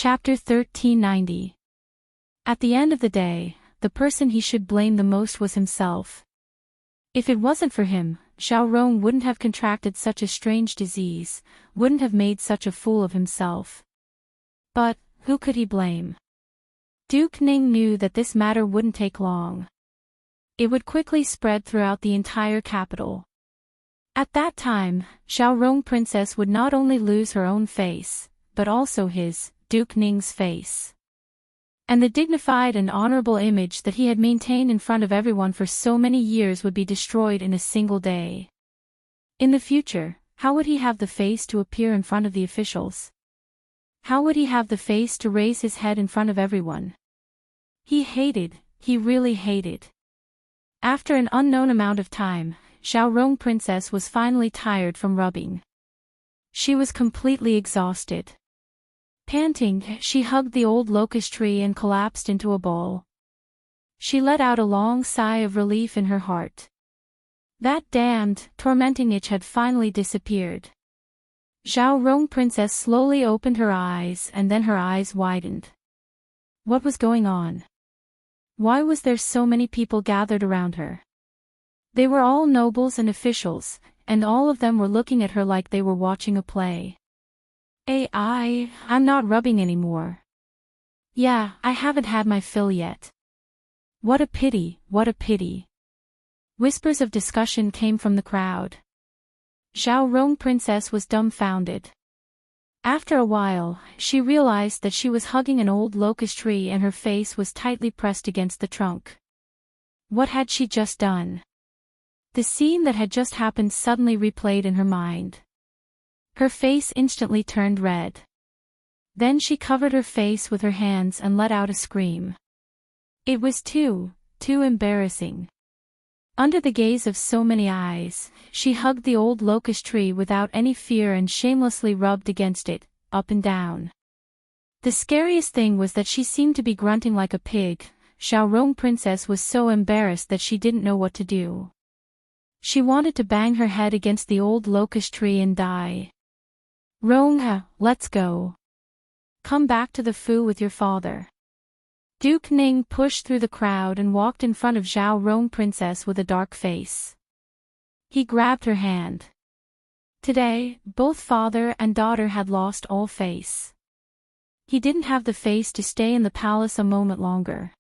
Chapter 1390. At the end of the day, the person he should blame the most was himself. If it wasn't for him, Xiao Rong wouldn't have contracted such a strange disease, wouldn't have made such a fool of himself. But, who could he blame? Duke Ning knew that this matter wouldn't take long. It would quickly spread throughout the entire capital. At that time, Xiao Rong Princess would not only lose her own face, but also his, Duke Ning's face. And the dignified and honorable image that he had maintained in front of everyone for so many years would be destroyed in a single day. In the future, how would he have the face to appear in front of the officials? How would he have the face to raise his head in front of everyone? He really hated. After an unknown amount of time, Xiao Rong Princess was finally tired from rubbing. She was completely exhausted. Panting, she hugged the old locust tree and collapsed into a ball. She let out a long sigh of relief in her heart. That damned, tormenting itch had finally disappeared. Xiao Rong Princess slowly opened her eyes and then her eyes widened. What was going on? Why was there so many people gathered around her? They were all nobles and officials, and all of them were looking at her like they were watching a play. I'm not rubbing anymore. Yeah, I haven't had my fill yet. What a pity, what a pity. Whispers of discussion came from the crowd. Xiao Rong Princess was dumbfounded. After a while, she realized that she was hugging an old locust tree and her face was tightly pressed against the trunk. What had she just done? The scene that had just happened suddenly replayed in her mind. Her face instantly turned red. Then she covered her face with her hands and let out a scream. It was too embarrassing. Under the gaze of so many eyes, she hugged the old locust tree without any fear and shamelessly rubbed against it, up and down. The scariest thing was that she seemed to be grunting like a pig. Xiao Rong Princess was so embarrassed that she didn't know what to do. She wanted to bang her head against the old locust tree and die. Rong, let's go. Come back to the Fu with your father. Duke Ning pushed through the crowd and walked in front of Xiao Rong Princess with a dark face. He grabbed her hand. Today, both father and daughter had lost all face. He didn't have the face to stay in the palace a moment longer.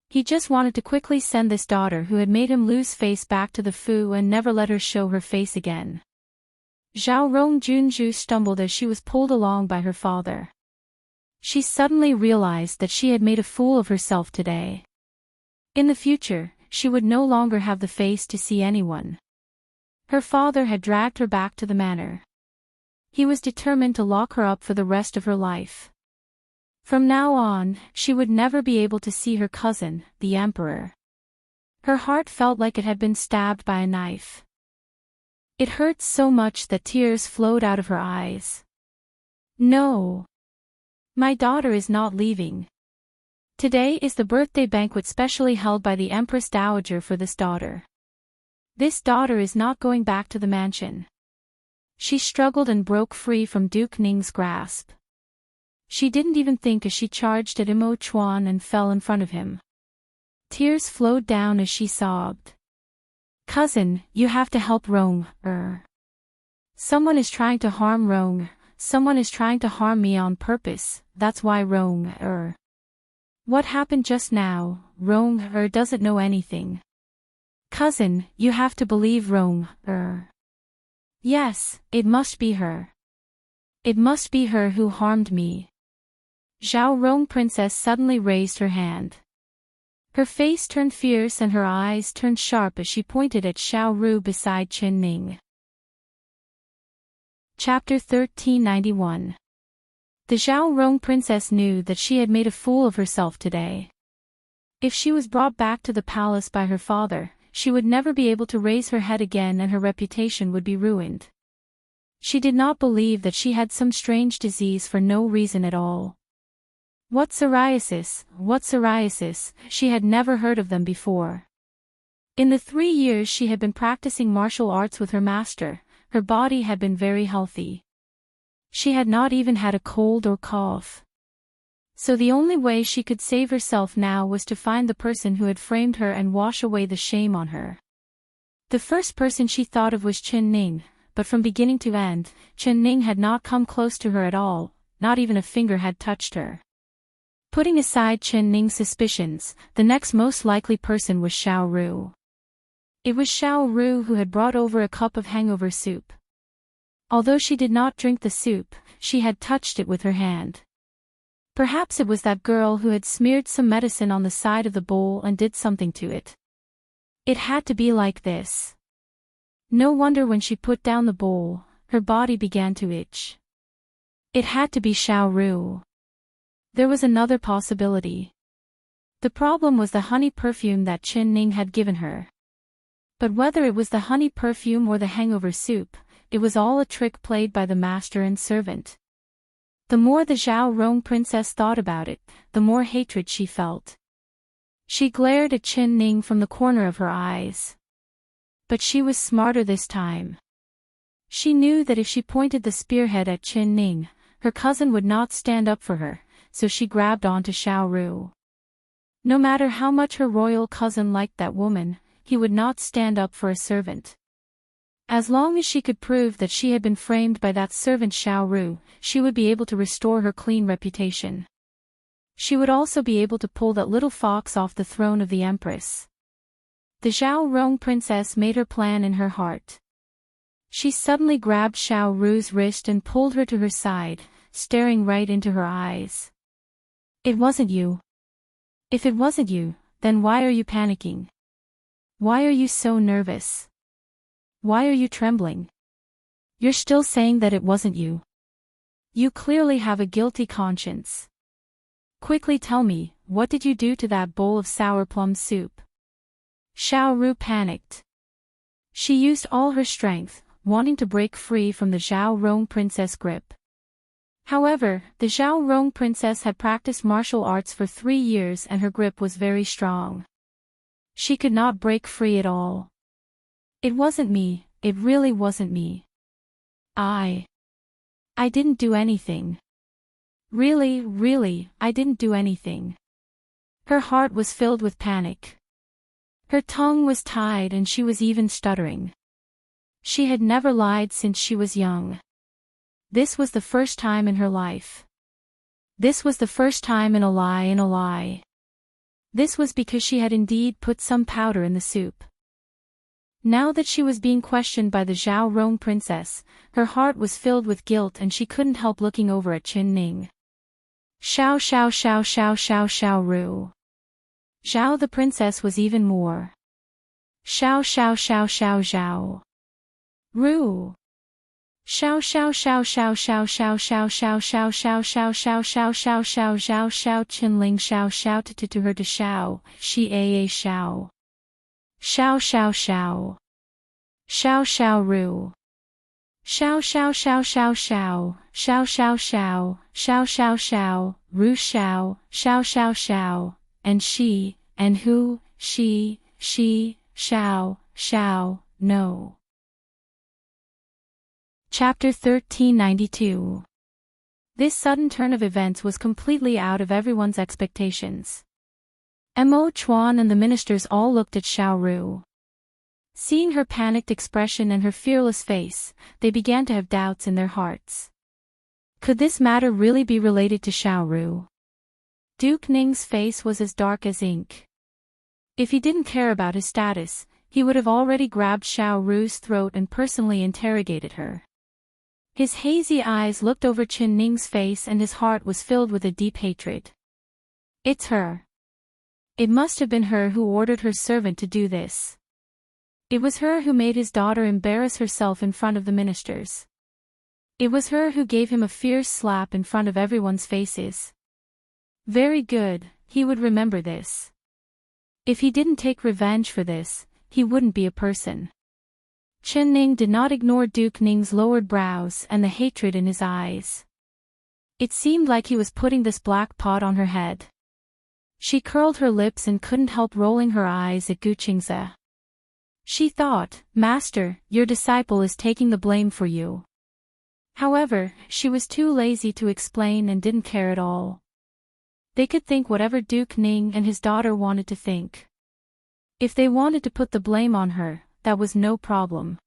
He just wanted to quickly send this daughter who had made him lose face back to the Fu and never let her show her face again. Xiao Rong Junju stumbled as she was pulled along by her father. She suddenly realized that she had made a fool of herself today. In the future, she would no longer have the face to see anyone. Her father had dragged her back to the manor. He was determined to lock her up for the rest of her life. From now on, she would never be able to see her cousin, the emperor. Her heart felt like it had been stabbed by a knife. It hurt so much that tears flowed out of her eyes. No. My daughter is not leaving. Today is the birthday banquet specially held by the Empress Dowager for this daughter. This daughter is not going back to the mansion. She struggled and broke free from Duke Ning's grasp. She didn't even think as she charged at Imo Chuan and fell in front of him. Tears flowed down as she sobbed. Cousin, you have to help Rong. Someone is trying to harm Rong. Someone is trying to harm me on purpose, that's why Rong. What happened just now? Rong doesn't know anything. Cousin, you have to believe Rong. Yes, it must be her. It must be her who harmed me. Xiao Rong Princess suddenly raised her hand. Her face turned fierce and her eyes turned sharp as she pointed at Xiao Ru beside Qin Ning. Chapter 1391. The Xiao Rong Princess knew that she had made a fool of herself today. If she was brought back to the palace by her father, she would never be able to raise her head again and her reputation would be ruined. She did not believe that she had some strange disease for no reason at all. What psoriasis? She had never heard of them before. In the 3 years she had been practicing martial arts with her master, her body had been very healthy. She had not even had a cold or cough. So the only way she could save herself now was to find the person who had framed her and wash away the shame on her. The first person she thought of was Chen Ning, but from beginning to end, Chen Ning had not come close to her at all, not even a finger had touched her. Putting aside Chen Ning's suspicions, the next most likely person was Xiao Ru. It was Xiao Ru who had brought over a cup of hangover soup. Although she did not drink the soup, she had touched it with her hand. Perhaps it was that girl who had smeared some medicine on the side of the bowl and did something to it. It had to be like this. No wonder when she put down the bowl, her body began to itch. It had to be Xiao Ru. There was another possibility. The problem was the honey perfume that Chen Ning had given her. But whether it was the honey perfume or the hangover soup, it was all a trick played by the master and servant. The more the Zhao Rong princess thought about it, the more hatred she felt. She glared at Chen Ning from the corner of her eyes. But she was smarter this time. She knew that if she pointed the spearhead at Chen Ning, her cousin would not stand up for her, so she grabbed onto Xiao Ru. No matter how much her royal cousin liked that woman, he would not stand up for a servant. As long as she could prove that she had been framed by that servant Xiao Ru, she would be able to restore her clean reputation. She would also be able to pull that little fox off the throne of the Empress. The Zhao Rong princess made her plan in her heart. She suddenly grabbed Xiao Ru's wrist and pulled her to her side, staring right into her eyes. It wasn't you. If it wasn't you, then why are you panicking? Why are you so nervous? Why are you trembling? You're still saying that it wasn't you. You clearly have a guilty conscience. Quickly tell me, what did you do to that bowl of sour plum soup? Xiao Ru panicked. She used all her strength, wanting to break free from the Zhao Rong princess grip. However, the Zhao Rong princess had practiced martial arts for 3 years and her grip was very strong. She could not break free at all. It wasn't me, it really wasn't me. I didn't do anything. Really, I didn't do anything. Her heart was filled with panic. Her tongue was tied and she was even stuttering. She had never lied since she was young. This was the first time in her life. This was the first time in a lie. This was because she had indeed put some powder in the soup. Now that she was being questioned by the Zhao Rong princess, her heart was filled with guilt and she couldn't help looking over at Chen Ning. Xiao Ru. Zhao the princess was even more. Xiao. Ru. Xiao Qinling Xiao shouted to her to Xiao, she Xiao. Xiao. Xiao Ru. Xiao, Ru Xiao, and she, and who, she, Xiao, no. Chapter 1392. This sudden turn of events was completely out of everyone's expectations. Mo Chuan and the ministers all looked at Xiao Ru. Seeing her panicked expression and her fearless face, they began to have doubts in their hearts. Could this matter really be related to Xiao Ru? Duke Ning's face was as dark as ink. If he didn't care about his status, he would have already grabbed Xiao Ru's throat and personally interrogated her. His hazy eyes looked over Chen Ning's face and his heart was filled with a deep hatred. It's her. It must have been her who ordered her servant to do this. It was her who made his daughter embarrass herself in front of the ministers. It was her who gave him a fierce slap in front of everyone's faces. Very good, he would remember this. If he didn't take revenge for this, he wouldn't be a person. Chen Ning did not ignore Duke Ning's lowered brows and the hatred in his eyes. It seemed like he was putting this black pot on her head. She curled her lips and couldn't help rolling her eyes at Gu Qingze. She thought, Master, your disciple is taking the blame for you. However, she was too lazy to explain and didn't care at all. They could think whatever Duke Ning and his daughter wanted to think. If they wanted to put the blame on her, that was no problem.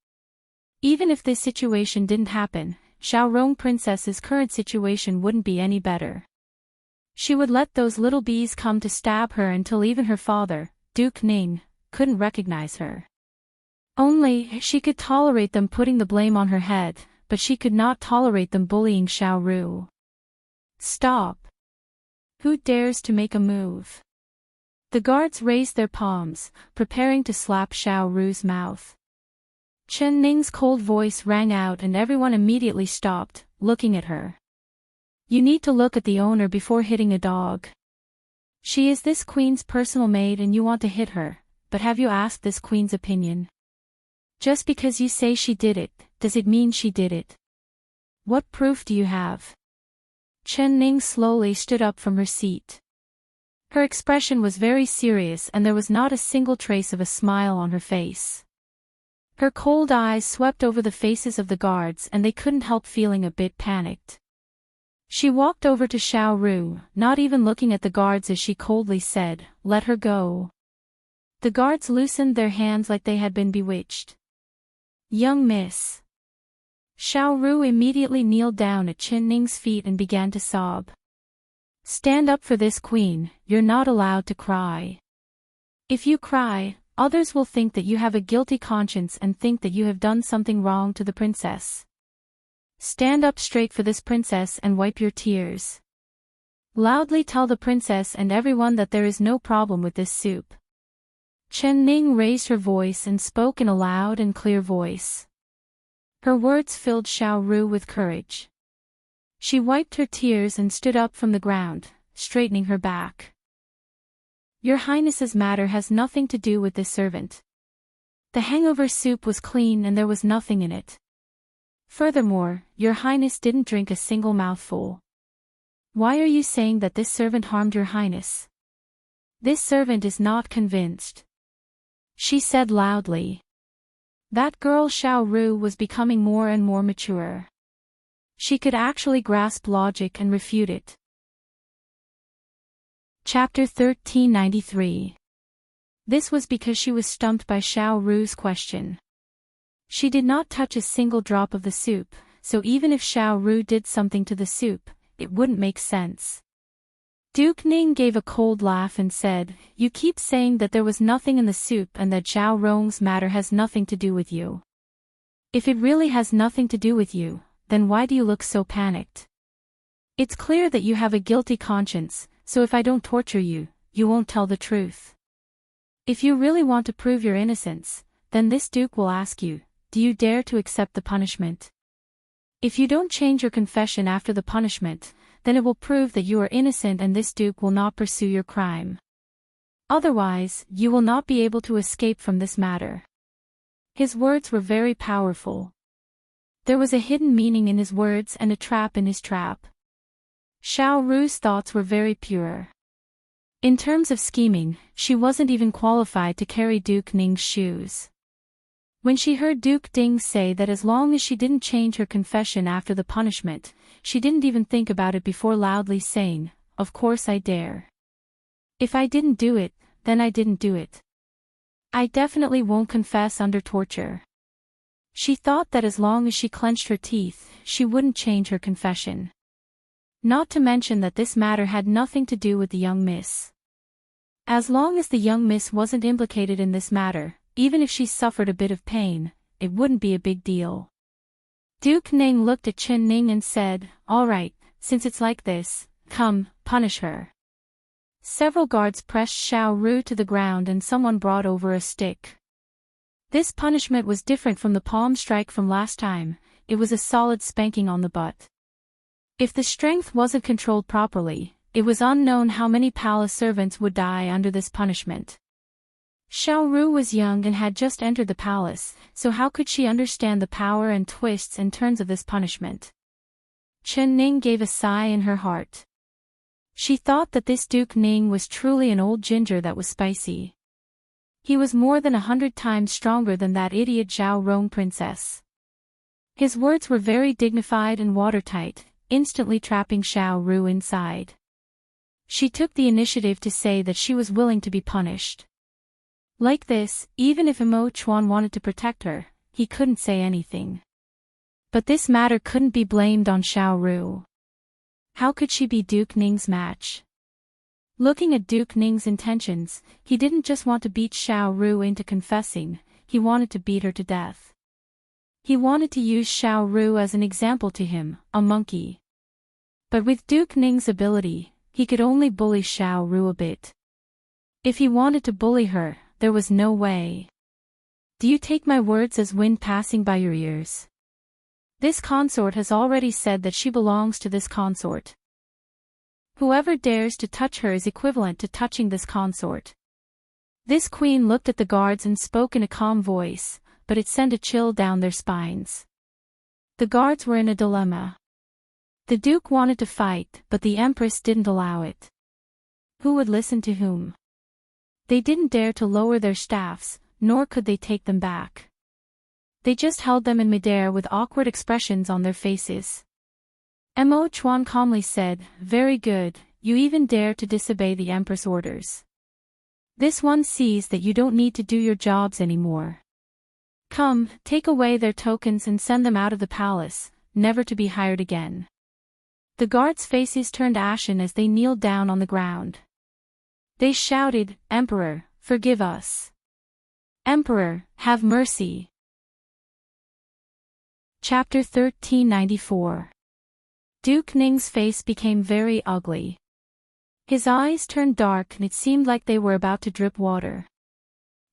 Even if this situation didn't happen, Xiaorong Princess's current situation wouldn't be any better. She would let those little bees come to stab her until even her father, Duke Ning, couldn't recognize her. Only, she could tolerate them putting the blame on her head, but she could not tolerate them bullying Xiaoru. Stop! Who dares to make a move? The guards raised their palms, preparing to slap Xiaoru's mouth. Chen Ning's cold voice rang out and everyone immediately stopped, looking at her. You need to look at the owner before hitting a dog. She is this queen's personal maid and you want to hit her, but have you asked this queen's opinion? Just because you say she did it, does it mean she did it? What proof do you have? Chen Ning slowly stood up from her seat. Her expression was very serious and there was not a single trace of a smile on her face. Her cold eyes swept over the faces of the guards and they couldn't help feeling a bit panicked. She walked over to Xiaoru, not even looking at the guards as she coldly said, "Let her go." The guards loosened their hands like they had been bewitched. Young miss. Xiaoru immediately kneeled down at Chen Ning's feet and began to sob. Stand up for this queen, you're not allowed to cry. If you cry, others will think that you have a guilty conscience and think that you have done something wrong to the princess. Stand up straight for this princess and wipe your tears. Loudly tell the princess and everyone that there is no problem with this soup. Chen Ning raised her voice and spoke in a loud and clear voice. Her words filled Xiaoru with courage. She wiped her tears and stood up from the ground, straightening her back. Your Highness's matter has nothing to do with this servant. The hangover soup was clean and there was nothing in it. Furthermore, Your Highness didn't drink a single mouthful. Why are you saying that this servant harmed Your Highness? This servant is not convinced. She said loudly. That girl Xiaoru was becoming more and more mature. She could actually grasp logic and refute it. Chapter 1393. This was because she was stumped by Xiaoru's question. She did not touch a single drop of the soup, so even if Xiaoru did something to the soup, it wouldn't make sense. Duke Ning gave a cold laugh and said, You keep saying that there was nothing in the soup and that Zhao Rong's matter has nothing to do with you. If it really has nothing to do with you, then why do you look so panicked? It's clear that you have a guilty conscience, so if I don't torture you, you won't tell the truth. If you really want to prove your innocence, then this duke will ask you, do you dare to accept the punishment? If you don't change your confession after the punishment, then it will prove that you are innocent and this duke will not pursue your crime. Otherwise, you will not be able to escape from this matter. His words were very powerful. There was a hidden meaning in his words and a trap in his trap. Xiaoru's thoughts were very pure. In terms of scheming, she wasn't even qualified to carry Duke Ning's shoes. When she heard Duke Ding say that as long as she didn't change her confession after the punishment, she didn't even think about it before loudly saying, Of course I dare. If I didn't do it, then I didn't do it. I definitely won't confess under torture. She thought that as long as she clenched her teeth, she wouldn't change her confession. Not to mention that this matter had nothing to do with the young miss. As long as the young miss wasn't implicated in this matter, even if she suffered a bit of pain, it wouldn't be a big deal. Duke Ning looked at Chen Ning and said, All right, since it's like this, come, punish her. Several guards pressed Xiaoru to the ground and someone brought over a stick. This punishment was different from the palm strike from last time, it was a solid spanking on the butt. If the strength wasn't controlled properly, it was unknown how many palace servants would die under this punishment. Xiaoru was young and had just entered the palace, so how could she understand the power and twists and turns of this punishment? Chen Ning gave a sigh in her heart. She thought that this Duke Ning was truly an old ginger that was spicy. He was more than 100 times stronger than that idiot Zhao Rong princess. His words were very dignified and watertight, instantly trapping Xiaoru inside. She took the initiative to say that she was willing to be punished. Like this, even if Imo Chuan wanted to protect her, he couldn't say anything. But this matter couldn't be blamed on Xiao Ru. How could she be Duke Ning's match? Looking at Duke Ning's intentions, he didn't just want to beat Xiao Ru into confessing, he wanted to beat her to death. He wanted to use Xiao Ru as an example to him, a monkey. But with Duke Ning's ability, he could only bully Xiao Ru a bit. If he wanted to bully her, there was no way. Do you take my words as wind passing by your ears? This consort has already said that she belongs to this consort. Whoever dares to touch her is equivalent to touching this consort. This queen looked at the guards and spoke in a calm voice, but it sent a chill down their spines. The guards were in a dilemma. The duke wanted to fight, but the empress didn't allow it. Who would listen to whom? They didn't dare to lower their staffs, nor could they take them back. They just held them in midair with awkward expressions on their faces. Mo Chuan calmly said, "Very good, you even dare to disobey the empress orders. This one sees that you don't need to do your jobs anymore. Come, take away their tokens and send them out of the palace, never to be hired again." The guards' faces turned ashen as they kneeled down on the ground. They shouted, "Emperor, forgive us. Emperor, have mercy." Chapter 1394. Duke Ning's face became very ugly. His eyes turned dark and it seemed like they were about to drip water.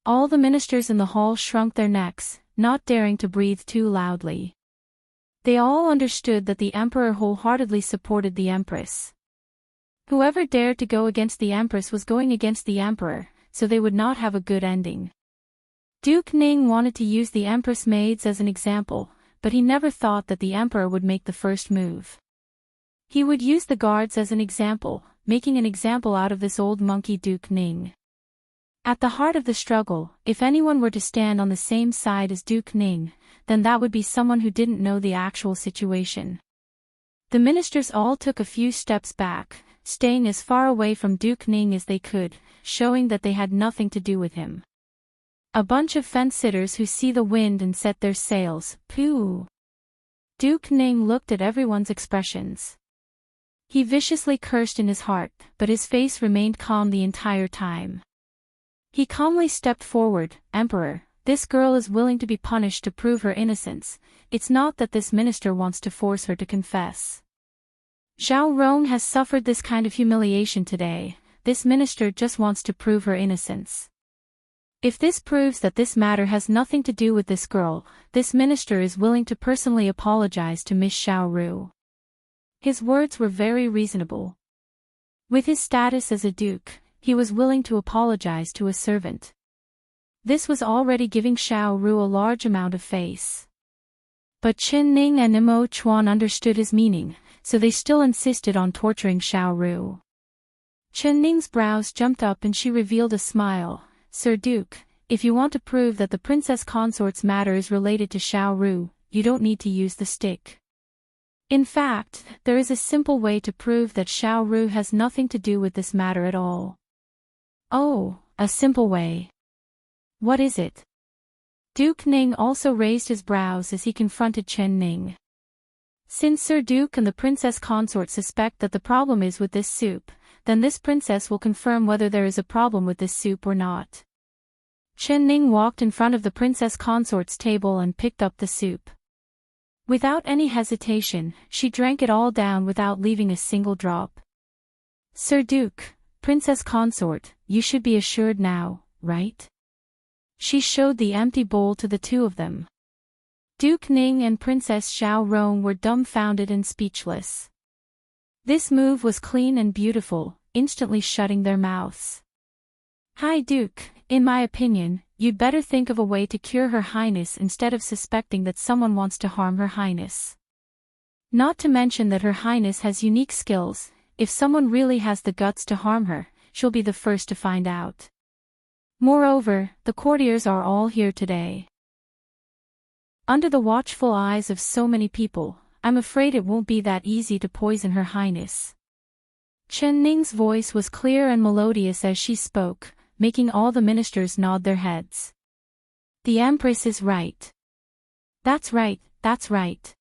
All the ministers in the hall shrunk their necks, not daring to breathe too loudly. They all understood that the emperor wholeheartedly supported the empress. Whoever dared to go against the empress was going against the emperor, so they would not have a good ending. Duke Ning wanted to use the empress maids as an example, but he never thought that the emperor would make the first move. He would use the guards as an example, making an example out of this old monkey Duke Ning. At the heart of the struggle, if anyone were to stand on the same side as Duke Ning, then that would be someone who didn't know the actual situation. The ministers all took a few steps back, staying as far away from Duke Ning as they could, showing that they had nothing to do with him. A bunch of fence-sitters who see the wind and set their sails, pooh. Duke Ning looked at everyone's expressions. He viciously cursed in his heart, but his face remained calm the entire time. He calmly stepped forward, "Emperor, this girl is willing to be punished to prove her innocence, it's not that this minister wants to force her to confess. Zhao Rong has suffered this kind of humiliation today, this minister just wants to prove her innocence. If this proves that this matter has nothing to do with this girl, this minister is willing to personally apologize to Miss Xiao Ru." His words were very reasonable. With his status as a duke, he was willing to apologize to a servant. This was already giving Xiao Ru a large amount of face. But Qin Ning and Mo Chuan understood his meaning, so they still insisted on torturing Xiao Ru. Qin Ning's brows jumped up and she revealed a smile. "Sir Duke, if you want to prove that the princess consort's matter is related to Xiao Ru, you don't need to use the stick. In fact, there is a simple way to prove that Xiao Ru has nothing to do with this matter at all." "Oh, a simple way. What is it?" Duke Ning also raised his brows as he confronted Chen Ning. "Since Sir Duke and the princess consort suspect that the problem is with this soup, then this princess will confirm whether there is a problem with this soup or not." Chen Ning walked in front of the princess consort's table and picked up the soup. Without any hesitation, she drank it all down without leaving a single drop. "Sir Duke, princess consort, you should be assured now, right?" She showed the empty bowl to the two of them. Duke Ning and Princess Xiao Rong were dumbfounded and speechless. This move was clean and beautiful, instantly shutting their mouths. "Hi Duke, in my opinion, you'd better think of a way to cure Her Highness instead of suspecting that someone wants to harm Her Highness. Not to mention that Her Highness has unique skills, if someone really has the guts to harm her, she'll be the first to find out. Moreover, the courtiers are all here today. Under the watchful eyes of so many people, I'm afraid it won't be that easy to poison Her Highness." Chen Ning's voice was clear and melodious as she spoke, making all the ministers nod their heads. The Empress is right. That's right, that's right.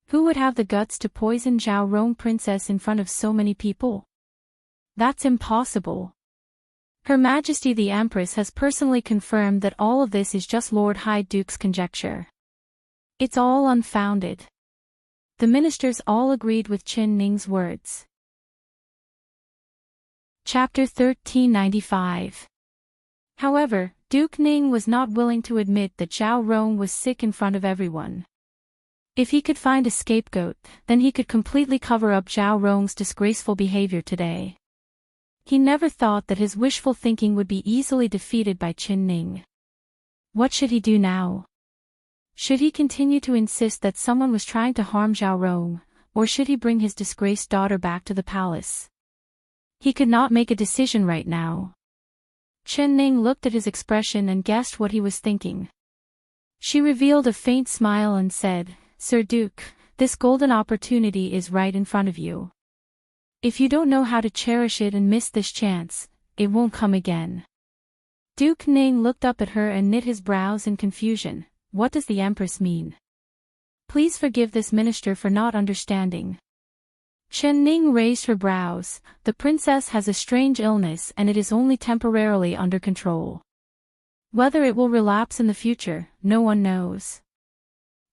Who would have the guts to poison Zhao Rong Princess in front of so many people? That's impossible. Her Majesty the Empress has personally confirmed that all of this is just Lord High Duke's conjecture. It's all unfounded. The ministers all agreed with Chen Ning's words. Chapter 1395. However, Duke Ning was not willing to admit that Zhao Rong was sick in front of everyone. If he could find a scapegoat, then he could completely cover up Zhao Rong's disgraceful behavior today. He never thought that his wishful thinking would be easily defeated by Chen Ning. What should he do now? Should he continue to insist that someone was trying to harm Zhao Rong, or should he bring his disgraced daughter back to the palace? He could not make a decision right now. Chen Ning looked at his expression and guessed what he was thinking. She revealed a faint smile and said, "Sir Duke, this golden opportunity is right in front of you. If you don't know how to cherish it and miss this chance, it won't come again." Duke Ning looked up at her and knit his brows in confusion. What does the Empress mean? Please forgive this minister for not understanding. Chen Ning raised her brows. The princess has a strange illness and it is only temporarily under control. Whether it will relapse in the future, no one knows.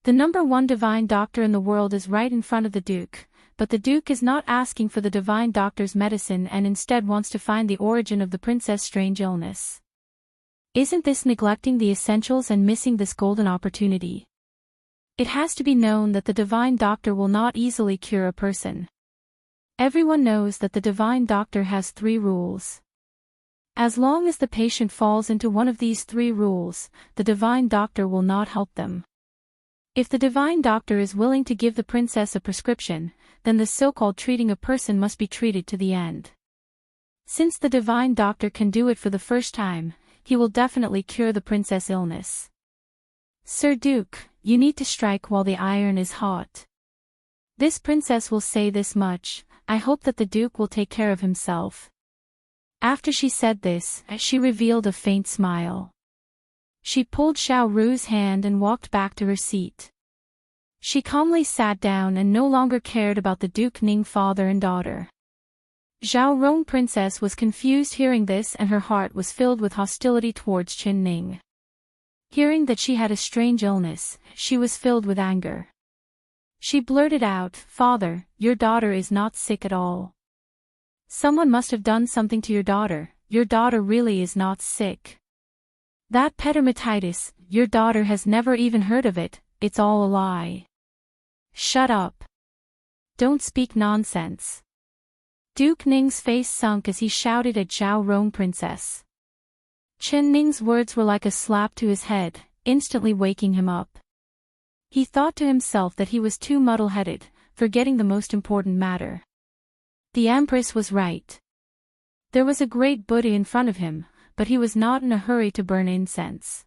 The #1 divine doctor in the world is right in front of the Duke, but the Duke is not asking for the divine doctor's medicine and instead wants to find the origin of the princess' strange illness. Isn't this neglecting the essentials and missing this golden opportunity? It has to be known that the divine doctor will not easily cure a person. Everyone knows that the divine doctor has 3 rules. As long as the patient falls into one of these 3 rules, the divine doctor will not help them. If the divine doctor is willing to give the princess a prescription, then the so-called treating a person must be treated to the end. Since the divine doctor can do it for the first time, he will definitely cure the princess' illness. Sir Duke, you need to strike while the iron is hot. This princess will say this much, I hope that the Duke will take care of himself. After she said this, she revealed a faint smile. She pulled Xiao Ru's hand and walked back to her seat. She calmly sat down and no longer cared about the Duke Ning father and daughter. Zhao Rong Princess was confused hearing this and her heart was filled with hostility towards Chen Ning. Hearing that she had a strange illness, she was filled with anger. She blurted out, "Father, your daughter is not sick at all. Someone must have done something to your daughter really is not sick. That petermatitis, your daughter has never even heard of it, it's all a lie. Shut up. Don't speak nonsense." Duke Ning's face sunk as he shouted at Zhao Rong Princess. Chen Ning's words were like a slap to his head, instantly waking him up. He thought to himself that he was too muddle-headed, forgetting the most important matter. The Empress was right. There was a great Buddha in front of him, but he was not in a hurry to burn incense.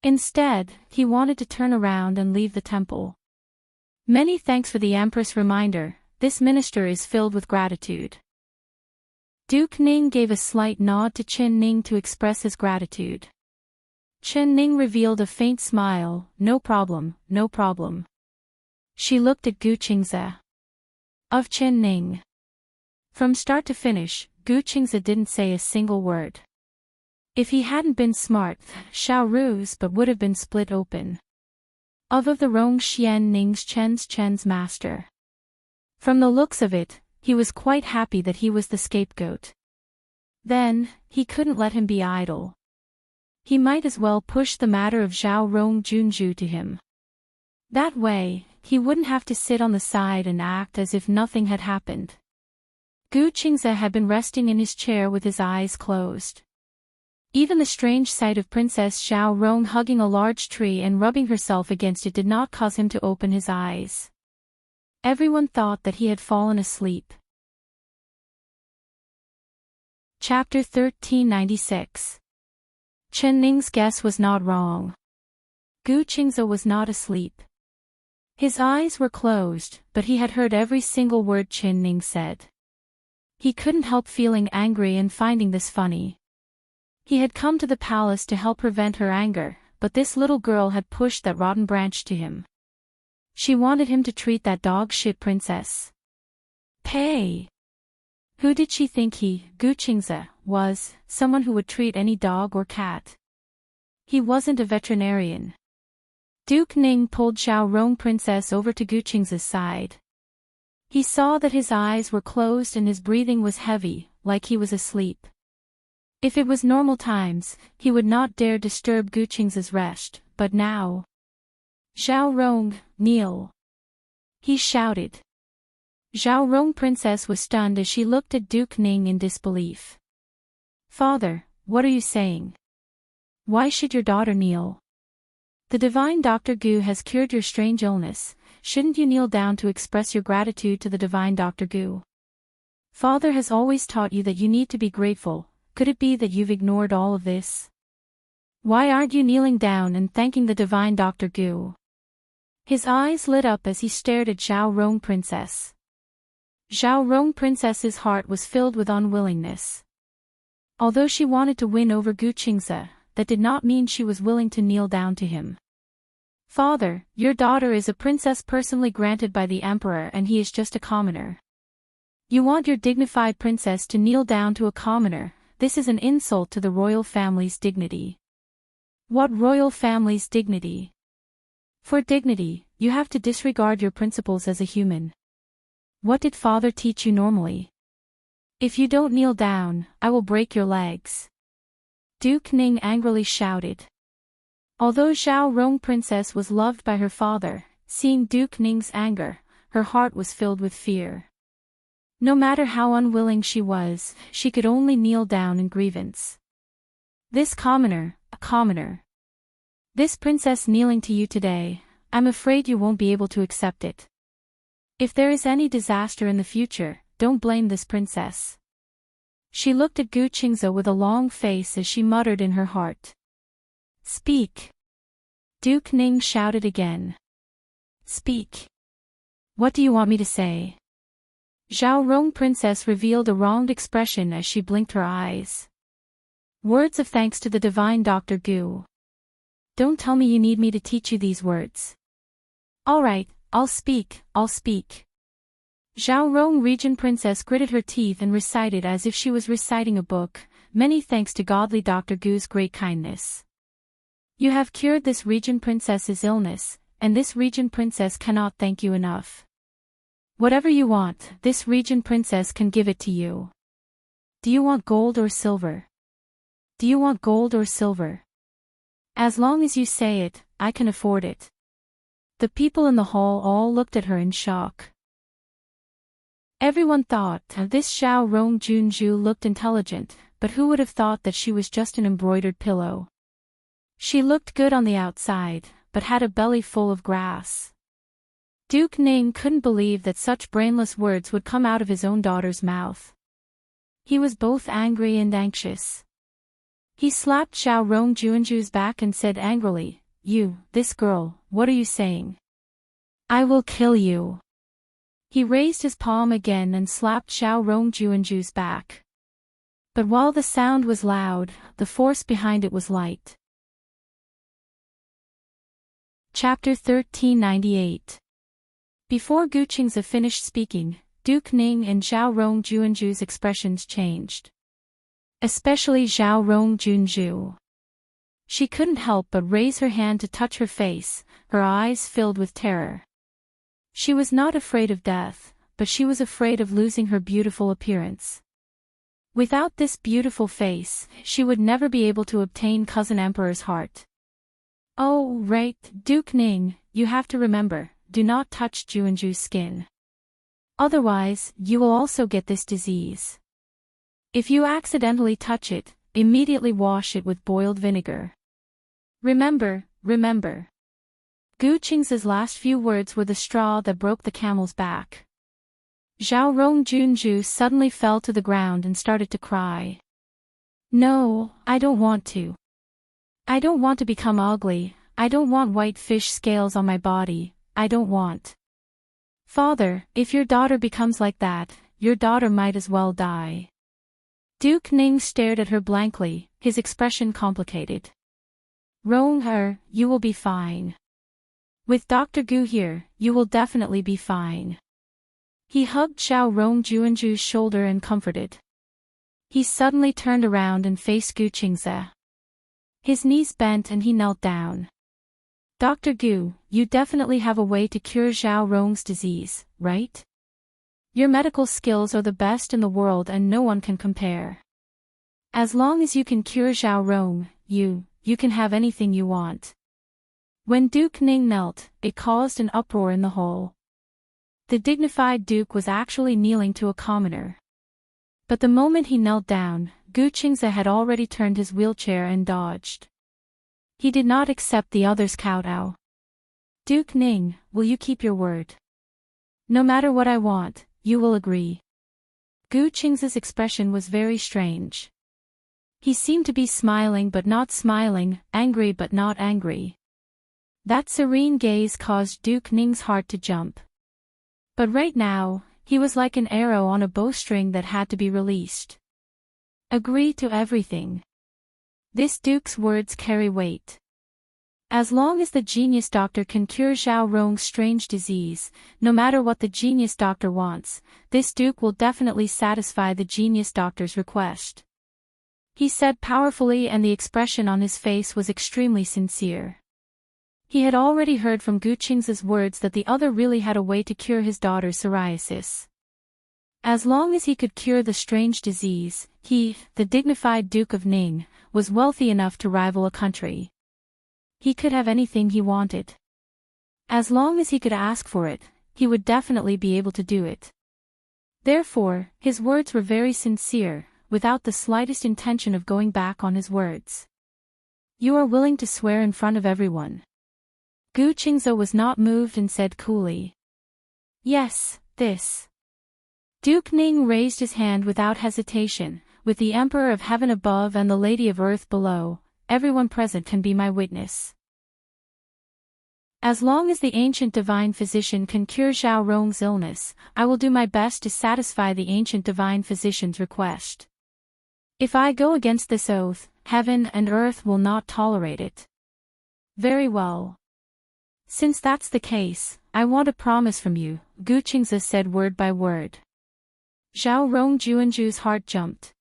Instead, he wanted to turn around and leave the temple. Many thanks for the Empress reminder, this minister is filled with gratitude. Duke Ning gave a slight nod to Chen Ning to express his gratitude. Chen Ning revealed a faint smile, no problem, no problem. She looked at Gu Qingze. Of Chen Ning. From start to finish, Gu Qingze didn't say a single word. If he hadn't been smart, Xiao Ru's but would have been split open. Of the Rong Xian Ning's Chen's master. From the looks of it, he was quite happy that he was the scapegoat. Then, he couldn't let him be idle. He might as well push the matter of Zhao Rong Junju to him. That way, he wouldn't have to sit on the side and act as if nothing had happened. Gu Qingze had been resting in his chair with his eyes closed. Even the strange sight of Princess Zhao Rong hugging a large tree and rubbing herself against it did not cause him to open his eyes. Everyone thought that he had fallen asleep. Chapter 1396. Chen Ning's guess was not wrong. Gu Qingze was not asleep. His eyes were closed, but he had heard every single word Chen Ning said. He couldn't help feeling angry and finding this funny. He had come to the palace to help prevent her anger, but this little girl had pushed that rotten branch to him. She wanted him to treat that dog-shit princess. Pay! Who did she think he, Guqingze, was, someone who would treat any dog or cat? He wasn't a veterinarian. Duke Ning pulled Xiaorong Princess over to Guqingze's side. He saw that his eyes were closed and his breathing was heavy, like he was asleep. If it was normal times, he would not dare disturb Guqingze's rest, but now... Xiaorong, kneel! He shouted. Xiaorong Princess was stunned as she looked at Duke Ning in disbelief. Father, what are you saying? Why should your daughter kneel? The divine Dr. Gu has cured your strange illness. Shouldn't you kneel down to express your gratitude to the divine Dr. Gu? Father has always taught you that you need to be grateful. Could it be that you've ignored all of this? Why aren't you kneeling down and thanking the divine Dr. Gu? His eyes lit up as he stared at Xiaorong Princess. Xiaorong Princess's heart was filled with unwillingness. Although she wanted to win over Guqingze, that did not mean she was willing to kneel down to him. Father, your daughter is a princess personally granted by the emperor and he is just a commoner. You want your dignified princess to kneel down to a commoner. This is an insult to the royal family's dignity. What royal family's dignity? For dignity, you have to disregard your principles as a human. What did father teach you normally? If you don't kneel down, I will break your legs. Duke Ning angrily shouted. Although Xiaorong Princess was loved by her father, seeing Duke Ning's anger, her heart was filled with fear. No matter how unwilling she was, she could only kneel down in grievance. This commoner, a commoner. This princess kneeling to you today, I'm afraid you won't be able to accept it. If there is any disaster in the future, don't blame this princess. She looked at Guqingze with a long face as she muttered in her heart. Speak. Duke Ning shouted again. Speak. What do you want me to say? Xiaorong Princess revealed a wronged expression as she blinked her eyes. Words of thanks to the divine Dr. Gu. Don't tell me you need me to teach you these words. All right, I'll speak, I'll speak. Xiaorong Regent Princess gritted her teeth and recited as if she was reciting a book, many thanks to godly Dr. Gu's great kindness. You have cured this Regent Princess's illness, and this Regent Princess cannot thank you enough. Whatever you want, this Regent Princess can give it to you. Do you want gold or silver? Do you want gold or silver? As long as you say it, I can afford it. The people in the hall all looked at her in shock. Everyone thought this Xiaorong Junju looked intelligent, but who would have thought that she was just an embroidered pillow? She looked good on the outside, but had a belly full of grass. Duke Ning couldn't believe that such brainless words would come out of his own daughter's mouth. He was both angry and anxious. He slapped Xiaorong Junju's back and said angrily, You, this girl, what are you saying? I will kill you. He raised his palm again and slapped Xiaorong Junju's back. But while the sound was loud, the force behind it was light. Chapter 1398. Before Guqingze finished speaking, Duke Ning and Xiaorong Junju's expressions changed. Especially Xiaorong Junju. She couldn't help but raise her hand to touch her face, her eyes filled with terror. She was not afraid of death, but she was afraid of losing her beautiful appearance. Without this beautiful face, she would never be able to obtain Cousin Emperor's heart. Oh, right, Duke Ning, you have to remember, do not touch Junju's skin. Otherwise, you will also get this disease. If you accidentally touch it, immediately wash it with boiled vinegar. Remember, remember. Guqingze's last few words were the straw that broke the camel's back. Xiaorong Junju suddenly fell to the ground and started to cry. No, I don't want to. I don't want to become ugly, I don't want white fish scales on my body, I don't want. Father, if your daughter becomes like that, your daughter might as well die. Duke Ning stared at her blankly, his expression complicated. Rong her, you will be fine. With Dr. Gu here, you will definitely be fine. He hugged Xiao Rong Juanju's shoulder and comforted. He suddenly turned around and faced Gu Qingze. His knees bent and he knelt down. Dr. Gu, you definitely have a way to cure Xiao Rong's disease, right? Your medical skills are the best in the world and no one can compare. As long as you can cure Xiao Rong, you can have anything you want. When Duke Ning knelt, it caused an uproar in the hall. The dignified Duke was actually kneeling to a commoner. But the moment he knelt down, Gu Qingze had already turned his wheelchair and dodged. He did not accept the other's kowtow. Duke Ning, will you keep your word? No matter what I want, you will agree. Gu Qingze's expression was very strange. He seemed to be smiling but not smiling, angry but not angry. That serene gaze caused Duke Ning's heart to jump. But right now, he was like an arrow on a bowstring that had to be released. Agree to everything. This Duke's words carry weight. As long as the genius doctor can cure Xiao Rong's strange disease, no matter what the genius doctor wants, this Duke will definitely satisfy the genius doctor's request. He said powerfully and the expression on his face was extremely sincere. He had already heard from Gu Qingze's words that the other really had a way to cure his daughter's psoriasis. As long as he could cure the strange disease, he, the dignified Duke of Ning, was wealthy enough to rival a country. He could have anything he wanted. As long as he could ask for it, he would definitely be able to do it. Therefore, his words were very sincere, without the slightest intention of going back on his words. You are willing to swear in front of everyone. Gu Qingze was not moved and said coolly. Yes, this. Duke Ning raised his hand without hesitation, with the Emperor of Heaven above and the Lady of Earth below, everyone present can be my witness. As long as the ancient divine physician can cure Xiao Rong's illness, I will do my best to satisfy the ancient divine physician's request. If I go against this oath, heaven and earth will not tolerate it. Very well. Since that's the case, I want a promise from you, Gu Qingze said word by word. Xiao Rong Juanju's heart jumped.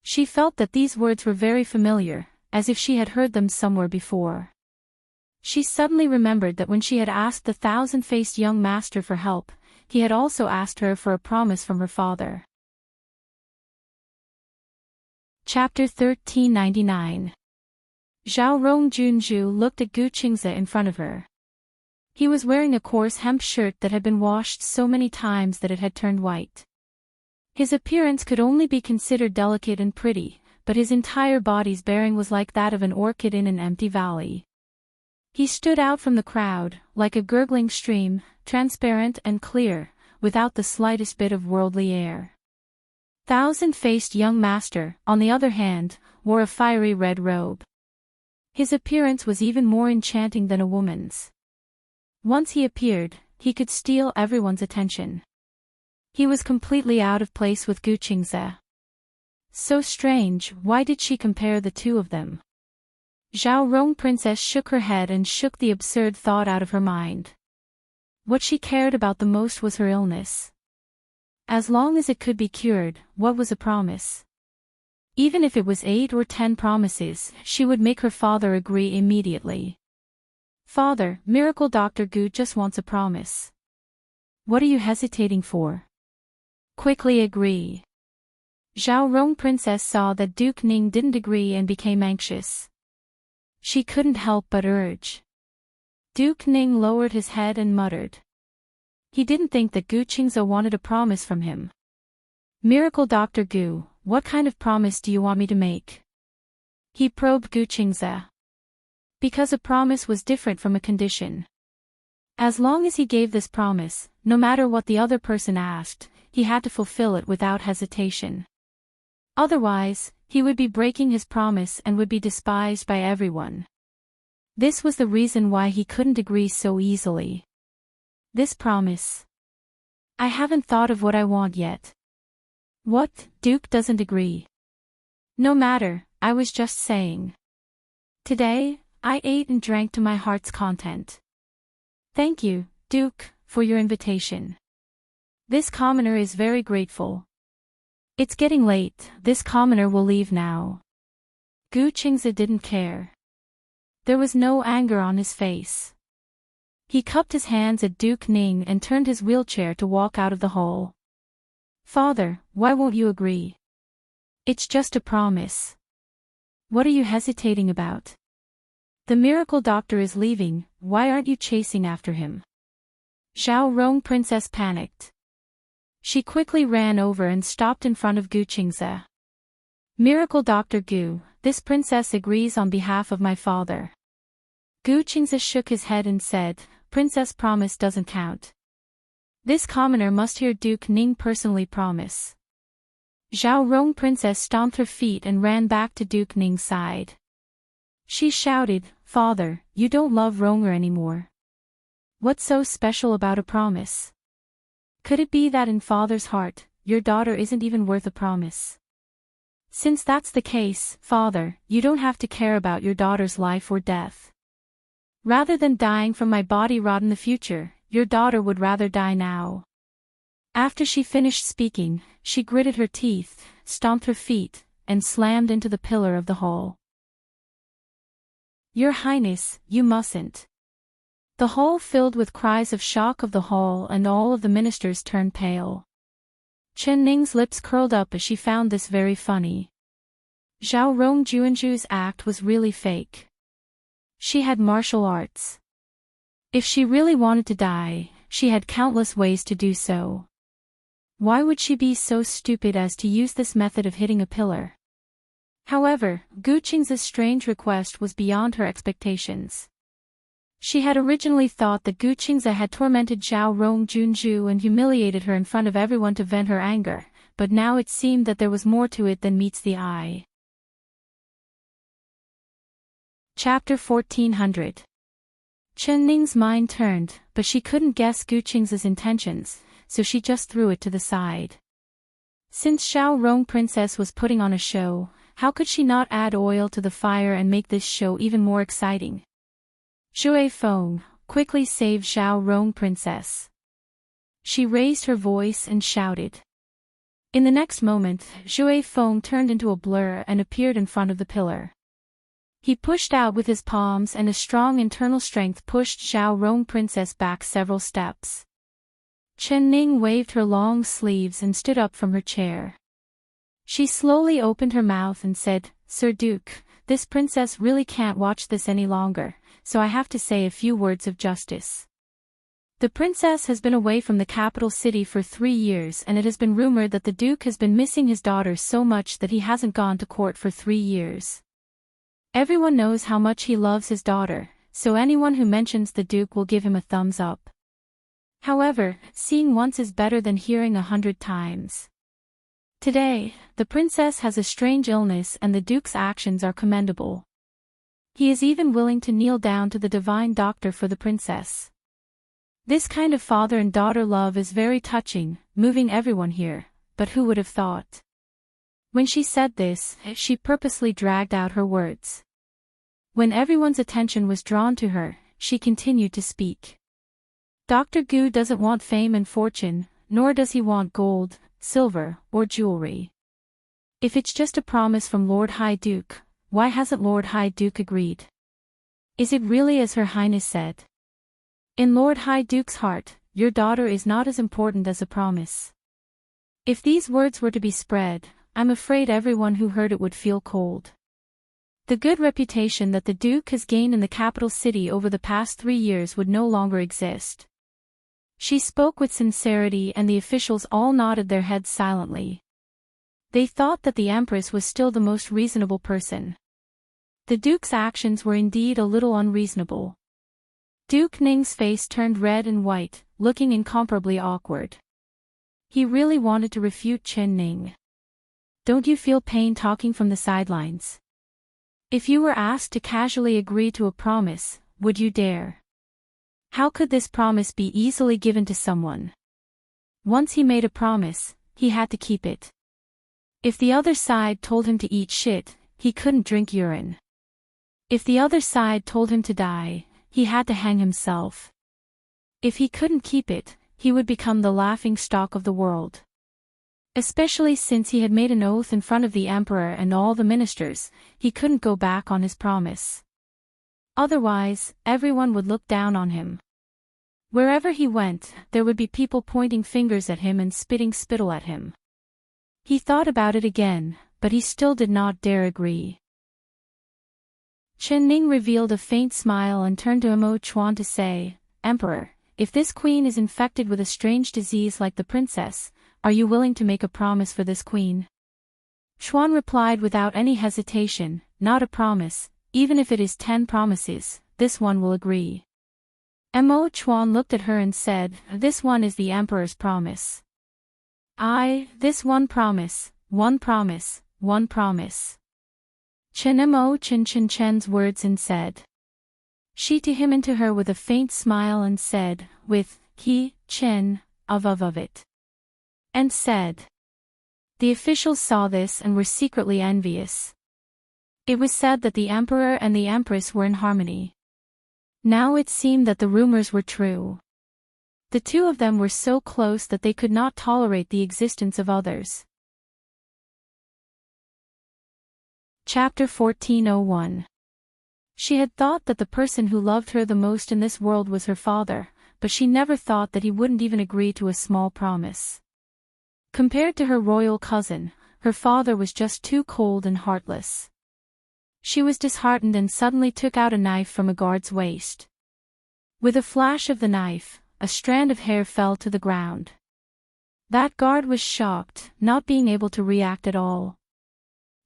She felt that these words were very familiar, as if she had heard them somewhere before. She suddenly remembered that when she had asked the thousand-faced young master for help, he had also asked her for a promise from her father. Chapter 1399. Xiao Rong Juanju looked at Gu Qingze in front of her. He was wearing a coarse hemp shirt that had been washed so many times that it had turned white. His appearance could only be considered delicate and pretty, but his entire body's bearing was like that of an orchid in an empty valley. He stood out from the crowd, like a gurgling stream, transparent and clear, without the slightest bit of worldly air. Thousand-faced young master, on the other hand, wore a fiery red robe. His appearance was even more enchanting than a woman's. Once he appeared, he could steal everyone's attention. He was completely out of place with Gu Qingze. So strange, why did she compare the two of them? Xiao Rong Princess shook her head and shook the absurd thought out of her mind. What she cared about the most was her illness. As long as it could be cured, what was a promise? Even if it was 8 or 10 promises, she would make her father agree immediately. Father, Miracle Dr. Gu just wants a promise. What are you hesitating for? Quickly agree. Xiao Rong Princess saw that Duke Ning didn't agree and became anxious. She couldn't help but urge. Duke Ning lowered his head and muttered. He didn't think that Gu Qingze wanted a promise from him. Miracle Dr. Gu, what kind of promise do you want me to make? He probed Gu Qingze. Because a promise was different from a condition. As long as he gave this promise, no matter what the other person asked, he had to fulfill it without hesitation. Otherwise, he would be breaking his promise and would be despised by everyone. This was the reason why he couldn't agree so easily. This promise. I haven't thought of what I want yet. What? Duke doesn't agree. No matter, I was just saying. Today, I ate and drank to my heart's content. Thank you, Duke, for your invitation. This commoner is very grateful. It's getting late, this commoner will leave now. Gu Qingzi didn't care. There was no anger on his face. He cupped his hands at Duke Ning and turned his wheelchair to walk out of the hall. Father, why won't you agree? It's just a promise. What are you hesitating about? The miracle doctor is leaving, why aren't you chasing after him? Zhao Rong Princess panicked. She quickly ran over and stopped in front of Gu Qingzi. Miracle Doctor Gu, this princess agrees on behalf of my father. Gu Qingzi shook his head and said, Princess promise doesn't count. This commoner must hear Duke Ning personally promise. Zhao Rong Princess stomped her feet and ran back to Duke Ning's side. She shouted, Father, you don't love Ronger anymore. What's so special about a promise? Could it be that in Father's heart, your daughter isn't even worth a promise? Since that's the case, Father, you don't have to care about your daughter's life or death. Rather than dying from my body rot in the future, your daughter would rather die now. After she finished speaking, she gritted her teeth, stomped her feet, and slammed into the pillar of the hall. Your Highness, you mustn't. The hall filled with cries of shock of the hall and all of the ministers turned pale. Chen Ning's lips curled up as she found this very funny. Zhao Rong Juanzhu's act was really fake. She had martial arts. If she really wanted to die, she had countless ways to do so. Why would she be so stupid as to use this method of hitting a pillar? However, Gu Qingzi's strange request was beyond her expectations. She had originally thought that Gu Qingzi had tormented Zhao Rong Junzhu and humiliated her in front of everyone to vent her anger, but now it seemed that there was more to it than meets the eye. Chapter 1400. Chen Ning's mind turned, but she couldn't guess Gu Qingzi's intentions, so she just threw it to the side. Since Zhao Rong Princess was putting on a show, how could she not add oil to the fire and make this show even more exciting? Zhui Feng, quickly save Zhao Rong Princess. She raised her voice and shouted. In the next moment, Zhui Feng turned into a blur and appeared in front of the pillar. He pushed out with his palms and a strong internal strength pushed Zhao Rong Princess back several steps. Chen Ning waved her long sleeves and stood up from her chair. She slowly opened her mouth and said, Sir Duke, this princess really can't watch this any longer, so I have to say a few words of justice. The princess has been away from the capital city for 3 years and it has been rumored that the Duke has been missing his daughter so much that he hasn't gone to court for 3 years. Everyone knows how much he loves his daughter, so anyone who mentions the Duke will give him a thumbs up. However, seeing once is better than hearing 100 times. Today, the princess has a strange illness and the Duke's actions are commendable. He is even willing to kneel down to the divine doctor for the princess. This kind of father and daughter love is very touching, moving everyone here, but who would have thought? When she said this, she purposely dragged out her words. When everyone's attention was drawn to her, she continued to speak. Dr. Gu doesn't want fame and fortune, nor does he want gold, silver, or jewelry. If it's just a promise from Lord High Duke, why hasn't Lord High Duke agreed? Is it really as Her Highness said? In Lord High Duke's heart, your daughter is not as important as a promise. If these words were to be spread, I'm afraid everyone who heard it would feel cold. The good reputation that the Duke has gained in the capital city over the past 3 years would no longer exist. She spoke with sincerity and the officials all nodded their heads silently. They thought that the Empress was still the most reasonable person. The Duke's actions were indeed a little unreasonable. Duke Ning's face turned red and white, looking incomparably awkward. He really wanted to refute Chen Ning. Don't you feel pain talking from the sidelines? If you were asked to casually agree to a promise, would you dare? How could this promise be easily given to someone? Once he made a promise, he had to keep it. If the other side told him to eat shit, he couldn't drink urine. If the other side told him to die, he had to hang himself. If he couldn't keep it, he would become the laughing stock of the world. Especially since he had made an oath in front of the emperor and all the ministers, he couldn't go back on his promise. Otherwise, everyone would look down on him. Wherever he went, there would be people pointing fingers at him and spitting spittle at him. He thought about it again, but he still did not dare agree. Chen Ning revealed a faint smile and turned to Mo Chuan to say, "Emperor, if this queen is infected with a strange disease like the princess, are you willing to make a promise for this queen?" Chuan replied without any hesitation, "Not a promise, even if it is 10 promises, this one will agree." Mo Chuan looked at her and said, "This one is the emperor's promise." This one promise, one promise, one promise. Chen Mo Chen Chen Chen's words and said. She to him and to her with a faint smile and said, with, "He, Chen, of it." And said. The officials saw this and were secretly envious. It was said that the emperor and the empress were in harmony. Now it seemed that the rumors were true. The two of them were so close that they could not tolerate the existence of others. Chapter 1401. She had thought that the person who loved her the most in this world was her father, but she never thought that he wouldn't even agree to a small promise. Compared to her royal cousin, her father was just too cold and heartless. She was disheartened and suddenly took out a knife from a guard's waist. With a flash of the knife, a strand of hair fell to the ground. That guard was shocked, not being able to react at all.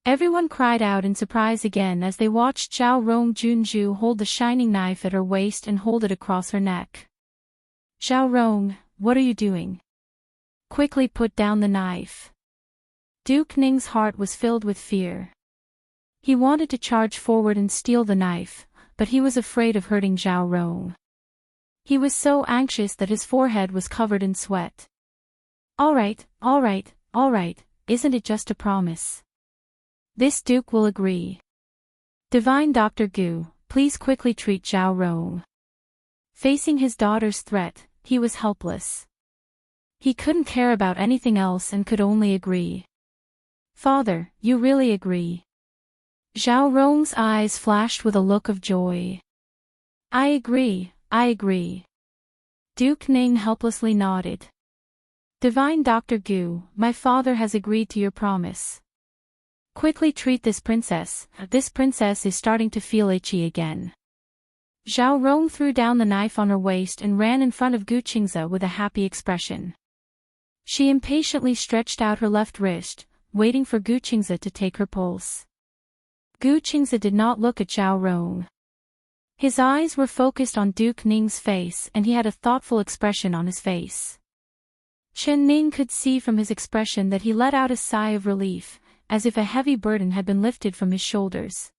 Everyone cried out in surprise again as they watched Zhao Rong Junju hold the shining knife at her waist and hold it across her neck. "Zhao Rong, what are you doing? Quickly put down the knife." Duke Ning's heart was filled with fear. He wanted to charge forward and steal the knife, but he was afraid of hurting Zhao Rong. He was so anxious that his forehead was covered in sweat. All right, isn't it just a promise? This duke will agree. Divine Dr. Gu, please quickly treat Zhao Rong. Facing his daughter's threat, he was helpless. He couldn't care about anything else and could only agree. "Father, you really agree?" Zhao Rong's eyes flashed with a look of joy. I agree. Duke Ning helplessly nodded. Divine Dr. Gu, my father has agreed to your promise. Quickly treat this princess is starting to feel itchy again. Zhao Rong threw down the knife on her waist and ran in front of Gu Qingze with a happy expression. She impatiently stretched out her left wrist, waiting for Gu Qingze to take her pulse. Gu Qingze did not look at Zhao Rong. His eyes were focused on Duke Ning's face and he had a thoughtful expression on his face. Chen Ning could see from his expression that he let out a sigh of relief, as if a heavy burden had been lifted from his shoulders.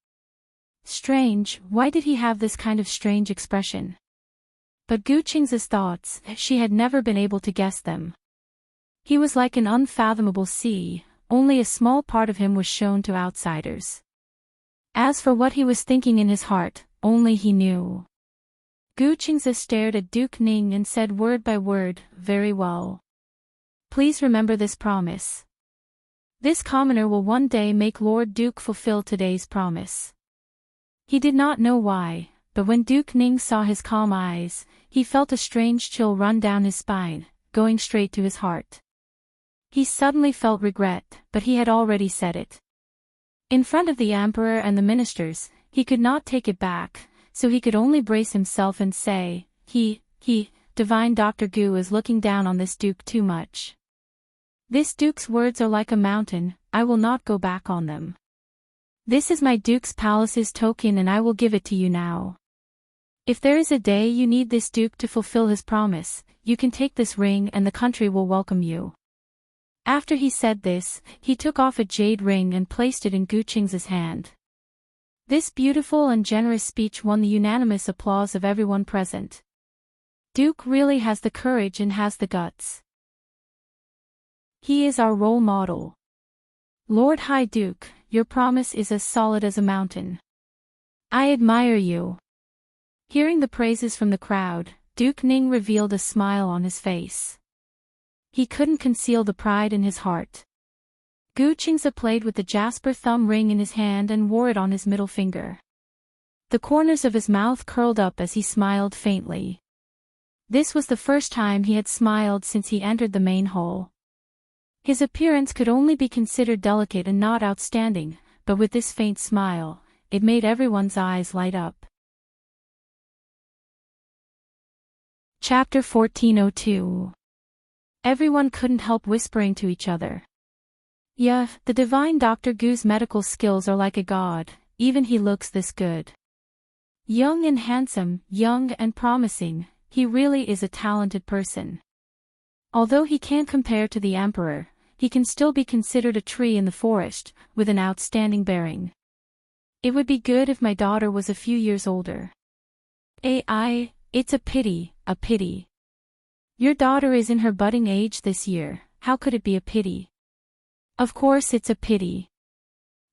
Strange, why did he have this kind of strange expression? But Gu Qingze's thoughts, she had never been able to guess them. He was like an unfathomable sea, only a small part of him was shown to outsiders. As for what he was thinking in his heart, only he knew. Gu Qingze stared at Duke Ning and said word by word, "Very well. Please remember this promise. This commoner will one day make Lord Duke fulfill today's promise." He did not know why, but when Duke Ning saw his calm eyes, he felt a strange chill run down his spine, going straight to his heart. He suddenly felt regret, but he had already said it. In front of the emperor and the ministers, he could not take it back, so he could only brace himself and say, Divine Dr. Gu is looking down on this duke too much. This duke's words are like a mountain, I will not go back on them. This is my duke's palace's token and I will give it to you now. If there is a day you need this duke to fulfill his promise, you can take this ring and the country will welcome you. After he said this, he took off a jade ring and placed it in Gu Qingze's hand. This beautiful and generous speech won the unanimous applause of everyone present. Duke really has the courage and has the guts. He is our role model. Lord High Duke, your promise is as solid as a mountain. I admire you. Hearing the praises from the crowd, Duke Ning revealed a smile on his face. He couldn't conceal the pride in his heart. Gu Qingze played with the jasper thumb ring in his hand and wore it on his middle finger. The corners of his mouth curled up as he smiled faintly. This was the first time he had smiled since he entered the main hall. His appearance could only be considered delicate and not outstanding, but with this faint smile, it made everyone's eyes light up. Chapter 1402. Everyone couldn't help whispering to each other. Yeah, the divine Dr. Gu's medical skills are like a god, even he looks this good. Young and handsome, young and promising, he really is a talented person. Although he can't compare to the emperor, he can still be considered a tree in the forest, with an outstanding bearing. It would be good if my daughter was a few years older. It's a pity, a pity. Your daughter is in her budding age this year, how could it be a pity? Of course it's a pity.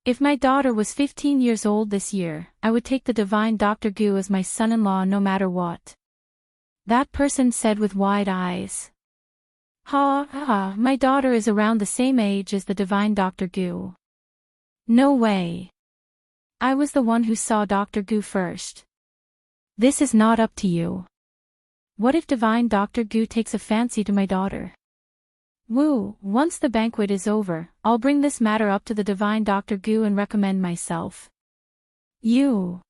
If my daughter was 15 years old this year, I would take the divine Dr. Gu as my son-in-law no matter what. That person said with wide eyes. My daughter is around the same age as the divine Dr. Gu. No way. I was the one who saw Dr. Gu first. This is not up to you. What if divine Dr. Gu takes a fancy to my daughter? Once the banquet is over, I'll bring this matter up to the divine Dr. Gu and recommend myself. You're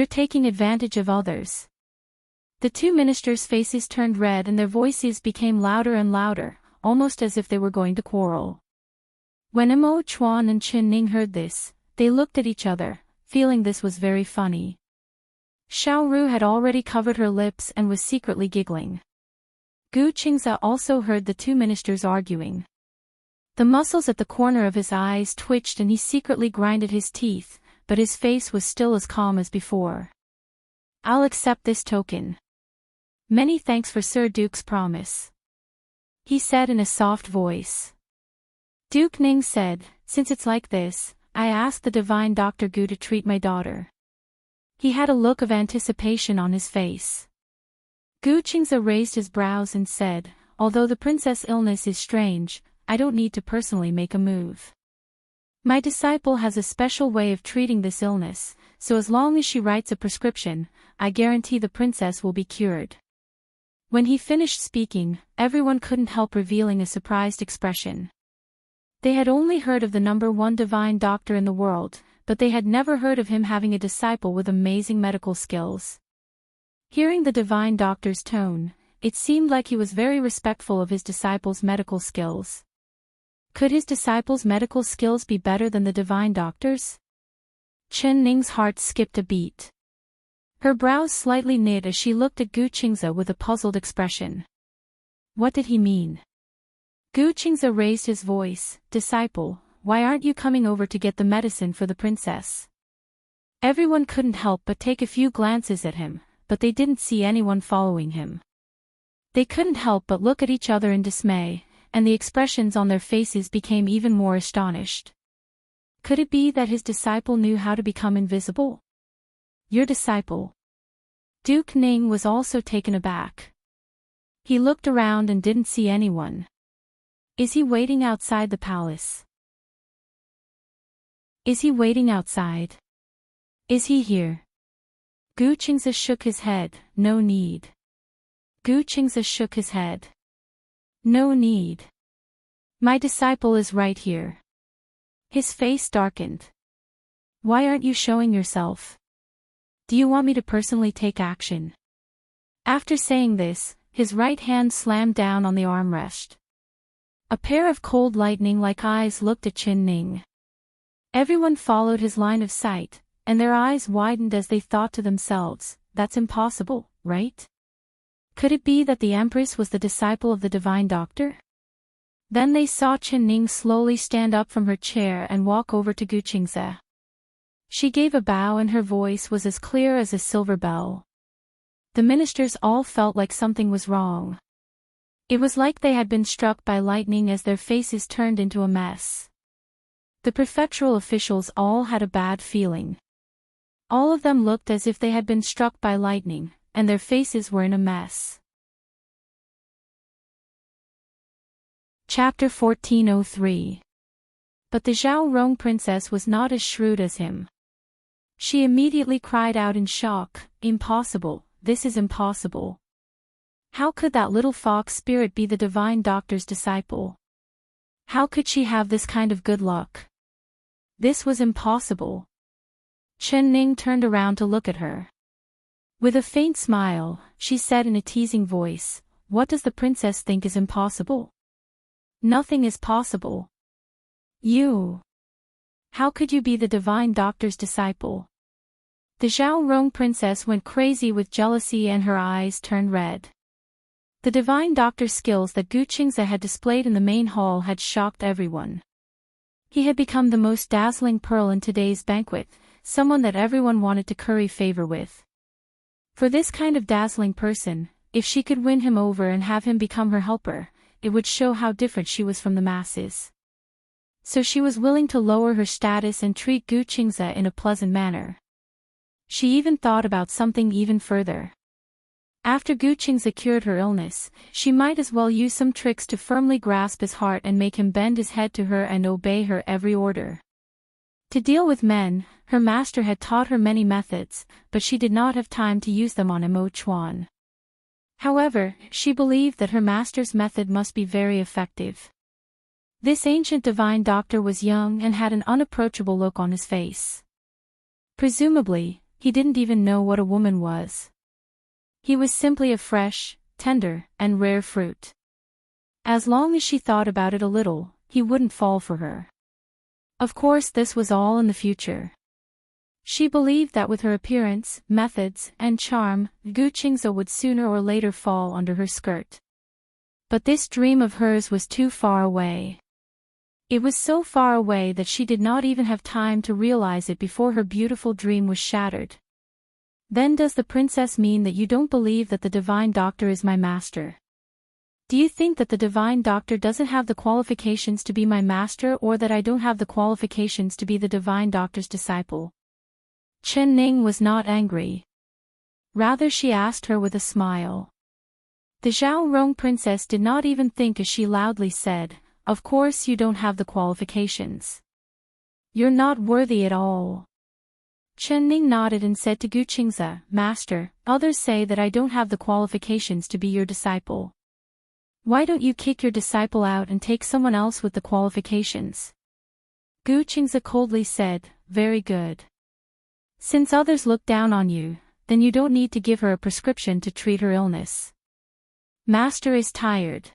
taking advantage of others. The two ministers' faces turned red and their voices became louder and louder, almost as if they were going to quarrel. When Mo Chuan and Chen Ning heard this, they looked at each other, feeling this was very funny. Xiao Ru had already covered her lips and was secretly giggling. Gu Qingze also heard the two ministers arguing. The muscles at the corner of his eyes twitched and he secretly grinded his teeth, but his face was still as calm as before. I'll accept this token. Many thanks for Sir Duke's promise, he said in a soft voice. Duke Ning said, since it's like this, I asked the divine Dr. Gu to treat my daughter. He had a look of anticipation on his face. Gu Qingze raised his brows and said, although the princess' illness is strange, I don't need to personally make a move. My disciple has a special way of treating this illness, so as long as she writes a prescription, I guarantee the princess will be cured. When he finished speaking, everyone couldn't help revealing a surprised expression. They had only heard of the #1 divine doctor in the world, but they had never heard of him having a disciple with amazing medical skills. Hearing the divine doctor's tone, it seemed like he was very respectful of his disciple's medical skills. Could his disciple's medical skills be better than the divine doctor's? Chen Ning's heart skipped a beat. Her brows slightly knit as she looked at Gu Qingze with a puzzled expression. What did he mean? Gu Qingze raised his voice, Disciple, why aren't you coming over to get the medicine for the princess? Everyone couldn't help but take a few glances at him, but they didn't see anyone following him. They couldn't help but look at each other in dismay, and the expressions on their faces became even more astonished. Could it be that his disciple knew how to become invisible? Your disciple? Duke Ning was also taken aback. He looked around and didn't see anyone. Is he waiting outside the palace? Is he waiting outside? Is he here? Gu Qingze shook his head, no need. Gu Qingze shook his head. No need. My disciple is right here. His face darkened. Why aren't you showing yourself? Do you want me to personally take action? After saying this, his right hand slammed down on the armrest. A pair of cold lightning-like eyes looked at Chen Ning. Everyone followed his line of sight, and their eyes widened as they thought to themselves, that's impossible, right? Could it be that the Empress was the disciple of the divine doctor? Then they saw Chen Ning slowly stand up from her chair and walk over to Gu Qingze. She gave a bow and her voice was as clear as a silver bell. The ministers all felt like something was wrong. It was like they had been struck by lightning as their faces turned into a mess. The prefectural officials all had a bad feeling. All of them looked as if they had been struck by lightning, and their faces were in a mess. Chapter 1403. But the Zhao Rong princess was not as shrewd as him. She immediately cried out in shock, "Impossible, this is impossible. How could that little fox spirit be the divine doctor's disciple? How could she have this kind of good luck? This was impossible." Chen Ning turned around to look at her. With a faint smile, she said in a teasing voice, "What does the princess think is impossible? Nothing is possible. You. How could you be the divine doctor's disciple?" The Zhao Rong princess went crazy with jealousy and her eyes turned red. The divine doctor's skills that Gu Qingze had displayed in the main hall had shocked everyone. He had become the most dazzling pearl in today's banquet, someone that everyone wanted to curry favor with. For this kind of dazzling person, if she could win him over and have him become her helper, it would show how different she was from the masses. So she was willing to lower her status and treat Gu Qingze in a pleasant manner. She even thought about something even further. After Gu Qingze cured her illness, she might as well use some tricks to firmly grasp his heart and make him bend his head to her and obey her every order. To deal with men, her master had taught her many methods, but she did not have time to use them on Mo Chuan. However, she believed that her master's method must be very effective. This ancient divine doctor was young and had an unapproachable look on his face. Presumably, he didn't even know what a woman was. He was simply a fresh, tender, and rare fruit. As long as she thought about it a little, he wouldn't fall for her. Of course, this was all in the future. She believed that with her appearance, methods, and charm, Gu Qingze would sooner or later fall under her skirt. But this dream of hers was too far away. It was so far away that she did not even have time to realize it before her beautiful dream was shattered. Then does the princess mean that you don't believe that the divine doctor is my master? Do you think that the divine doctor doesn't have the qualifications to be my master, or that I don't have the qualifications to be the divine doctor's disciple? Chen Ning was not angry. Rather, she asked her with a smile. The Zhao Rong princess did not even think as she loudly said, "Of course you don't have the qualifications. You're not worthy at all." Chen Ning nodded and said to Gu Qingze, "Master, others say that I don't have the qualifications to be your disciple. Why don't you kick your disciple out and take someone else with the qualifications?" Gu Qingze coldly said, "Very good. Since others look down on you, then you don't need to give her a prescription to treat her illness. Master is tired.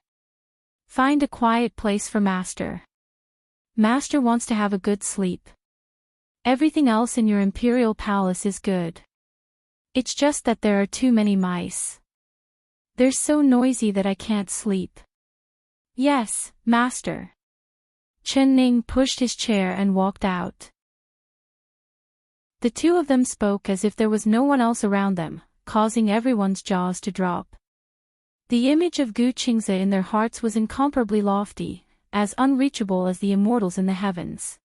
Find a quiet place for Master. Master wants to have a good sleep. Everything else in your imperial palace is good. It's just that there are too many mice. They're so noisy that I can't sleep." "Yes, Master." Chen Ning pushed his chair and walked out. The two of them spoke as if there was no one else around them, causing everyone's jaws to drop. The image of Gu Qingze in their hearts was incomparably lofty, as unreachable as the immortals in the heavens.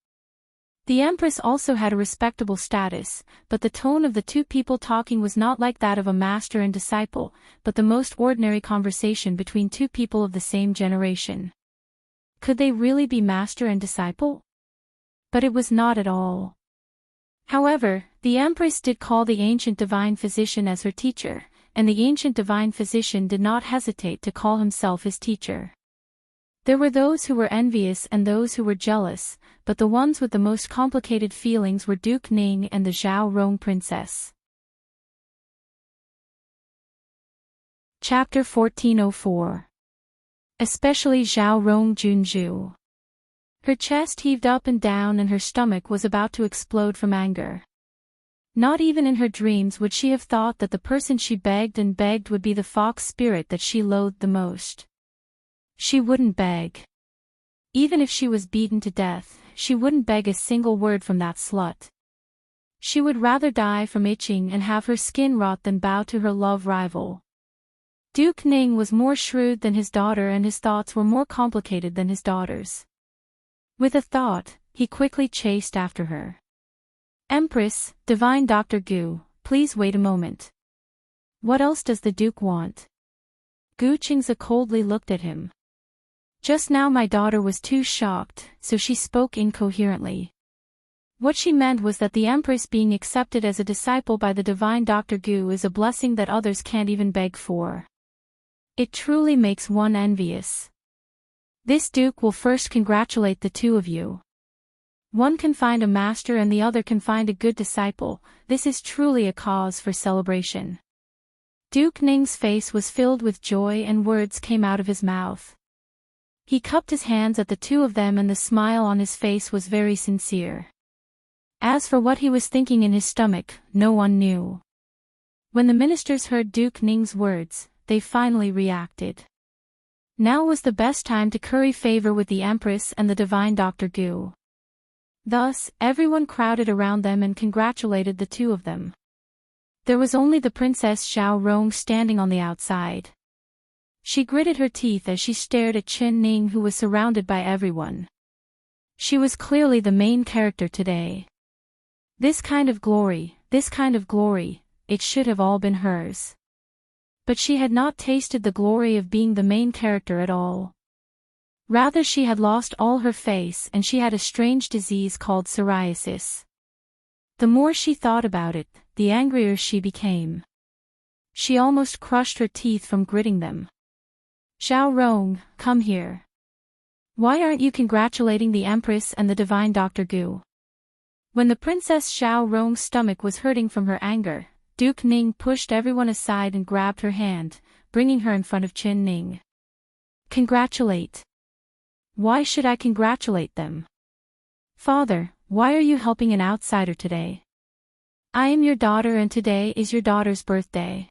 The Empress also had a respectable status, but the tone of the two people talking was not like that of a master and disciple, but the most ordinary conversation between two people of the same generation. Could they really be master and disciple? But it was not at all. However, the Empress did call the ancient divine physician as her teacher, and the ancient divine physician did not hesitate to call himself his teacher. There were those who were envious and those who were jealous, but the ones with the most complicated feelings were Duke Ning and the Zhao Rong princess. Chapter 1404. Especially Zhao Rong Junju. Her chest heaved up and down and her stomach was about to explode from anger. Not even in her dreams would she have thought that the person she begged and begged would be the fox spirit that she loathed the most. She wouldn't beg. Even if she was beaten to death, she wouldn't beg a single word from that slut. She would rather die from itching and have her skin rot than bow to her love rival. Duke Ning was more shrewd than his daughter and his thoughts were more complicated than his daughter's. With a thought, he quickly chased after her. Empress, Divine Dr. Gu, please wait a moment. What else does the Duke want? Gu Qingze coldly looked at him. Just now my daughter was too shocked, so she spoke incoherently. What she meant was that the Empress being accepted as a disciple by the Divine Dr. Gu is a blessing that others can't even beg for. It truly makes one envious. This Duke will first congratulate the two of you. One can find a master and the other can find a good disciple. This is truly a cause for celebration. Duke Ning's face was filled with joy and words came out of his mouth. He cupped his hands at the two of them and the smile on his face was very sincere. As for what he was thinking in his stomach, no one knew. When the ministers heard Duke Ning's words, they finally reacted. Now was the best time to curry favor with the Empress and the Divine Dr. Gu. Thus, everyone crowded around them and congratulated the two of them. There was only the Princess Xiao Rong standing on the outside. She gritted her teeth as she stared at Chen Ning who was surrounded by everyone. She was clearly the main character today. This kind of glory, it should have all been hers. But she had not tasted the glory of being the main character at all. Rather she had lost all her face and she had a strange disease called psoriasis. The more she thought about it, the angrier she became. She almost crushed her teeth from gritting them. Xiao Rong, come here. Why aren't you congratulating the Empress and the Divine Dr. Gu? When the Princess Xiao Rong's stomach was hurting from her anger, Duke Ning pushed everyone aside and grabbed her hand, bringing her in front of Chen Ning. Congratulate. Why should I congratulate them? Father, why are you helping an outsider today? I am your daughter and today is your daughter's birthday.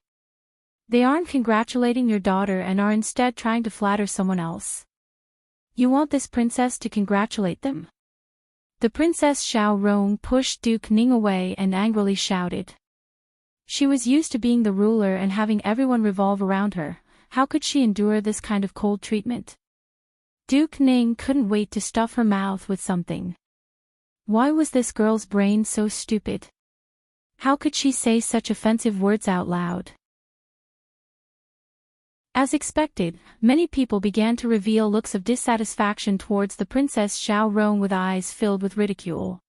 They aren't congratulating your daughter and are instead trying to flatter someone else. You want this princess to congratulate them? The Princess Xiao Rong pushed Duke Ning away and angrily shouted. She was used to being the ruler and having everyone revolve around her. How could she endure this kind of cold treatment? Duke Ning couldn't wait to stuff her mouth with something. Why was this girl's brain so stupid? How could she say such offensive words out loud? As expected, many people began to reveal looks of dissatisfaction towards the Princess Xiao Rong with eyes filled with ridicule.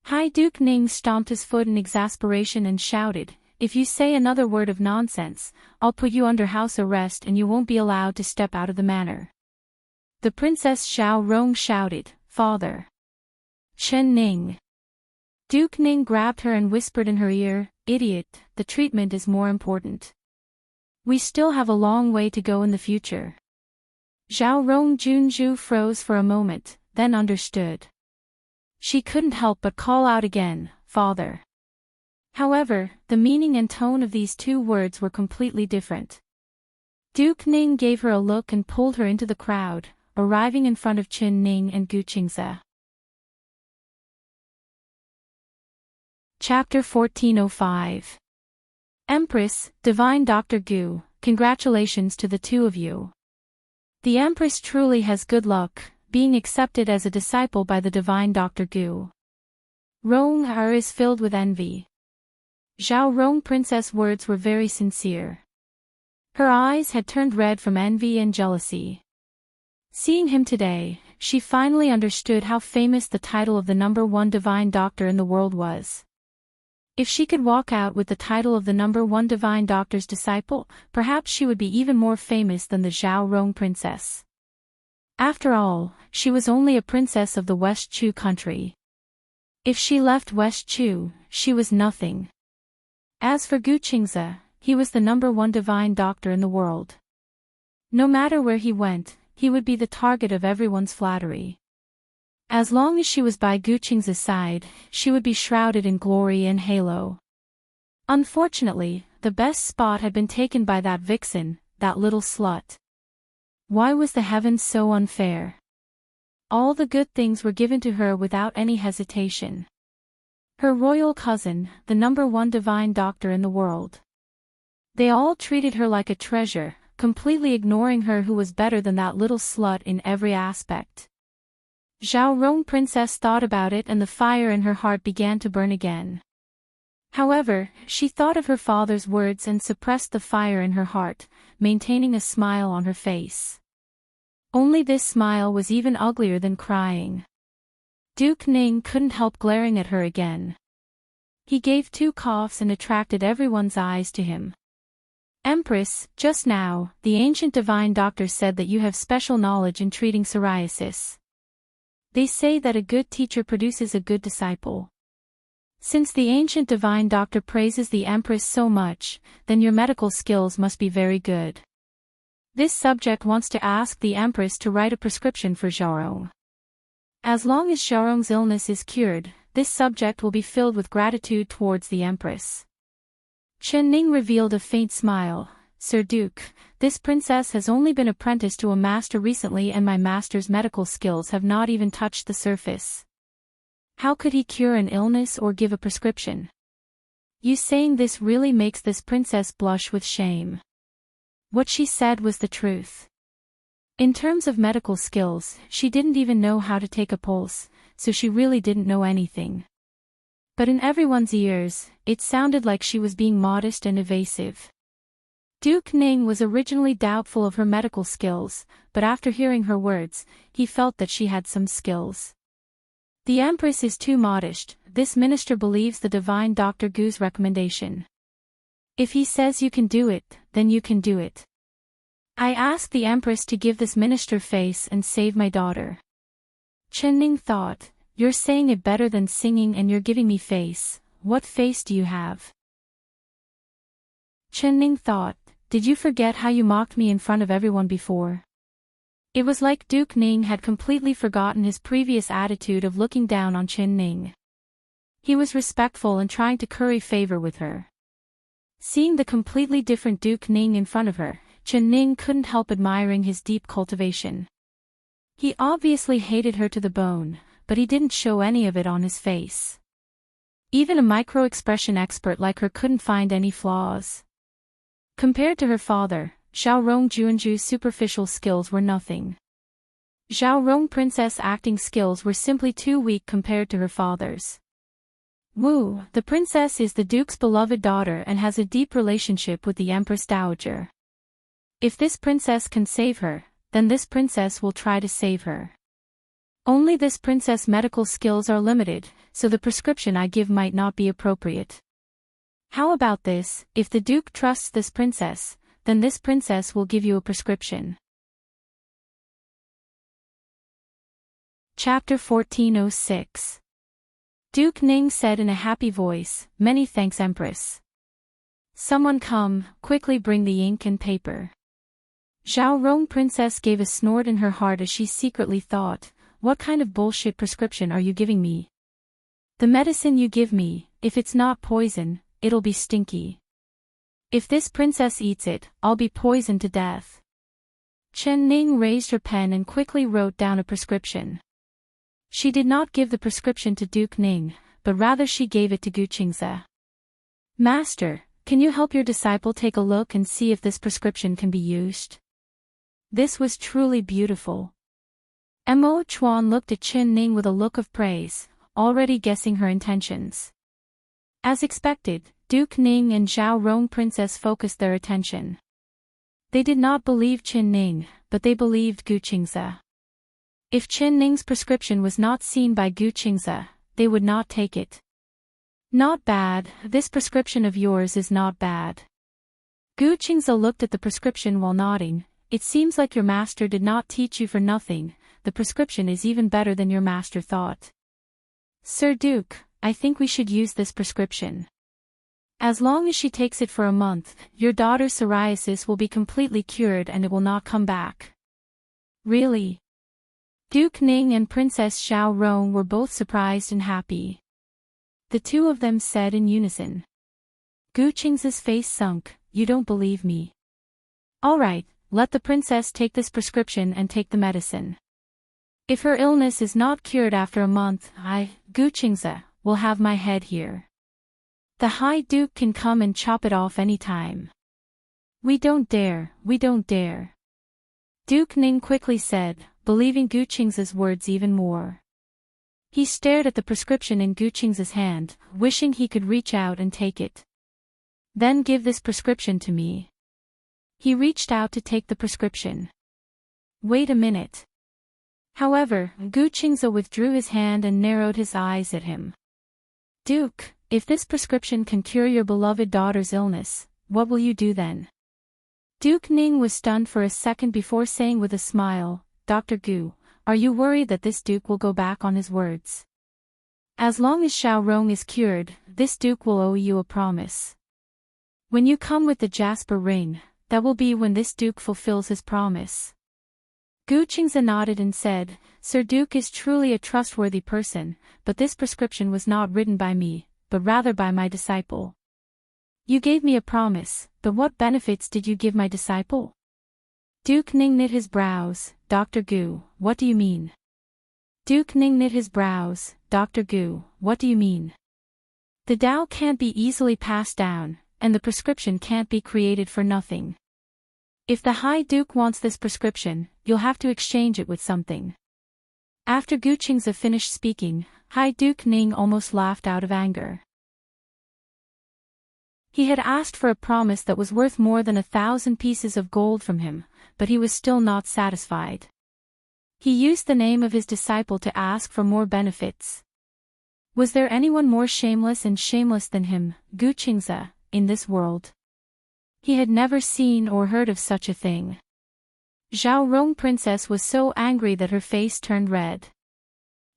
High Duke Ning stomped his foot in exasperation and shouted, "If you say another word of nonsense, I'll put you under house arrest and you won't be allowed to step out of the manor." The Princess Xiao Rong shouted, "Father." Chen Ning. Duke Ning grabbed her and whispered in her ear, "Idiot, the treatment is more important. We still have a long way to go in the future." Xiao Rong Junju froze for a moment, then understood. She couldn't help but call out again, "Father." However, the meaning and tone of these two words were completely different. Duke Ning gave her a look and pulled her into the crowd, arriving in front of Chen Ning and Gu Qingze. Chapter 1405. Empress, Divine Dr. Gu, congratulations to the two of you. The Empress truly has good luck, being accepted as a disciple by the Divine Dr. Gu. Rong Er is filled with envy. Xiao Rong Princess' words were very sincere. Her eyes had turned red from envy and jealousy. Seeing him today, she finally understood how famous the title of the #1 divine doctor in the world was. If she could walk out with the title of the #1 divine doctor's disciple, perhaps she would be even more famous than the Xiao Rong princess. After all, she was only a princess of the West Chu country. If she left West Chu, she was nothing. As for Gu Qingze, he was the #1 divine doctor in the world. No matter where he went, he would be the target of everyone's flattery. As long as she was by Gu Qingze's side, she would be shrouded in glory and halo. Unfortunately, the best spot had been taken by that vixen, that little slut. Why was the heavens so unfair? All the good things were given to her without any hesitation. Her royal cousin, the #1 divine doctor in the world. They all treated her like a treasure, completely ignoring her who was better than that little slut in every aspect. Xiaorong Princess thought about it and the fire in her heart began to burn again. However, she thought of her father's words and suppressed the fire in her heart, maintaining a smile on her face. Only this smile was even uglier than crying. Duke Ning couldn't help glaring at her again. He gave 2 coughs and attracted everyone's eyes to him. Empress, just now, the ancient divine doctor said that you have special knowledge in treating psoriasis. They say that a good teacher produces a good disciple. Since the ancient divine doctor praises the Empress so much, then your medical skills must be very good. This subject wants to ask the Empress to write a prescription for Xiaorong. As long as Xiaorong's illness is cured, this subject will be filled with gratitude towards the Empress. Chen Ning revealed a faint smile. Sir Duke, this princess has only been apprenticed to a master recently and my master's medical skills have not even touched the surface. How could he cure an illness or give a prescription? You saying this really makes this princess blush with shame. What she said was the truth. In terms of medical skills, she didn't even know how to take a pulse, so she really didn't know anything. But in everyone's ears, it sounded like she was being modest and evasive. Duke Ning was originally doubtful of her medical skills, but after hearing her words, he felt that she had some skills. The Empress is too modest, this minister believes the divine Dr. Gu's recommendation. If he says you can do it, then you can do it. I ask the Empress to give this minister face and save my daughter. Chen Ning thought, you're saying it better than singing and you're giving me face, what face do you have? Chen Ning thought, did you forget how you mocked me in front of everyone before? It was like Duke Ning had completely forgotten his previous attitude of looking down on Chen Ning. He was respectful and trying to curry favor with her. Seeing the completely different Duke Ning in front of her, Chen Ning couldn't help admiring his deep cultivation. He obviously hated her to the bone, but he didn't show any of it on his face. Even a micro-expression expert like her couldn't find any flaws. Compared to her father, Xiaorong Juanju's superficial skills were nothing. Xiaorong Princess' acting skills were simply too weak compared to her father's. Wu, the princess is the Duke's beloved daughter and has a deep relationship with the Empress Dowager. If this princess can save her, then this princess will try to save her. Only this princess' medical skills are limited, so the prescription I give might not be appropriate. How about this, if the Duke trusts this princess, then this princess will give you a prescription. Chapter 1406. Duke Ning said in a happy voice, many thanks Empress. Someone come, quickly bring the ink and paper. Xiaorong Princess gave a snort in her heart as she secretly thought, what kind of bullshit prescription are you giving me? The medicine you give me, if it's not poison, it'll be stinky. If this princess eats it, I'll be poisoned to death. Chen Ning raised her pen and quickly wrote down a prescription. She did not give the prescription to Duke Ning, but rather she gave it to Gu Qingze. Master, can you help your disciple take a look and see if this prescription can be used? This was truly beautiful. Mo Chuan looked at Chen Ning with a look of praise, already guessing her intentions. As expected, Duke Ning and Xiaorong Princess focused their attention. They did not believe Chen Ning, but they believed Gu Qingze. If Chen Ning's prescription was not seen by Gu Qingze, they would not take it. Not bad, this prescription of yours is not bad. Gu Qingze looked at the prescription while nodding. It seems like your master did not teach you for nothing, the prescription is even better than your master thought. Sir Duke, I think we should use this prescription. As long as she takes it for a month, your daughter's psoriasis will be completely cured and it will not come back. Really? Duke Ning and Princess Xiaorong were both surprised and happy. The two of them said in unison. Gu Qingze's face sunk, you don't believe me. All right, let the princess take this prescription and take the medicine. If her illness is not cured after a month, Gu Qingze, will have my head here. The High Duke can come and chop it off any time. We don't dare, we don't dare. Duke Ning quickly said, believing Gu Qing's words even more. He stared at the prescription in Gu Qing's hand, wishing he could reach out and take it. Then give this prescription to me. He reached out to take the prescription. Wait a minute. However, Gu Qingze withdrew his hand and narrowed his eyes at him. Duke, if this prescription can cure your beloved daughter's illness, what will you do then? Duke Ning was stunned for a second before saying with a smile, Dr. Gu, are you worried that this duke will go back on his words? As long as Xiaorong is cured, this duke will owe you a promise. When you come with the jasper ring, that will be when this duke fulfills his promise. Gu Qingze nodded and said, Sir Duke is truly a trustworthy person, but this prescription was not written by me, but rather by my disciple. You gave me a promise, but what benefits did you give my disciple? Duke Ning knit his brows, Dr. Gu, what do you mean? Duke Ning knit his brows, Dr. Gu, what do you mean? The Tao can't be easily passed down, and the prescription can't be created for nothing. If the High Duke wants this prescription, you'll have to exchange it with something. After Gu Qingze finished speaking, High Duke Ning almost laughed out of anger. He had asked for a promise that was worth more than 1,000 pieces of gold from him, but he was still not satisfied. He used the name of his disciple to ask for more benefits. Was there anyone more shameless than him, Gu Qingze, in this world? He had never seen or heard of such a thing. Xiaorong Princess was so angry that her face turned red.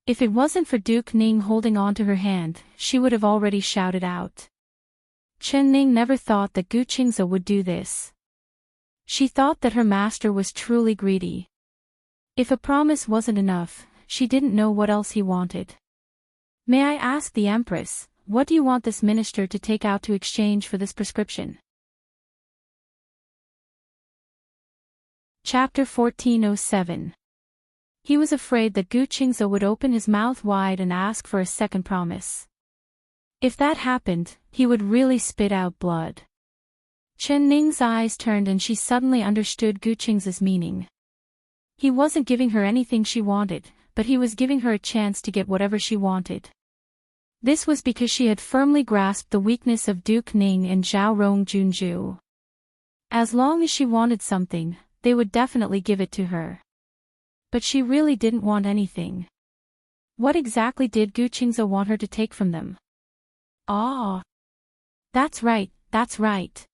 If it wasn't for Duke Ning holding on to her hand, she would have already shouted out. Chen Ning never thought that Gu Qingze would do this. She thought that her master was truly greedy. If a promise wasn't enough, she didn't know what else he wanted. May I ask the Empress, what do you want this minister to take out to exchange for this prescription? Chapter 1407. He was afraid that Gu Qingze would open his mouth wide and ask for a second promise. If that happened, he would really spit out blood. Chen Ning's eyes turned and she suddenly understood Gu Qingze's meaning. He wasn't giving her anything she wanted, but he was giving her a chance to get whatever she wanted. This was because she had firmly grasped the weakness of Duke Ning and Xiaorong Junju. As long as she wanted something, they would definitely give it to her. But she really didn't want anything. What exactly did Gu Qingze want her to take from them? Ah! That's right, that's right.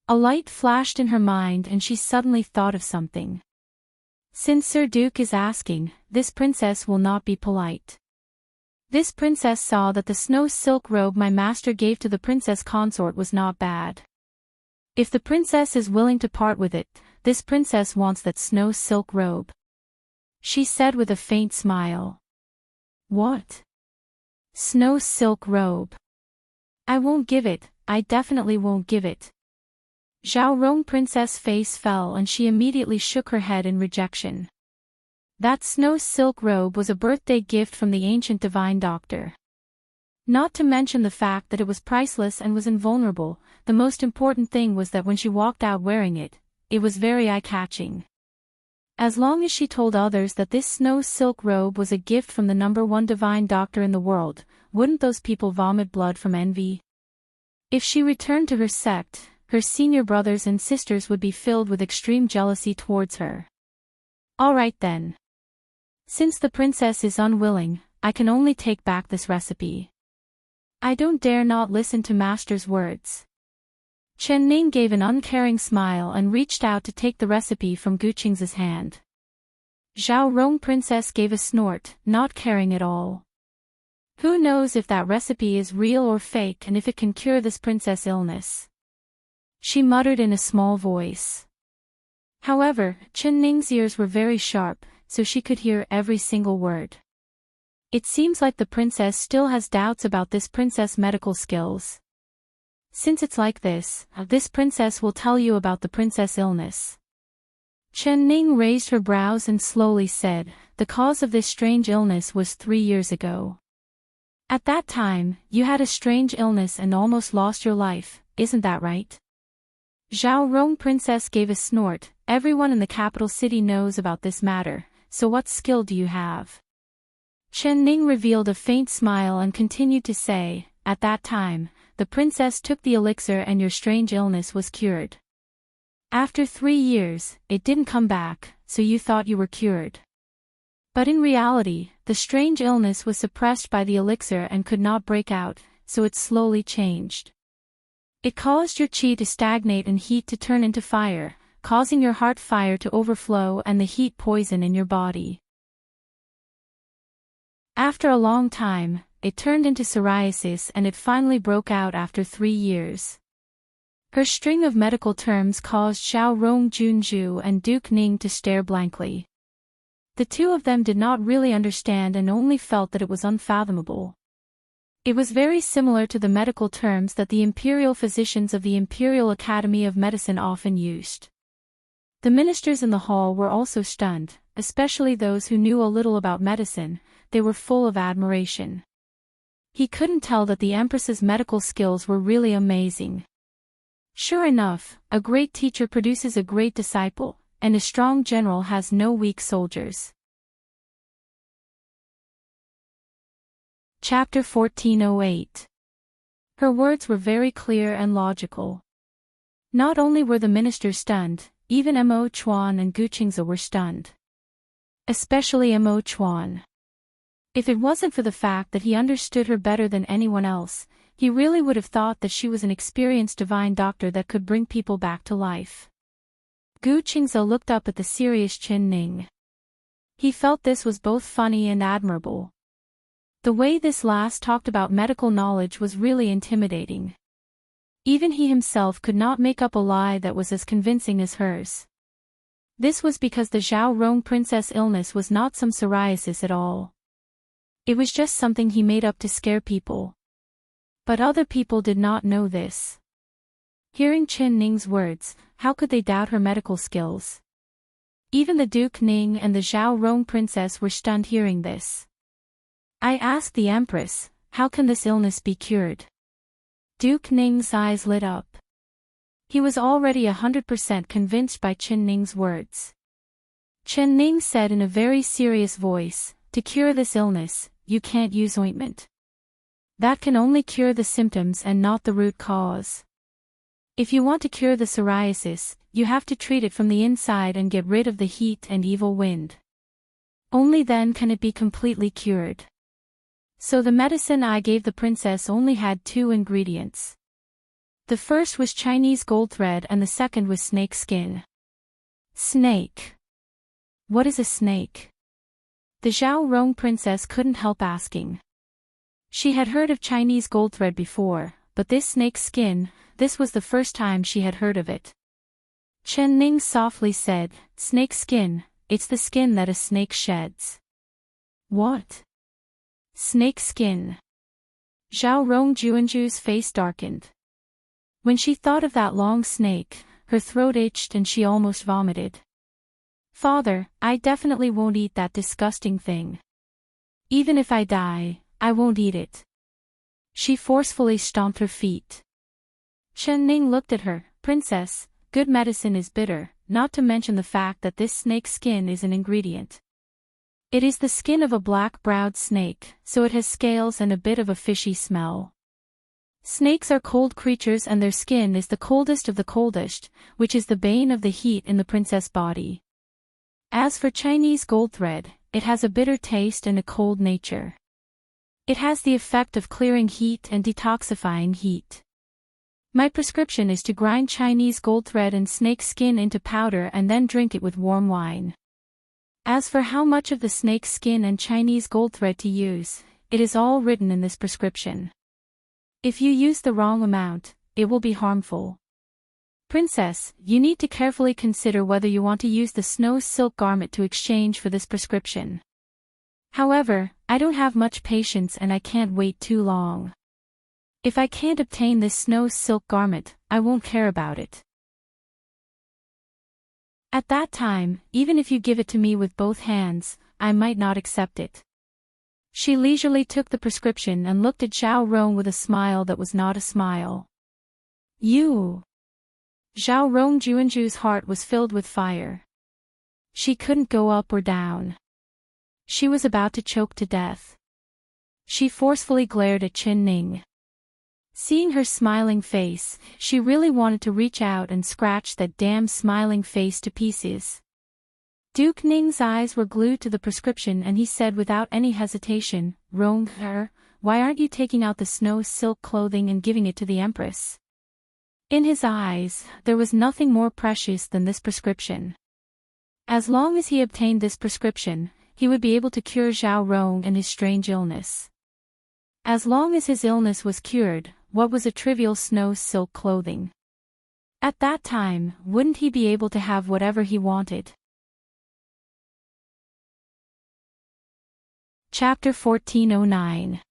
A light flashed in her mind and she suddenly thought of something. Since Sir Duke is asking, this princess will not be polite. This princess saw that the snow silk robe my master gave to the princess consort was not bad. If the princess is willing to part with it, this princess wants that snow silk robe. She said with a faint smile. What? Snow silk robe. I won't give it, I definitely won't give it. Xiaorong Princess' face fell and she immediately shook her head in rejection. That snow silk robe was a birthday gift from the ancient divine doctor. Not to mention the fact that it was priceless and was invulnerable, the most important thing was that when she walked out wearing it, it was very eye-catching. As long as she told others that this snow silk robe was a gift from the #1 divine doctor in the world, wouldn't those people vomit blood from envy? If she returned to her sect, her senior brothers and sisters would be filled with extreme jealousy towards her. All right then. Since the princess is unwilling, I can only take back this recipe. I don't dare not listen to master's words. Chen Ning gave an uncaring smile and reached out to take the recipe from Gu Qingze's hand. Xiaorong Princess gave a snort, not caring at all. Who knows if that recipe is real or fake and if it can cure this princess' illness? She muttered in a small voice. However, Chen Ning's ears were very sharp, so she could hear every single word. It seems like the princess still has doubts about this princess' medical skills. Since it's like this princess will tell you about the princess' illness. Chen Ning raised her brows and slowly said, the cause of this strange illness was 3 years ago. At that time, you had a strange illness and almost lost your life, isn't that right? Zhao Rong Princess gave a snort. Everyone in the capital city knows about this matter, so what skill do you have? Chen Ning revealed a faint smile and continued to say, at that time, the princess took the elixir and your strange illness was cured. After 3 years, it didn't come back, so you thought you were cured. But in reality, the strange illness was suppressed by the elixir and could not break out, so it slowly changed. It caused your qi to stagnate and heat to turn into fire, causing your heart fire to overflow and the heat poison in your body. After a long time, it turned into psoriasis and it finally broke out after 3 years. Her string of medical terms caused Xiao Rong Junju and Duke Ning to stare blankly. The two of them did not really understand and only felt that it was unfathomable. It was very similar to the medical terms that the imperial physicians of the Imperial Academy of Medicine often used. The ministers in the hall were also stunned, especially those who knew a little about medicine. They were full of admiration. He couldn't tell that the Empress's medical skills were really amazing. Sure enough, a great teacher produces a great disciple, and a strong general has no weak soldiers. Chapter 1408. Her words were very clear and logical. Not only were the ministers stunned, even Mo Chuan and Gu Qingze were stunned. Especially Mo Chuan. If it wasn't for the fact that he understood her better than anyone else, he really would have thought that she was an experienced divine doctor that could bring people back to life. Gu Qingze looked up at the serious Chen Ning. He felt this was both funny and admirable. The way this last talked about medical knowledge was really intimidating. Even he himself could not make up a lie that was as convincing as hers. This was because the Zhao Rong princess illness was not some psoriasis at all. It was just something he made up to scare people. But other people did not know this. Hearing Chen Ning's words, how could they doubt her medical skills? Even the Duke Ning and the Zhao Rong princess were stunned hearing this. I asked the Empress, how can this illness be cured? Duke Ning's eyes lit up. He was already 100% convinced by Chen Ning's words. Chen Ning said in a very serious voice, to cure this illness, you can't use ointment. That can only cure the symptoms and not the root cause. If you want to cure the psoriasis, you have to treat it from the inside and get rid of the heat and evil wind. Only then can it be completely cured. So the medicine I gave the princess only had 2 ingredients. The first was Chinese gold thread and the second was snake skin. Snake. What is a snake? The Zhao Rong princess couldn't help asking. She had heard of Chinese gold thread before, but this snake skin, this was the first time she had heard of it. Chen Ning softly said, snake skin, it's the skin that a snake sheds. What? Snake skin. Zhao Rong Juanju's face darkened. When she thought of that long snake, her throat itched and she almost vomited. Father, I definitely won't eat that disgusting thing. Even if I die, I won't eat it. She forcefully stomped her feet. Chen Ning looked at her, Princess, good medicine is bitter, not to mention the fact that this snake skin is an ingredient. It is the skin of a black-browed snake, so it has scales and a bit of a fishy smell. Snakes are cold creatures and their skin is the coldest of the coldest, which is the bane of the heat in the princess body. As for Chinese gold thread, it has a bitter taste and a cold nature. It has the effect of clearing heat and detoxifying heat. My prescription is to grind Chinese gold thread and snake skin into powder and then drink it with warm wine. As for how much of the snake skin and Chinese gold thread to use, it is all written in this prescription. If you use the wrong amount, it will be harmful. Princess, you need to carefully consider whether you want to use the snow silk garment to exchange for this prescription. However, I don't have much patience and I can't wait too long. If I can't obtain this snow silk garment, I won't care about it. At that time, even if you give it to me with both hands, I might not accept it. She leisurely took the prescription and looked at Zhao Rong with a smile that was not a smile. You. Zhao Rongjuanju's heart was filled with fire. She couldn't go up or down. She was about to choke to death. She forcefully glared at Qin Ning. Seeing her smiling face, she really wanted to reach out and scratch that damn smiling face to pieces. Duke Ning's eyes were glued to the prescription and he said without any hesitation, "Rong-er, why aren't you taking out the snow silk clothing and giving it to the Empress?" In his eyes, there was nothing more precious than this prescription. As long as he obtained this prescription, he would be able to cure Zhao Rong and his strange illness. As long as his illness was cured, what was a trivial snow silk clothing? At that time, wouldn't he be able to have whatever he wanted? Chapter 1409.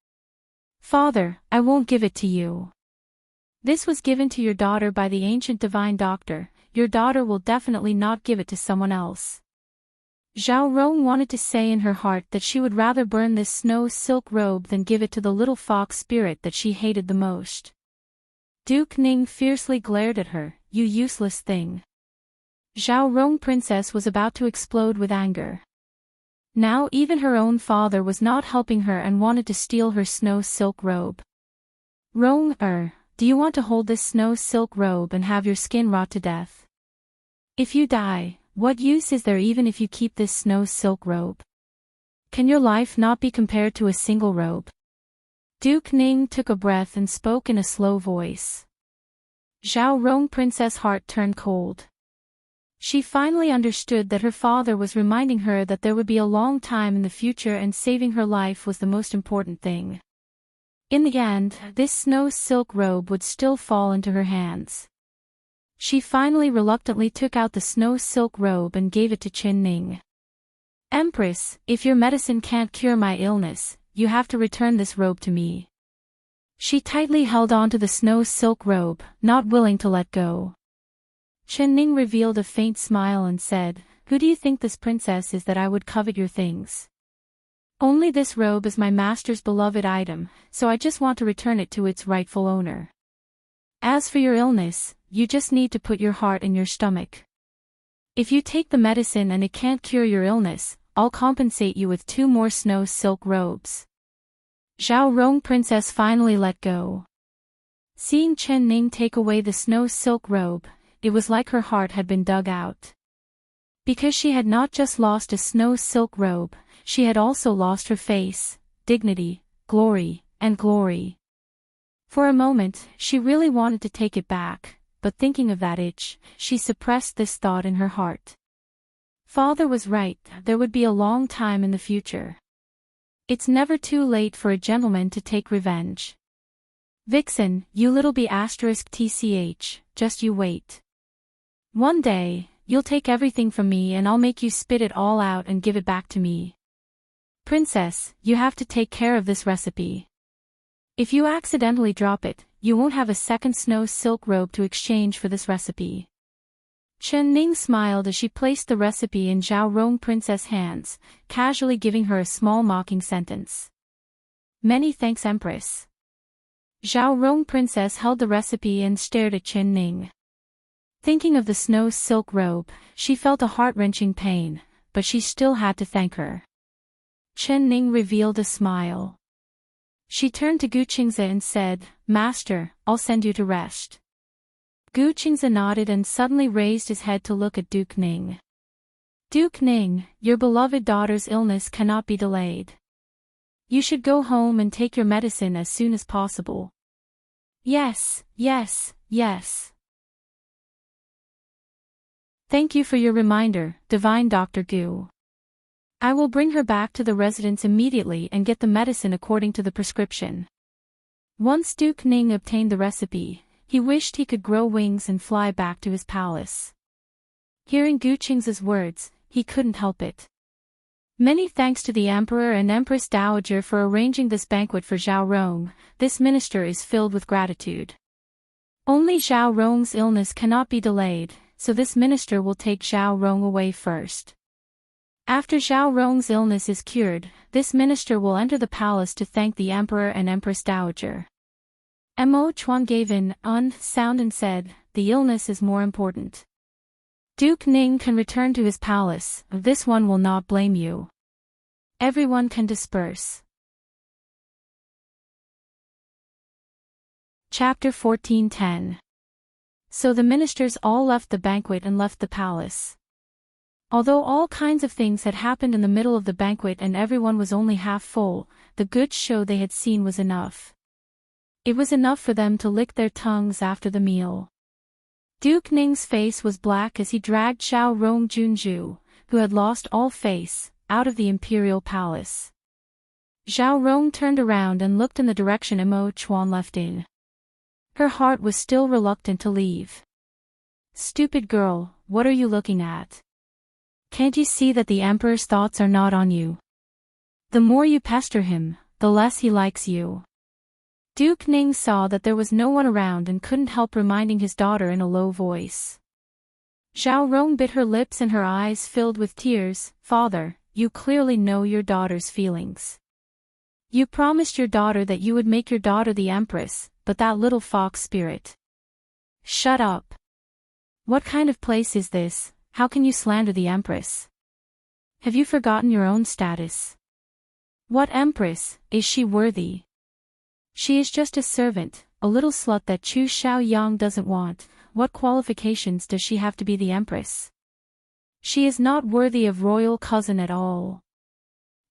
Father, I won't give it to you. This was given to your daughter by the ancient divine doctor. Your daughter will definitely not give it to someone else. Zhao Rong wanted to say in her heart that she would rather burn this snow silk robe than give it to the little fox spirit that she hated the most. Duke Ning fiercely glared at her, "You useless thing." Zhao Rong princess was about to explode with anger. Now even her own father was not helping her and wanted to steal her snow silk robe. "Rong-er, do you want to hold this snow silk robe and have your skin rot to death? If you die, what use is there even if you keep this snow silk robe? Can your life not be compared to a single robe?" Duke Ning took a breath and spoke in a slow voice. Zhao Rong princess' heart turned cold. She finally understood that her father was reminding her that there would be a long time in the future and saving her life was the most important thing. In the end, this snow silk robe would still fall into her hands. She finally reluctantly took out the snow silk robe and gave it to Qin Ning. "Empress, if your medicine can't cure my illness, you have to return this robe to me." She tightly held on to the snow silk robe, not willing to let go. Qin Ning revealed a faint smile and said, "Who do you think this princess is that I would covet your things? Only this robe is my master's beloved item, so I just want to return it to its rightful owner. As for your illness, you just need to put your heart in your stomach. If you take the medicine and it can't cure your illness, I'll compensate you with 2 more snow silk robes." Zhao Rong princess finally let go. Seeing Qin Ning take away the snow silk robe, it was like her heart had been dug out. Because she had not just lost a snow silk robe, she had also lost her face, dignity, glory, and glory. For a moment, she really wanted to take it back, but thinking of that itch, she suppressed this thought in her heart. Father was right, there would be a long time in the future. It's never too late for a gentleman to take revenge. Vixen, you little b*tch, just you wait. One day, you'll take everything from me and I'll make you spit it all out and give it back to me. Princess, you have to take care of this recipe. If you accidentally drop it, you won't have a second snow silk robe to exchange for this recipe. Qin Ning smiled as she placed the recipe in Zhao Rong princess' hands, casually giving her a small mocking sentence. "Many thanks, Empress." Zhao Rong princess held the recipe and stared at Qin Ning. Thinking of the snow silk robe, she felt a heart-wrenching pain, but she still had to thank her. Qin Ning revealed a smile. She turned to Gu Qingze and said, "Master, I'll send you to rest." Gu Qingze nodded and suddenly raised his head to look at Duke Ning. "Duke Ning, your beloved daughter's illness cannot be delayed. You should go home and take your medicine as soon as possible." "Yes, yes, yes. Thank you for your reminder, Divine Dr. Gu. I will bring her back to the residence immediately and get the medicine according to the prescription." Once Duke Ning obtained the recipe, he wished he could grow wings and fly back to his palace. Hearing Gu Qingze's words, he couldn't help it. Many thanks to the Emperor and Empress Dowager for arranging this banquet for Zhao Rong. This minister is filled with gratitude. Only Zhao Rong's illness cannot be delayed, so this minister will take Zhao Rong away first. After Zhao Rong's illness is cured, this minister will enter the palace to thank the Emperor and Empress Dowager. Mo Chuan gave an sound and said, "The illness is more important. Duke Ning can return to his palace, this one will not blame you. Everyone can disperse." Chapter 14:10. So the ministers all left the banquet and left the palace. Although all kinds of things had happened in the middle of the banquet and everyone was only half full, the good show they had seen was enough. It was enough for them to lick their tongues after the meal. Duke Ning's face was black as he dragged Xiao Rong Junju, who had lost all face, out of the imperial palace. Xiao Rong turned around and looked in the direction Mo Chuan left in. Her heart was still reluctant to leave. "Stupid girl, what are you looking at? Can't you see that the Emperor's thoughts are not on you? The more you pester him, the less he likes you." Duke Ning saw that there was no one around and couldn't help reminding his daughter in a low voice. Xiao Rong bit her lips and her eyes filled with tears. "Father, you clearly know your daughter's feelings. You promised your daughter that you would make your daughter the Empress, but that little fox spirit." "Shut up. What kind of place is this? How can you slander the Empress? Have you forgotten your own status? What Empress, is she worthy? She is just a servant, a little slut that Chu Xiaoyang doesn't want. What qualifications does she have to be the Empress? She is not worthy of royal cousin at all.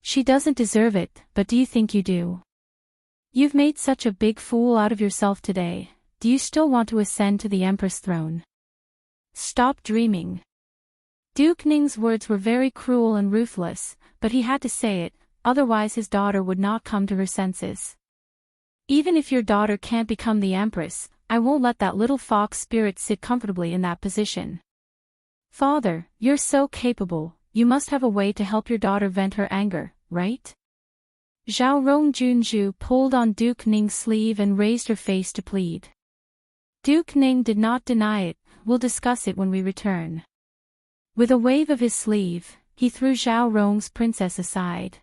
She doesn't deserve it, but do you think you do? You've made such a big fool out of yourself today, do you still want to ascend to the Empress throne? Stop dreaming." Duke Ning's words were very cruel and ruthless, but he had to say it, otherwise his daughter would not come to her senses. "Even if your daughter can't become the Empress, I won't let that little fox spirit sit comfortably in that position. Father, you're so capable, you must have a way to help your daughter vent her anger, right?" Xiao Rong Junju pulled on Duke Ning's sleeve and raised her face to plead. Duke Ning did not deny it. "We'll discuss it when we return." With a wave of his sleeve, he threw Xiao Rong's princess aside.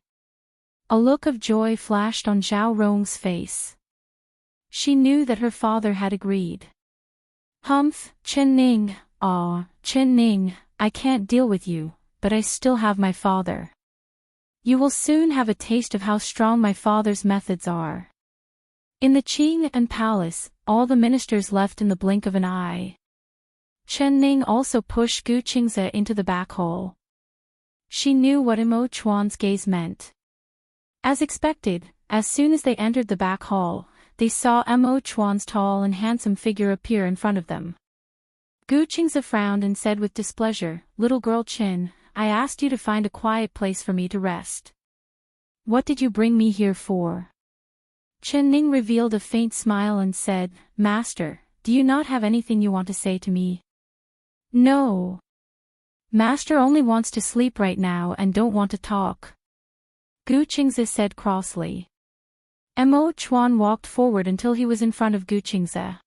A look of joy flashed on Xiao Rong's face. She knew that her father had agreed. "Humph, Chen Ning, Chen Ning, I can't deal with you, but I still have my father. You will soon have a taste of how strong my father's methods are." In the Qing and palace, all the ministers left in the blink of an eye. Chen Ning also pushed Gu Qingze into the back hole. She knew what Mo Chuan's gaze meant. As expected, as soon as they entered the back hall, they saw Mo Chuan's tall and handsome figure appear in front of them. Gu Qingze frowned and said with displeasure, "Little girl Qin, I asked you to find a quiet place for me to rest. What did you bring me here for?" Chen Ning revealed a faint smile and said, "Master, do you not have anything you want to say to me?" "No. Master only wants to sleep right now and don't want to talk," Gu Qingze said crossly. Mo Chuan walked forward until he was in front of Gu Qingze.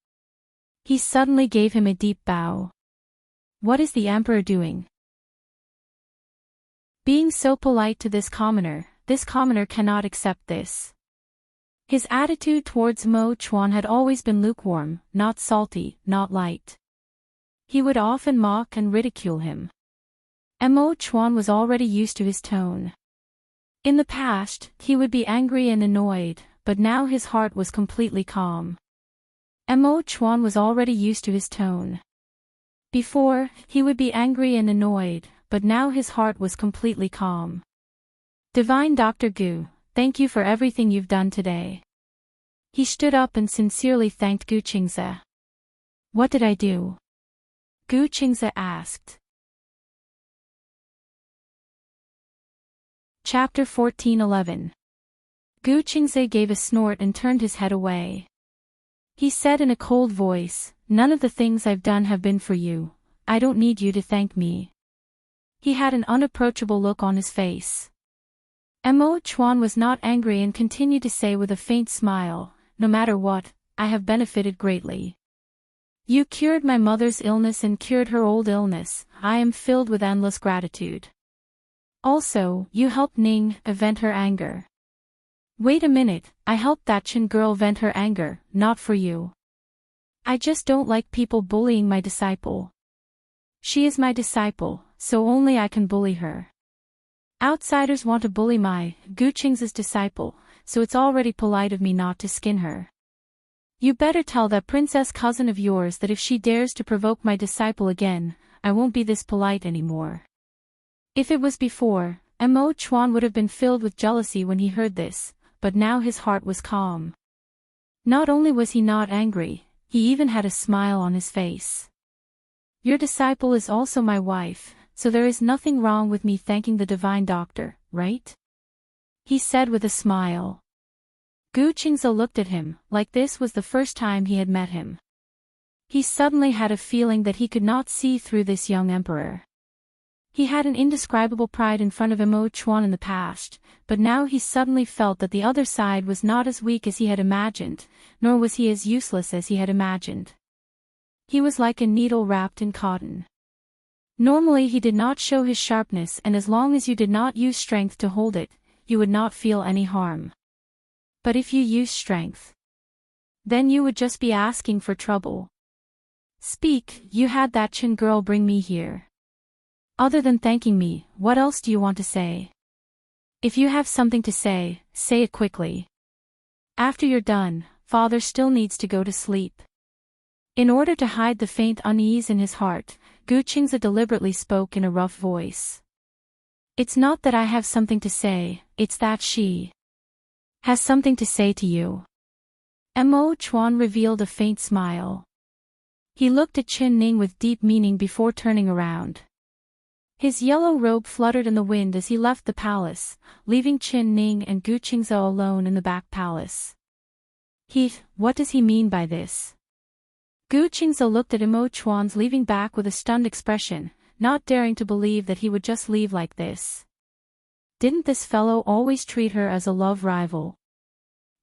He suddenly gave him a deep bow. "What is the emperor doing? Being so polite to this commoner cannot accept this." His attitude towards Mo Chuan had always been lukewarm, not salty, not light. He would often mock and ridicule him. Mo Chuan was already used to his tone. In the past, he would be angry and annoyed, but now his heart was completely calm. Mo Chuan was already used to his tone. Before, he would be angry and annoyed, but now his heart was completely calm. "Divine Dr. Gu, thank you for everything you've done today." He stood up and sincerely thanked Gu Qingze. "What did I do?" Gu Qingze asked. Chapter 14:11. Gu Qingze gave a snort and turned his head away. He said in a cold voice, "None of the things I've done have been for you. I don't need you to thank me." He had an unapproachable look on his face. Mo Chuan was not angry and continued to say with a faint smile, "No matter what, I have benefited greatly. You cured my mother's illness and cured her old illness. I am filled with endless gratitude. Also, you helped Ning vent her anger. Wait a minute, I helped that Chin girl vent her anger, not for you. I just don't like people bullying my disciple. She is my disciple, so only I can bully her. Outsiders want to bully my, Guqing's disciple, so it's already polite of me not to skin her. You better tell that princess cousin of yours that if she dares to provoke my disciple again, I won't be this polite anymore. If it was before, Mo Chuan would have been filled with jealousy when he heard this, but now his heart was calm. Not only was he not angry, he even had a smile on his face. Your disciple is also my wife, so there is nothing wrong with me thanking the divine doctor, right? He said with a smile. Gu Qingze looked at him, like this was the first time he had met him. He suddenly had a feeling that he could not see through this young emperor. He had an indescribable pride in front of Mo Chuan in the past, but now he suddenly felt that the other side was not as weak as he had imagined, nor was he as useless as he had imagined. He was like a needle wrapped in cotton. Normally he did not show his sharpness, and as long as you did not use strength to hold it, you would not feel any harm. But if you use strength, then you would just be asking for trouble. Speak, you had that Chin girl bring me here. Other than thanking me, what else do you want to say? If you have something to say, say it quickly. After you're done, father still needs to go to sleep. In order to hide the faint unease in his heart, Gu Qingze deliberately spoke in a rough voice. It's not that I have something to say, it's that she has something to say to you. Mo Chuan revealed a faint smile. He looked at Qin Ning with deep meaning before turning around. His yellow robe fluttered in the wind as he left the palace, leaving Qin Ning and Gu Qingze alone in the back palace. What does he mean by this? Gu Qingze looked at Mo Chuan's leaving back with a stunned expression, not daring to believe that he would just leave like this. Didn't this fellow always treat her as a love rival?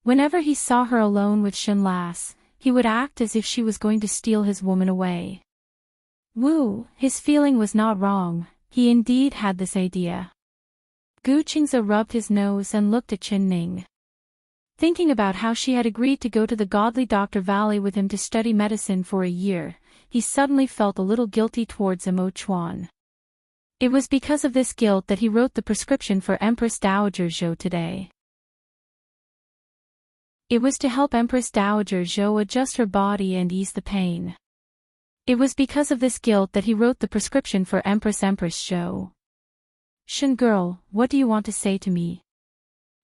Whenever he saw her alone with Shen Lass, he would act as if she was going to steal his woman away. His feeling was not wrong, he indeed had this idea. Gu Qingze rubbed his nose and looked at Qin Ning. Thinking about how she had agreed to go to the godly Dr. Valley with him to study medicine for a year, he suddenly felt a little guilty towards Mo Chuan. It was because of this guilt that he wrote the prescription for Empress Dowager Zhou today. It was to help Empress Dowager Zhou adjust her body and ease the pain. It was because of this guilt that he wrote the prescription for Empress Zhou. Shen girl, what do you want to say to me?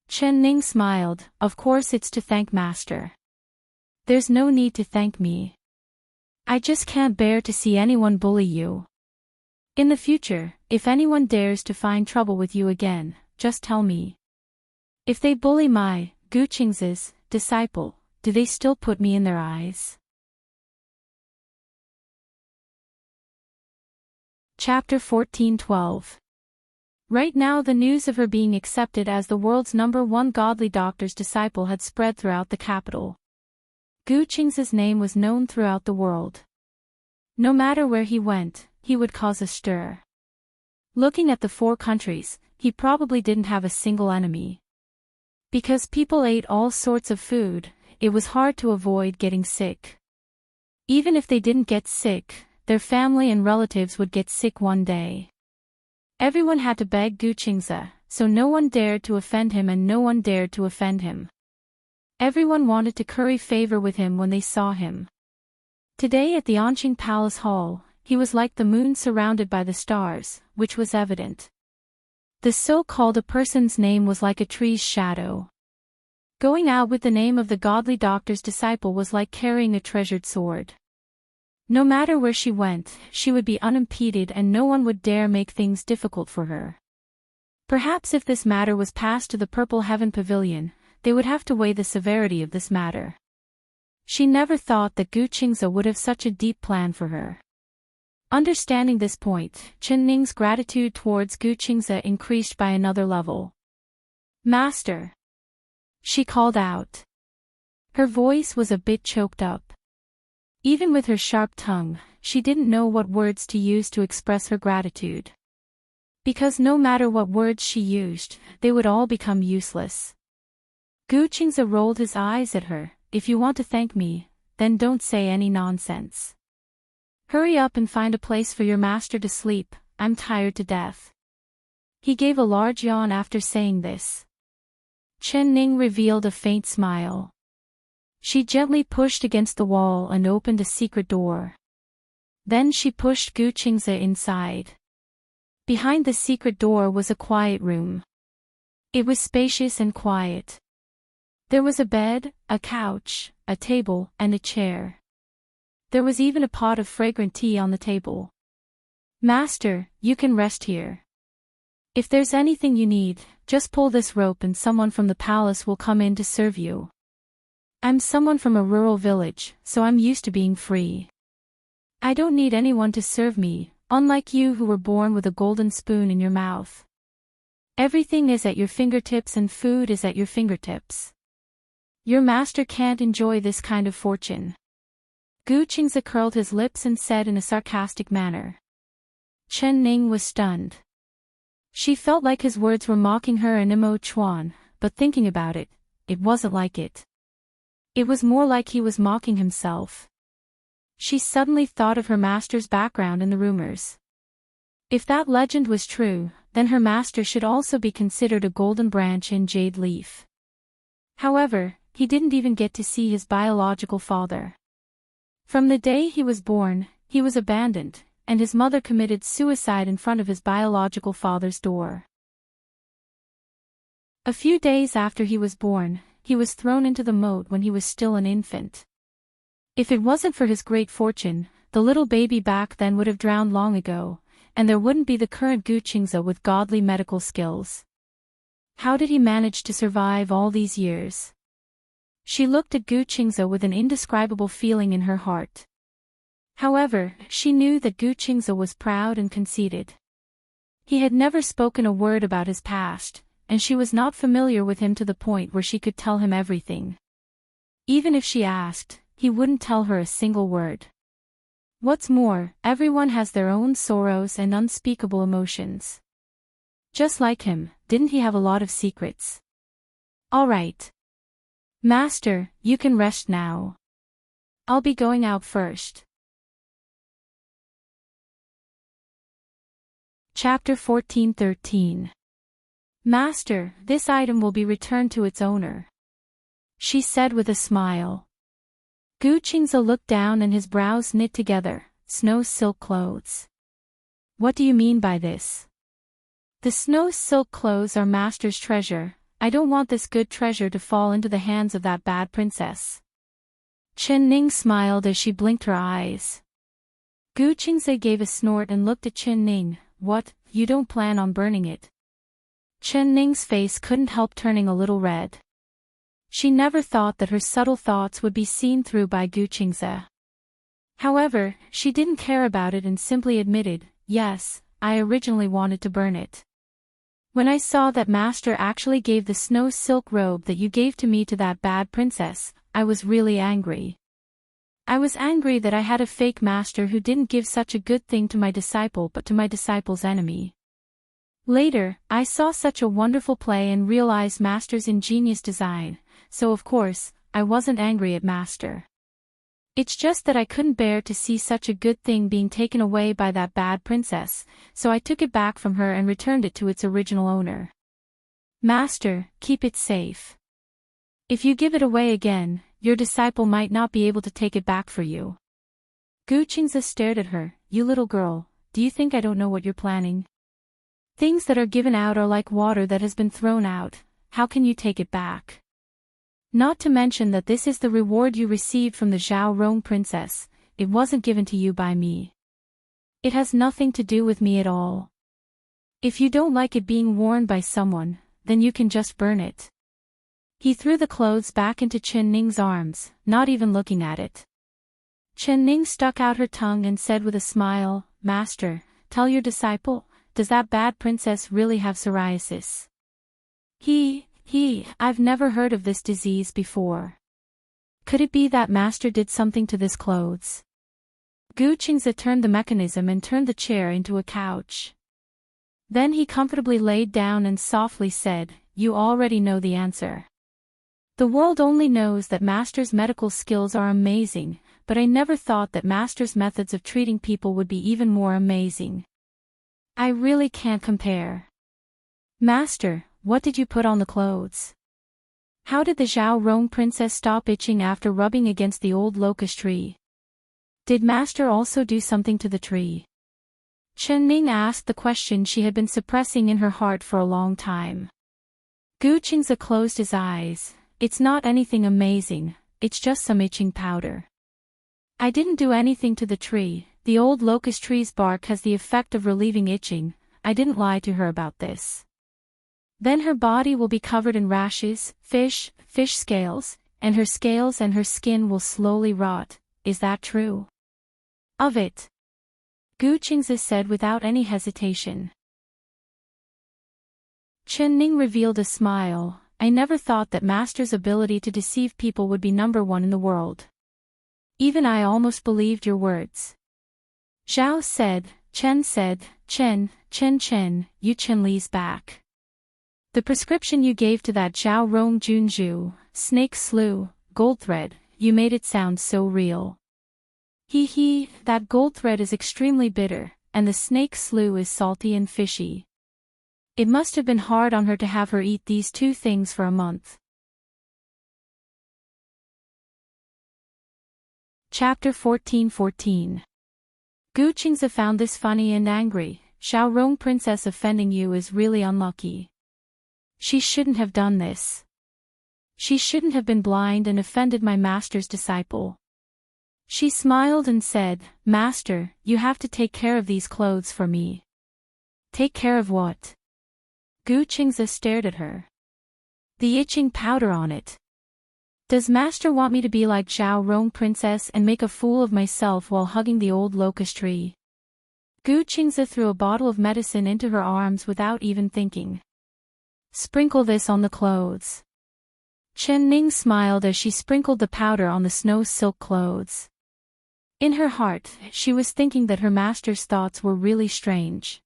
Chen Ning smiled, of course it's to thank master. There's no need to thank me. I just can't bear to see anyone bully you. In the future, if anyone dares to find trouble with you again, just tell me. If they bully my, Gu Qingze's, disciple, do they still put me in their eyes? Chapter 14:12. Right now the news of her being accepted as the world's #1 godly doctor's disciple had spread throughout the capital. Gu Qingze's name was known throughout the world. No matter where he went, he would cause a stir. Looking at the 4 countries, he probably didn't have a single enemy. Because people ate all sorts of food, it was hard to avoid getting sick. Even if they didn't get sick, their family and relatives would get sick one day. Everyone had to beg Gu Qingze, so no one dared to offend him and no one dared to offend him. Everyone wanted to curry favor with him when they saw him. Today at the Anqing Palace Hall, he was like the moon surrounded by the stars, which was evident. The so-called a person's name was like a tree's shadow. Going out with the name of the godly doctor's disciple was like carrying a treasured sword. No matter where she went, she would be unimpeded and no one would dare make things difficult for her. Perhaps if this matter was passed to the Purple Heaven Pavilion, they would have to weigh the severity of this matter. She never thought that Gu Qingze would have such a deep plan for her. Understanding this point, Qin Ning's gratitude towards Gu Qingze increased by another level. Master! She called out. Her voice was a bit choked up. Even with her sharp tongue, she didn't know what words to use to express her gratitude. Because no matter what words she used, they would all become useless. Gu Qingze rolled his eyes at her. If you want to thank me, then don't say any nonsense. Hurry up and find a place for your master to sleep, I'm tired to death. He gave a large yawn after saying this. Chen Ning revealed a faint smile. She gently pushed against the wall and opened a secret door. Then she pushed Gu Qingze inside. Behind the secret door was a quiet room. It was spacious and quiet. There was a bed, a couch, a table, and a chair. There was even a pot of fragrant tea on the table. Master, you can rest here. If there's anything you need, just pull this rope and someone from the palace will come in to serve you. I'm someone from a rural village, so I'm used to being free. I don't need anyone to serve me, unlike you who were born with a golden spoon in your mouth. Everything is at your fingertips and food is at your fingertips. Your master can't enjoy this kind of fortune. Gu Qingze curled his lips and said in a sarcastic manner. Chen Ning was stunned. She felt like his words were mocking her and Imo Chuan, but thinking about it, it wasn't like it. It was more like he was mocking himself. She suddenly thought of her master's background and the rumors. If that legend was true, then her master should also be considered a golden branch in jade leaf. However, he didn't even get to see his biological father. From the day he was born, he was abandoned, and his mother committed suicide in front of his biological father's door. A few days after he was born, he was thrown into the moat when he was still an infant. If it wasn't for his great fortune, the little baby back then would have drowned long ago, and there wouldn't be the current Gu Qingze with godly medical skills. How did he manage to survive all these years? She looked at Gu Qingze with an indescribable feeling in her heart. However, she knew that Gu Qingze was proud and conceited. He had never spoken a word about his past, and she was not familiar with him to the point where she could tell him everything. Even if she asked, he wouldn't tell her a single word. What's more, everyone has their own sorrows and unspeakable emotions. Just like him, didn't he have a lot of secrets? All right. Master, you can rest now. I'll be going out first. Chapter 14:13. Master, this item will be returned to its owner, she said with a smile. Gu Qingze looked down and his brows knit together. Snow silk clothes. What do you mean by this? The snow silk clothes are master's treasure. I don't want this good treasure to fall into the hands of that bad princess. Chen Ning smiled as she blinked her eyes. Gu Qingze gave a snort and looked at Chen Ning. What, you don't plan on burning it? Chen Ning's face couldn't help turning a little red. She never thought that her subtle thoughts would be seen through by Gu Qingze. However, she didn't care about it and simply admitted, yes, I originally wanted to burn it. When I saw that master actually gave the snow silk robe that you gave to me to that bad princess, I was really angry. I was angry that I had a fake master who didn't give such a good thing to my disciple but to my disciple's enemy. Later, I saw such a wonderful play and realized master's ingenious design, so of course, I wasn't angry at master. It's just that I couldn't bear to see such a good thing being taken away by that bad princess, so I took it back from her and returned it to its original owner. Master, keep it safe. If you give it away again, your disciple might not be able to take it back for you. Gu Qingze stared at her. You little girl, do you think I don't know what you're planning? Things that are given out are like water that has been thrown out. How can you take it back? Not to mention that this is the reward you received from the Zhao Rong princess. It wasn't given to you by me. It has nothing to do with me at all. If you don't like it being worn by someone, then you can just burn it. He threw the clothes back into Chen Ning's arms, not even looking at it. Chen Ning stuck out her tongue and said with a smile, Master, tell your disciple, does that bad princess really have psoriasis? I've never heard of this disease before. Could it be that master did something to this clothes? Gu Qingze turned the mechanism and turned the chair into a couch. Then he comfortably laid down and softly said, You already know the answer. The world only knows that Master's medical skills are amazing, but I never thought that Master's methods of treating people would be even more amazing. I really can't compare. Master, what did you put on the clothes? How did the Heartwarming princess stop itching after rubbing against the old locust tree? Did Master also do something to the tree? Chen-Ning asked the question she had been suppressing in her heart for a long time. Gu Qingze closed his eyes. It's not anything amazing, it's just some itching powder. I didn't do anything to the tree. The old locust tree's bark has the effect of relieving itching. I didn't lie to her about this. Then her body will be covered in rashes, fish scales, and her scales and her skin will slowly rot. Is that true? Of it. Gu Qingze said without any hesitation. Chen-Ning revealed a smile. I never thought that Master's ability to deceive people would be #1 in the world. Even I almost believed your words. Zhao said, Chen said, Chen, you Chen Li's back. The prescription you gave to that Zhao Rong Junju, snake slew, gold thread, you made it sound so real. That gold thread is extremely bitter, and the snake slew is salty and fishy. It must have been hard on her to have her eat these two things for a month. Chapter 14:14. Gu Qingze found this funny and angry. Heartwarming princess offending you is really unlucky. She shouldn't have done this. She shouldn't have been blind and offended my master's disciple. She smiled and said, Master, you have to take care of these clothes for me. Take care of what? Gu Qingze stared at her. The itching powder on it. Does Master want me to be like Heartwarming princess and make a fool of myself while hugging the old locust tree? Gu Qingze threw a bottle of medicine into her arms without even thinking. Sprinkle this on the clothes. Chen-Ning smiled as she sprinkled the powder on the snow silk clothes. In her heart, she was thinking that her master's thoughts were really strange.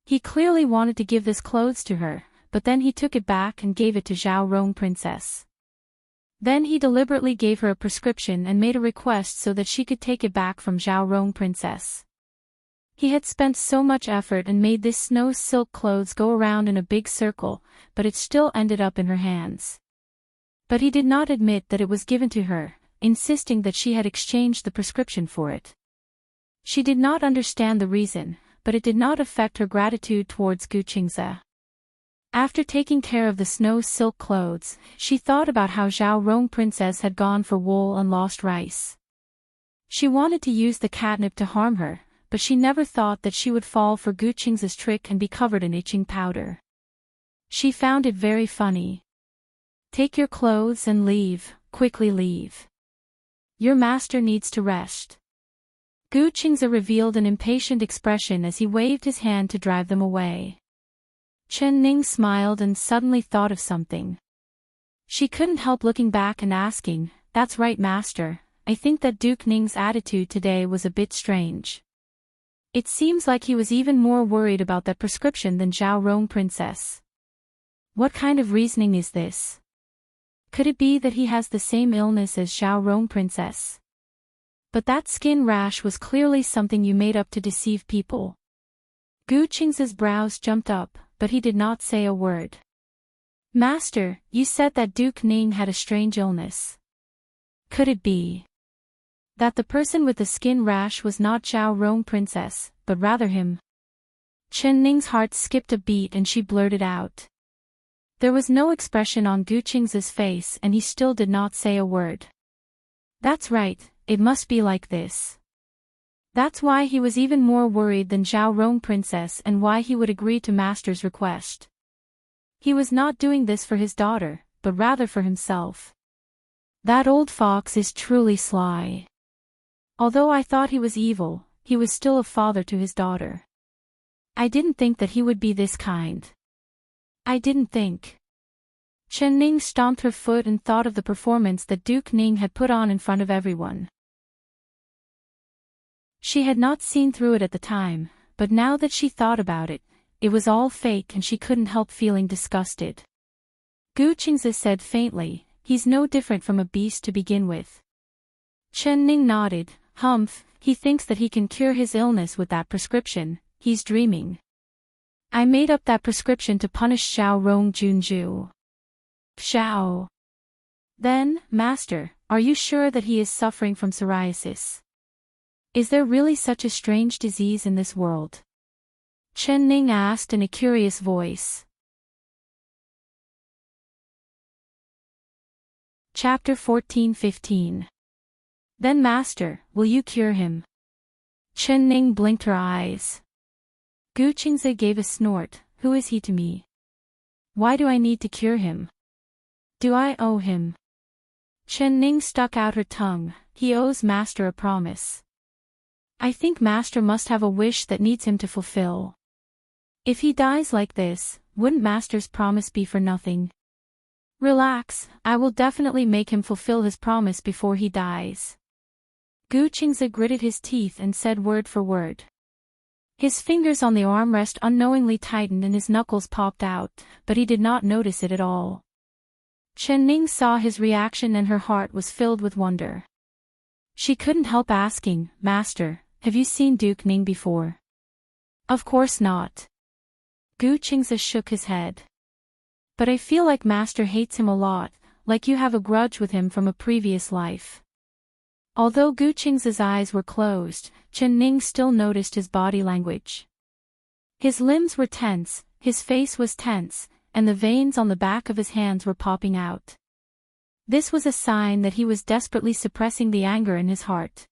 He clearly wanted to give this clothes to her, but then he took it back and gave it to Heartwarming princess. Then he deliberately gave her a prescription and made a request so that she could take it back from Heartwarming princess. He had spent so much effort and made this snow silk clothes go around in a big circle, but it still ended up in her hands. But he did not admit that it was given to her, insisting that she had exchanged the prescription for it. She did not understand the reason, but it did not affect her gratitude towards Gu Qingze. After taking care of the snow silk clothes, she thought about how Heartwarming princess had gone for wool and lost rice. She wanted to use the catnip to harm her, but she never thought that she would fall for Gu Qingze's trick and be covered in itching powder. She found it very funny. Take your clothes and leave, quickly leave. Your master needs to rest. Gu Qingze revealed an impatient expression as he waved his hand to drive them away. Chen-Ning smiled and suddenly thought of something. She couldn't help looking back and asking, That's right, master, I think that Duke Ning's attitude today was a bit strange. It seems like he was even more worried about that prescription than Heartwarming princess. What kind of reasoning is this? Could it be that he has the same illness as Heartwarming princess? But that skin rash was clearly something you made up to deceive people. Gu Qingze's brows jumped up, but he did not say a word. Master, you said that Duke Ning had a strange illness. Could it be that the person with the skin rash was not Heartwarming princess, but rather him? Chen-Ning's heart skipped a beat and she blurted out. There was no expression on Gu Qingze's face and he still did not say a word. That's right, it must be like this. That's why he was even more worried than Heartwarming princess and why he would agree to master's request. He was not doing this for his daughter, but rather for himself. That old fox is truly sly. Although I thought he was evil, he was still a father to his daughter. I didn't think that he would be this kind. I didn't think. Chen-Ning stomped her foot and thought of the performance that Duke Ning had put on in front of everyone. She had not seen through it at the time, but now that she thought about it, it was all fake and she couldn't help feeling disgusted. Gu Qingze said faintly, he's no different from a beast to begin with. Chen Ning nodded. Humph, he thinks that he can cure his illness with that prescription, he's dreaming. I made up that prescription to punish Xiao Rong Junju. Xiao. Then, Master, are you sure that he is suffering from psoriasis? Is there really such a strange disease in this world? Chen Ning asked in a curious voice. Chapter 14-15. Then Master, will you cure him? Chen Ning blinked her eyes. Gu Qingze gave a snort. Who is he to me? Why do I need to cure him? Do I owe him? Chen Ning stuck out her tongue. He owes Master a promise. I think Master must have a wish that needs him to fulfill. If he dies like this, wouldn't Master's promise be for nothing? Relax, I will definitely make him fulfill his promise before he dies. Gu Qingze gritted his teeth and said word for word. His fingers on the armrest unknowingly tightened and his knuckles popped out, but he did not notice it at all. Chen Ning saw his reaction and her heart was filled with wonder. She couldn't help asking, Master, have you seen Duke Ning before? Of course not. Gu Qingze shook his head. But I feel like Master hates him a lot, like you have a grudge with him from a previous life. Although Gu Qingze's eyes were closed, Chen Ning still noticed his body language. His limbs were tense, his face was tense, and the veins on the back of his hands were popping out. This was a sign that he was desperately suppressing the anger in his heart.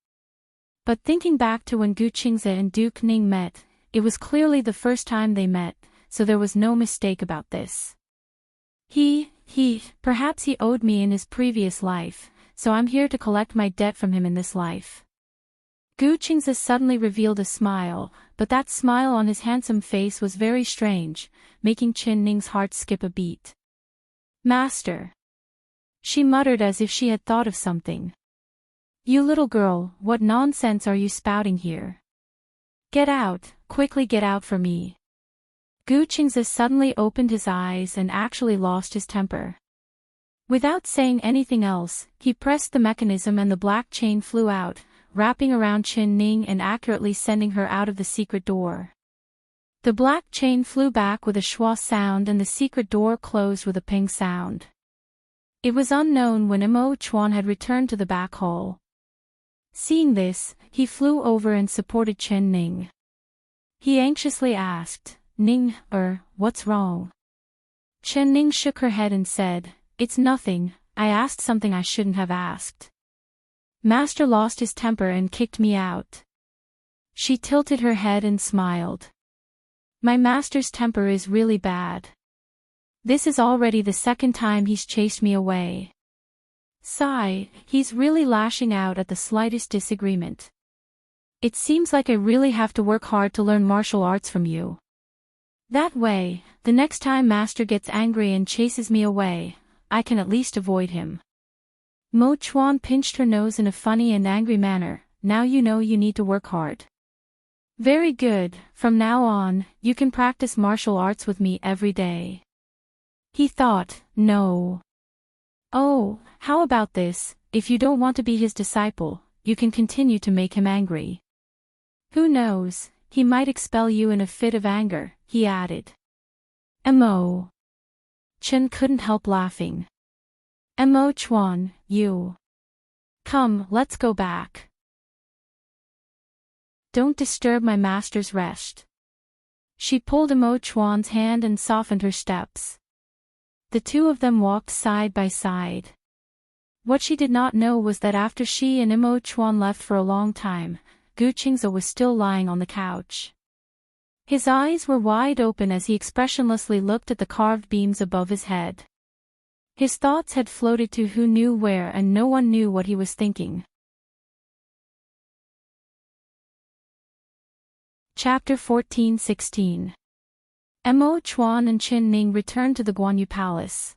But thinking back to when Gu Qingze and Duke Ning met, it was clearly the first time they met, so there was no mistake about this. Perhaps he owed me in his previous life, so I'm here to collect my debt from him in this life. Gu Qingze suddenly revealed a smile, but that smile on his handsome face was very strange, making Chen Ning's heart skip a beat. Master. She muttered as if she had thought of something. You little girl, what nonsense are you spouting here? Get out, quickly get out for me. Gu Qingze suddenly opened his eyes and actually lost his temper. Without saying anything else, he pressed the mechanism and the black chain flew out, wrapping around Chen Ning and accurately sending her out of the secret door. The black chain flew back with a schwa sound and the secret door closed with a ping sound. It was unknown when Mo Chuan had returned to the back hall. Seeing this, he flew over and supported Chen Ning. He anxiously asked, Ning, what's wrong? Chen Ning shook her head and said, It's nothing, I asked something I shouldn't have asked. Master lost his temper and kicked me out. She tilted her head and smiled. My master's temper is really bad. This is already the second time he's chased me away. Sigh, he's really lashing out at the slightest disagreement. It seems like I really have to work hard to learn martial arts from you. That way, the next time Master gets angry and chases me away, I can at least avoid him. Mo Chuan pinched her nose in a funny and angry manner. Now you know you need to work hard. Very good, from now on, you can practice martial arts with me every day. He thought, no. Oh, how about this, if you don't want to be his disciple, you can continue to make him angry. Who knows, he might expel you in a fit of anger, he added. Mo. Chen couldn't help laughing. Mo Chuan, you. Come, let's go back. Don't disturb my master's rest. She pulled Mo Chuan's hand and softened her steps. The two of them walked side by side. What she did not know was that after she and Mo Chuan left for a long time, Gu Qingze was still lying on the couch. His eyes were wide open as he expressionlessly looked at the carved beams above his head. His thoughts had floated to who knew where and no one knew what he was thinking. Chapter 14-16. Mo Chuan and Chen Ning returned to the Guanyu Palace.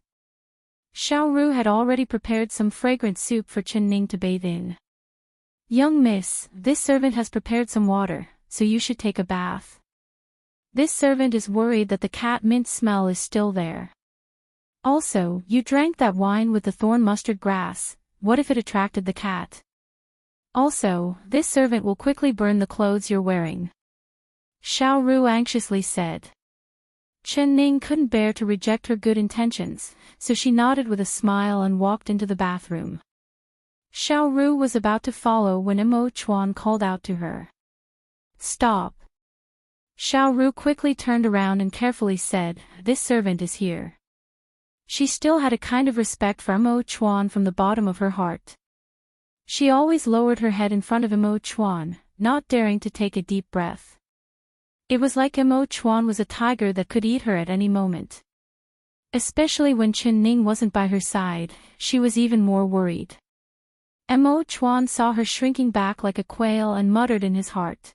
Xiao Ru had already prepared some fragrant soup for Chen Ning to bathe in. Young miss, this servant has prepared some water, so you should take a bath. This servant is worried that the cat mint smell is still there. Also, you drank that wine with the thorn mustard grass, what if it attracted the cat? Also, this servant will quickly burn the clothes you're wearing. Xiao Ru anxiously said. Chen Ning couldn't bear to reject her good intentions, so she nodded with a smile and walked into the bathroom. Xiao Ru was about to follow when Mo Chuan called out to her. Stop. Xiao Ru quickly turned around and carefully said, This servant is here. She still had a kind of respect for Mo Chuan from the bottom of her heart. She always lowered her head in front of Mo Chuan, not daring to take a deep breath. It was like Mo Chuan was a tiger that could eat her at any moment. Especially when Chen Ning wasn't by her side, she was even more worried. Mo Chuan saw her shrinking back like a quail and muttered in his heart.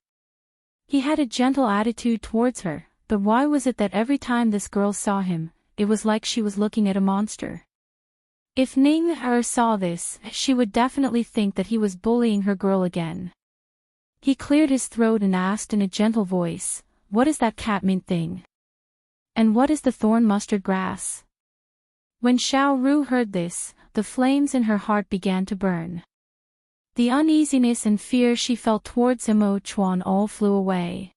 He had a gentle attitude towards her, but why was it that every time this girl saw him, it was like she was looking at a monster? If Ning Er saw this, she would definitely think that he was bullying her girl again. He cleared his throat and asked in a gentle voice, What is that cat-mint thing? And what is the thorn mustard grass? When Xiao Ru heard this, the flames in her heart began to burn. The uneasiness and fear she felt towards Mo Chuan all flew away.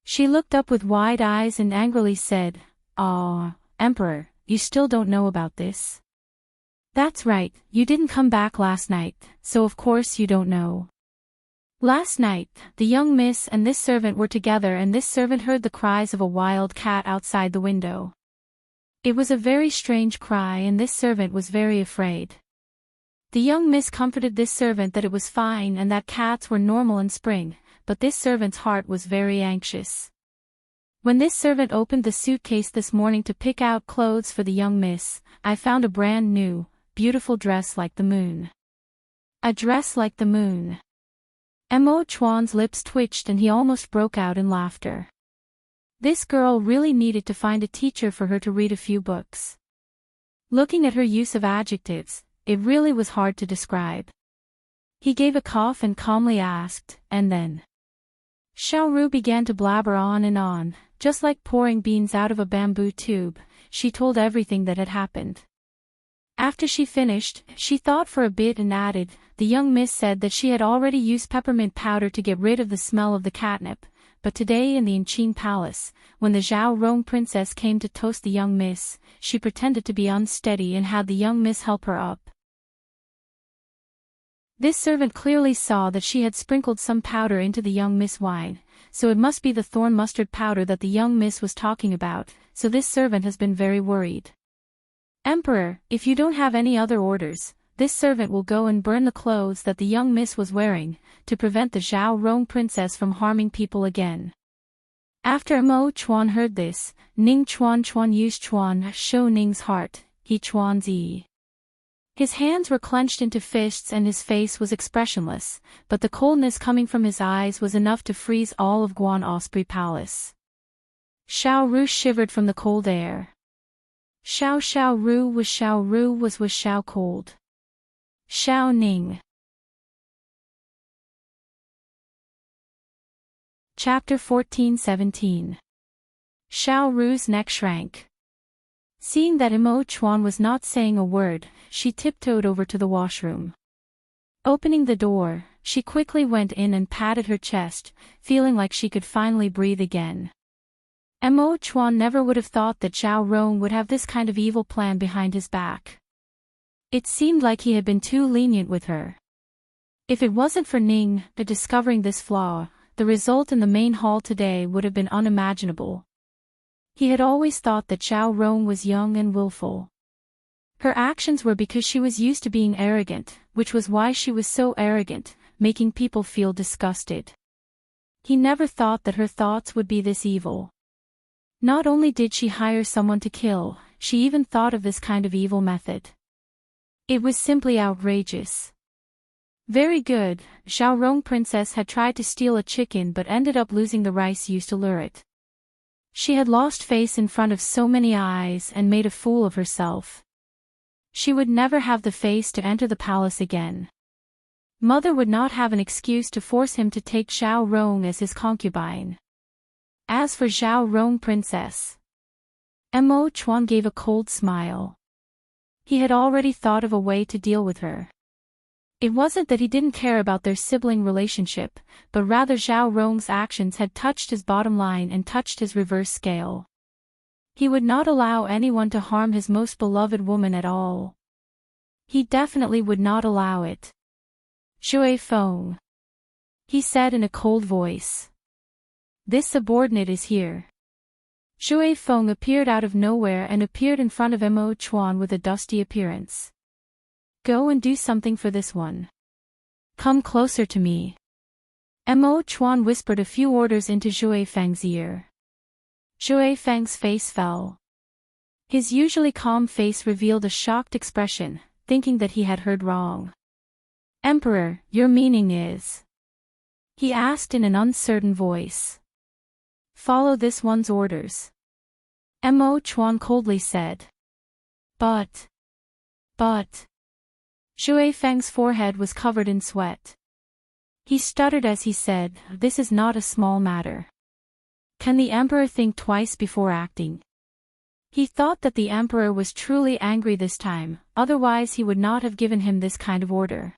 She looked up with wide eyes and angrily said, Ah, Emperor, you still don't know about this? That's right, you didn't come back last night, so of course you don't know. Last night, the young miss and this servant were together and this servant heard the cries of a wild cat outside the window. It was a very strange cry and this servant was very afraid. The young miss comforted this servant that it was fine and that cats were normal in spring, but this servant's heart was very anxious. When this servant opened the suitcase this morning to pick out clothes for the young miss, I found a brand new, beautiful dress like the moon. A dress like the moon. Mo Chuan's lips twitched and he almost broke out in laughter. This girl really needed to find a teacher for her to read a few books. Looking at her use of adjectives, it really was hard to describe. He gave a cough and calmly asked, and then? Xiao Ru began to blabber on, just like pouring beans out of a bamboo tube. She told everything that had happened. After she finished, she thought for a bit and added, the young miss said that she had already used peppermint powder to get rid of the smell of the catnip, but today in the Enchanting Palace, when the Zhao Rong princess came to toast the young miss, she pretended to be unsteady and had the young miss help her up. This servant clearly saw that she had sprinkled some powder into the young miss wine, so it must be the thorn mustard powder that the young miss was talking about, so this servant has been very worried. Emperor, if you don't have any other orders, this servant will go and burn the clothes that the young miss was wearing, to prevent the Zhao Rong princess from harming people again. After Mo Chuan heard this, Ning Chuan used Chuan show Ning's heart, he Chuan's e. His hands were clenched into fists and his face was expressionless, but the coldness coming from his eyes was enough to freeze all of Guan Osprey Palace. Xiao Ru shivered from the cold air. Xiao Ru was Xiao cold. Xiao Ning. Chapter 14-17. Xiao Ru's neck shrank. Seeing that Mo Chuan was not saying a word, she tiptoed over to the washroom. Opening the door, she quickly went in and patted her chest, feeling like she could finally breathe again. Mo Chuan never would have thought that Zhao Rong would have this kind of evil plan behind his back. It seemed like he had been too lenient with her. If it wasn't for Ning discovering this flaw, the result in the main hall today would have been unimaginable. He had always thought that Zhao Rong was young and willful. Her actions were because she was used to being arrogant, which was why she was so arrogant, making people feel disgusted. He never thought that her thoughts would be this evil. Not only did she hire someone to kill, she even thought of this kind of evil method. It was simply outrageous. Very good, Zhao Rong princess had tried to steal a chicken but ended up losing the rice used to lure it. She had lost face in front of so many eyes and made a fool of herself. She would never have the face to enter the palace again. Mother would not have an excuse to force him to take Zhao Rong as his concubine. As for Zhao Rong princess, Mo Chuan gave a cold smile. He had already thought of a way to deal with her. It wasn't that he didn't care about their sibling relationship, but rather Zhao Rong's actions had touched his bottom line and touched his reverse scale. He would not allow anyone to harm his most beloved woman at all. He definitely would not allow it. Shui Feng, he said in a cold voice. This subordinate is here. Shui Feng appeared out of nowhere and appeared in front of Mo Chuan with a dusty appearance. Go and do something for this one. Come closer to me. Mo Chuan whispered a few orders into Shui Feng's ear. Shui Feng's face fell. His usually calm face revealed a shocked expression, thinking that he had heard wrong. Emperor, your meaning is? He asked in an uncertain voice. Follow this one's orders. Mo Chuan coldly said. But. Shui Feng's forehead was covered in sweat. He stuttered as he said, this is not a small matter. Can the emperor think twice before acting? He thought that the emperor was truly angry this time, otherwise he would not have given him this kind of order.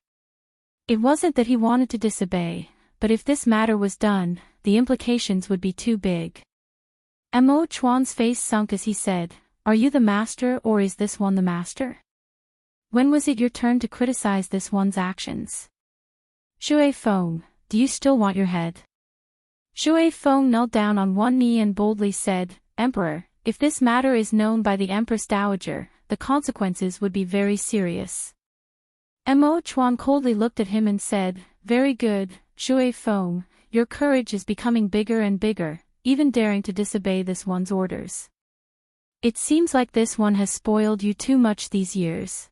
It wasn't that he wanted to disobey, but if this matter was done, the implications would be too big. Mo Chuan's face sunk as he said, are you the master or is this one the master? When was it your turn to criticize this one's actions? Shui Feng, do you still want your head? Shui Feng knelt down on one knee and boldly said, Emperor, if this matter is known by the Empress Dowager, the consequences would be very serious. Mo Chuan coldly looked at him and said, very good, Shui Feng, your courage is becoming bigger and bigger, even daring to disobey this one's orders. It seems like this one has spoiled you too much these years.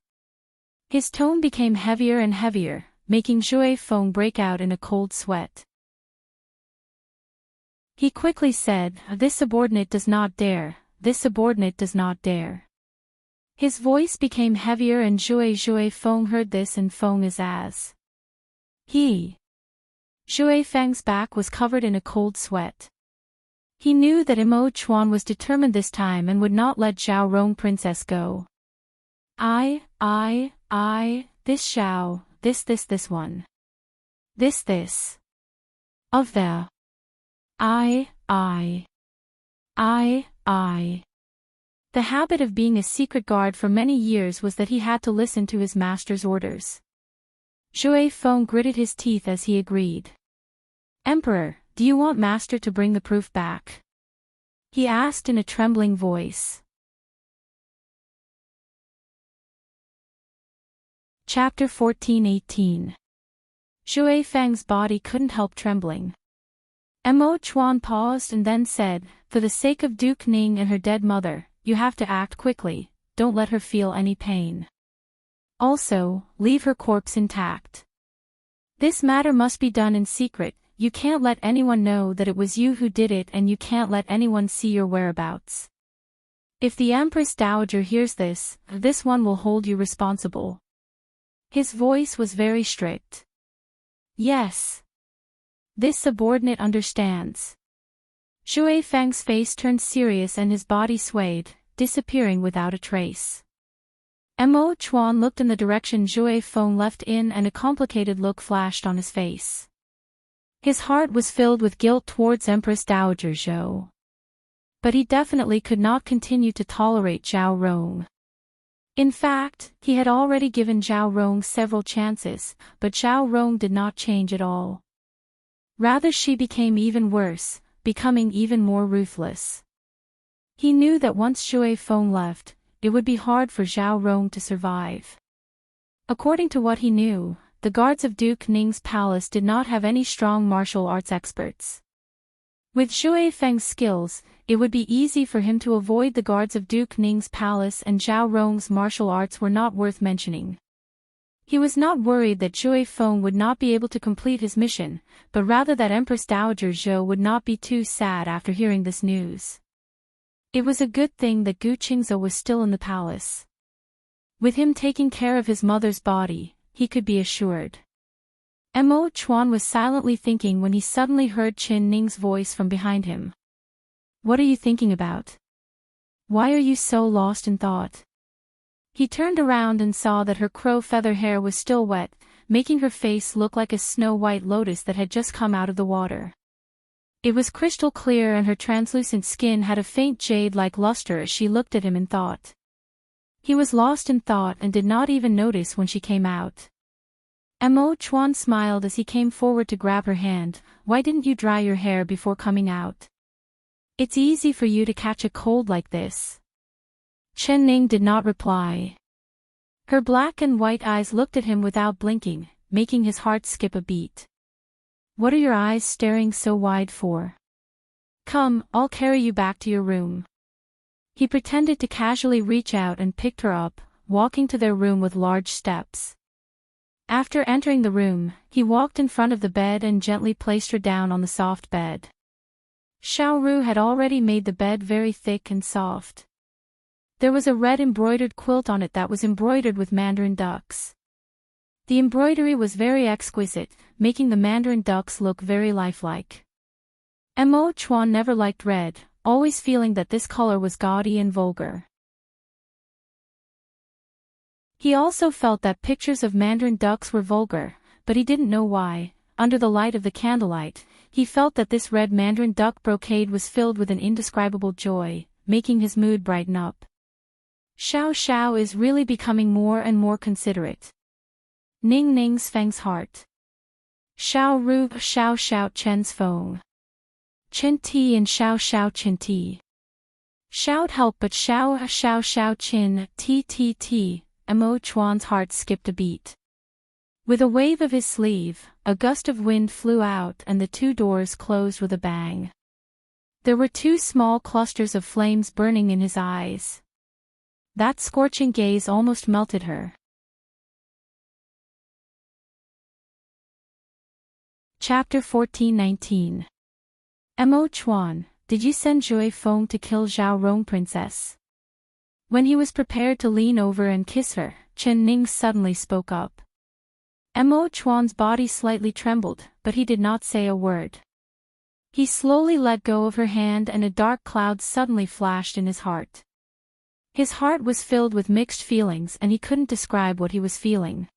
His tone became heavier and heavier, making Shui Feng break out in a cold sweat. He quickly said, this subordinate does not dare, this subordinate does not dare. His voice became heavier and Shui Feng heard this and Feng is as. Shui Feng's back was covered in a cold sweat. He knew that Mo Chuan was determined this time and would not let Zhao Rong princess go. This Zhao, this one. This. Of the. The habit of being a secret guard for many years was that he had to listen to his master's orders. Shui Feng gritted his teeth as he agreed. Emperor, do you want master to bring the proof back? He asked in a trembling voice. Chapter 14:18. Shui Feng's body couldn't help trembling. Mo Chuan paused and then said, for the sake of Duke Ning and her dead mother, you have to act quickly, don't let her feel any pain. Also, leave her corpse intact. This matter must be done in secret, you can't let anyone know that it was you who did it and you can't let anyone see your whereabouts. If the Empress Dowager hears this one will hold you responsible. His voice was very strict. Yes. This subordinate understands. Shui Feng's face turned serious and his body swayed, disappearing without a trace. Mo Chuan looked in the direction Shui Feng left in and a complicated look flashed on his face. His heart was filled with guilt towards Empress Dowager Zhou. But he definitely could not continue to tolerate Zhao Rong. In fact, he had already given Zhao Rong several chances, but Zhao Rong did not change at all. Rather she became even worse, becoming even more ruthless. He knew that once Shui Feng left, it would be hard for Zhao Rong to survive. According to what he knew, the guards of Duke Ning's palace did not have any strong martial arts experts. With Shui Feng's skills, it would be easy for him to avoid the guards of Duke Ning's palace and Zhao Rong's martial arts were not worth mentioning. He was not worried that Shui Feng would not be able to complete his mission, but rather that Empress Dowager Zhou would not be too sad after hearing this news. It was a good thing that Gu Qingzhou was still in the palace. With him taking care of his mother's body, he could be assured. Mo Chuan was silently thinking when he suddenly heard Qin Ning's voice from behind him. What are you thinking about? Why are you so lost in thought? He turned around and saw that her crow feather hair was still wet, making her face look like a snow-white lotus that had just come out of the water. It was crystal clear and her translucent skin had a faint jade-like luster as she looked at him in thought. He was lost in thought and did not even notice when she came out. Mo Chuan smiled as he came forward to grab her hand. Why didn't you dry your hair before coming out? It's easy for you to catch a cold like this. Chen Ning did not reply. Her black and white eyes looked at him without blinking, making his heart skip a beat. What are your eyes staring so wide for? Come, I'll carry you back to your room. He pretended to casually reach out and picked her up, walking to their room with large steps. After entering the room, he walked in front of the bed and gently placed her down on the soft bed. Xiao Ru had already made the bed very thick and soft. There was a red embroidered quilt on it that was embroidered with mandarin ducks. The embroidery was very exquisite, making the mandarin ducks look very lifelike. Mo Chuan never liked red, always feeling that this color was gaudy and vulgar. He also felt that pictures of mandarin ducks were vulgar, but he didn't know why. Under the light of the candlelight, he felt that this red mandarin duck brocade was filled with an indescribable joy, making his mood brighten up. Xiao Xiao is really becoming more and more considerate. Ning Ning's Feng's heart. Xiao Ru Xiao Xiao Chen's Feng. Chen Ti and Xiao Xiao Chen Ti. Shout help but Xiao Xiao Xiao Chin T. Mo Chuan's heart skipped a beat. With a wave of his sleeve, a gust of wind flew out and the two doors closed with a bang. There were two small clusters of flames burning in his eyes. That scorching gaze almost melted her. Chapter 14:19. Mo Chuan, did you send Jue Feng to kill Zhao Rong princess? When he was prepared to lean over and kiss her, Chen Ning suddenly spoke up. Mo Chuan's body slightly trembled, but he did not say a word. He slowly let go of her hand and a dark cloud suddenly flashed in his heart. His heart was filled with mixed feelings and he couldn't describe what he was feeling.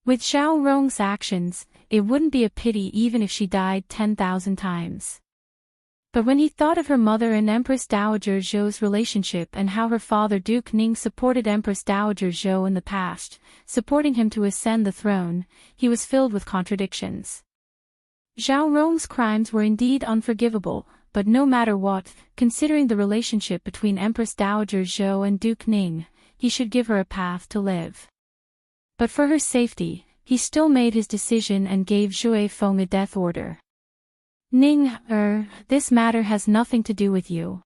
With Zhao Rong's actions, it wouldn't be a pity even if she died 10,000 times. But when he thought of her mother and Empress Dowager Zhou's relationship and how her father Duke Ning supported Empress Dowager Zhou in the past, supporting him to ascend the throne, he was filled with contradictions. Zhao Rong's crimes were indeed unforgivable, but no matter what, considering the relationship between Empress Dowager Zhou and Duke Ning, he should give her a path to live. But for her safety, he still made his decision and gave Jue Feng a death order. Ning, this matter has nothing to do with you.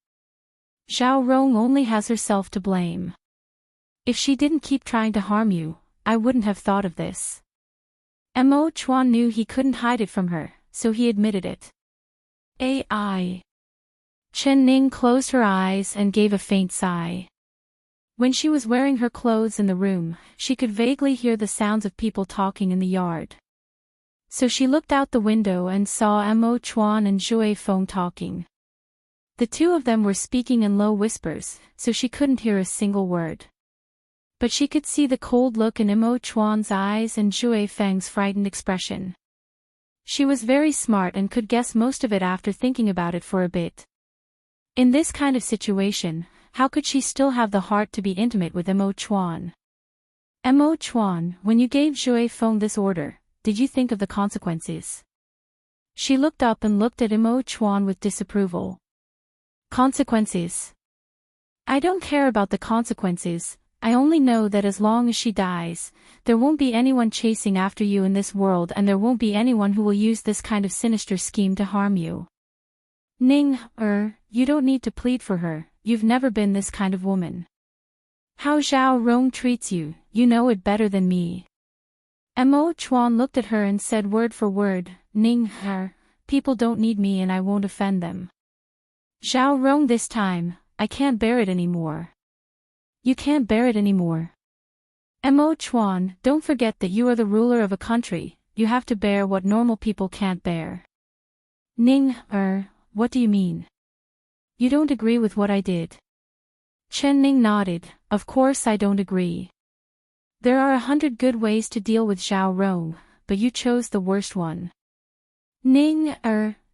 Zhao Rong only has herself to blame. If she didn't keep trying to harm you, I wouldn't have thought of this. Mo Chuan knew he couldn't hide it from her, so he admitted it. AI. Chen Ning closed her eyes and gave a faint sigh. When she was wearing her clothes in the room, she could vaguely hear the sounds of people talking in the yard. So she looked out the window and saw Mo Chuan and Jue Feng talking. The two of them were speaking in low whispers, so she couldn't hear a single word. But she could see the cold look in Mo Chuan's eyes and Jue Feng's frightened expression. She was very smart and could guess most of it after thinking about it for a bit. In this kind of situation, how could she still have the heart to be intimate with Mo Chuan? Mo Chuan, when you gave Jue Feng this order, did you think of the consequences? She looked up and looked at Mo Chuan with disapproval. Consequences? I don't care about the consequences. I only know that as long as she dies, there won't be anyone chasing after you in this world and there won't be anyone who will use this kind of sinister scheme to harm you. Ning, you don't need to plead for her, you've never been this kind of woman. How Zhao Rong treats you, you know it better than me. Mo Chuan looked at her and said word for word, Ning, people don't need me and I won't offend them. Zhao Rong this time, I can't bear it anymore. You can't bear it anymore. Mo Chuan, don't forget that you are the ruler of a country, you have to bear what normal people can't bear. Ning, what do you mean? You don't agree with what I did? Chen Ning nodded. Of course I don't agree. There are 100 good ways to deal with Zhao Rong, but you chose the worst one.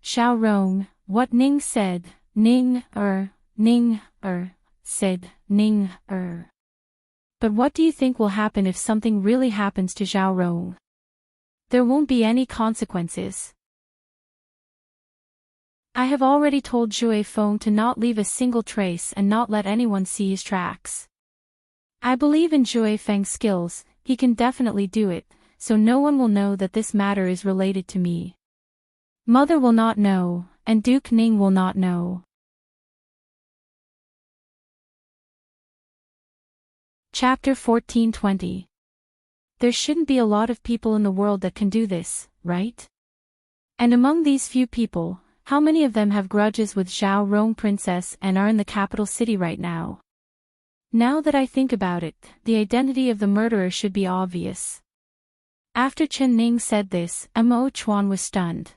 Zhao Rong, what Ning said, said, But what do you think will happen if something really happens to Zhao Rong? There won't be any consequences. I have already told Zhui Feng to not leave a single trace and not let anyone see his tracks. I believe in Zhui Feng's skills, he can definitely do it, so no one will know that this matter is related to me. Mother will not know, and Duke Ning will not know. Chapter 1420. There shouldn't be a lot of people in the world that can do this, right? And among these few people, how many of them have grudges with Zhao Rong Princess and are in the capital city right now? Now that I think about it, the identity of the murderer should be obvious. After Chen Ning said this, Mo Chuan was stunned.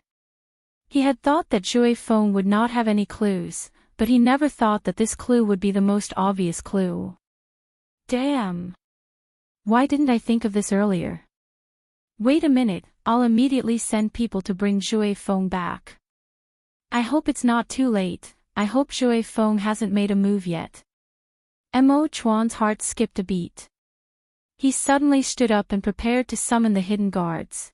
He had thought that Zhui Feng would not have any clues, but he never thought that this clue would be the most obvious clue. Damn! Why didn't I think of this earlier? Wait a minute, I'll immediately send people to bring Zhui Feng back. I hope it's not too late, I hope Zhui Feng hasn't made a move yet. Mo Chuan's heart skipped a beat. He suddenly stood up and prepared to summon the hidden guards.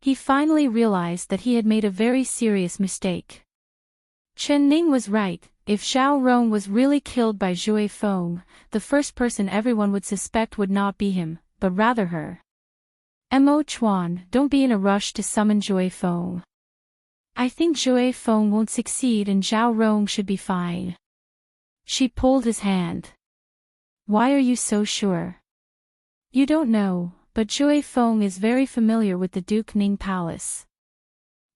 He finally realized that he had made a very serious mistake. Chen Ning was right, if Zhao Rong was really killed by Zhui Feng, the first person everyone would suspect would not be him, but rather her. Mo Chuan, don't be in a rush to summon Zhui Feng. I think Zhui Feng won't succeed and Zhao Rong should be fine. She pulled his hand. Why are you so sure? You don't know, but Zhui Feng is very familiar with the Duke Ning Palace.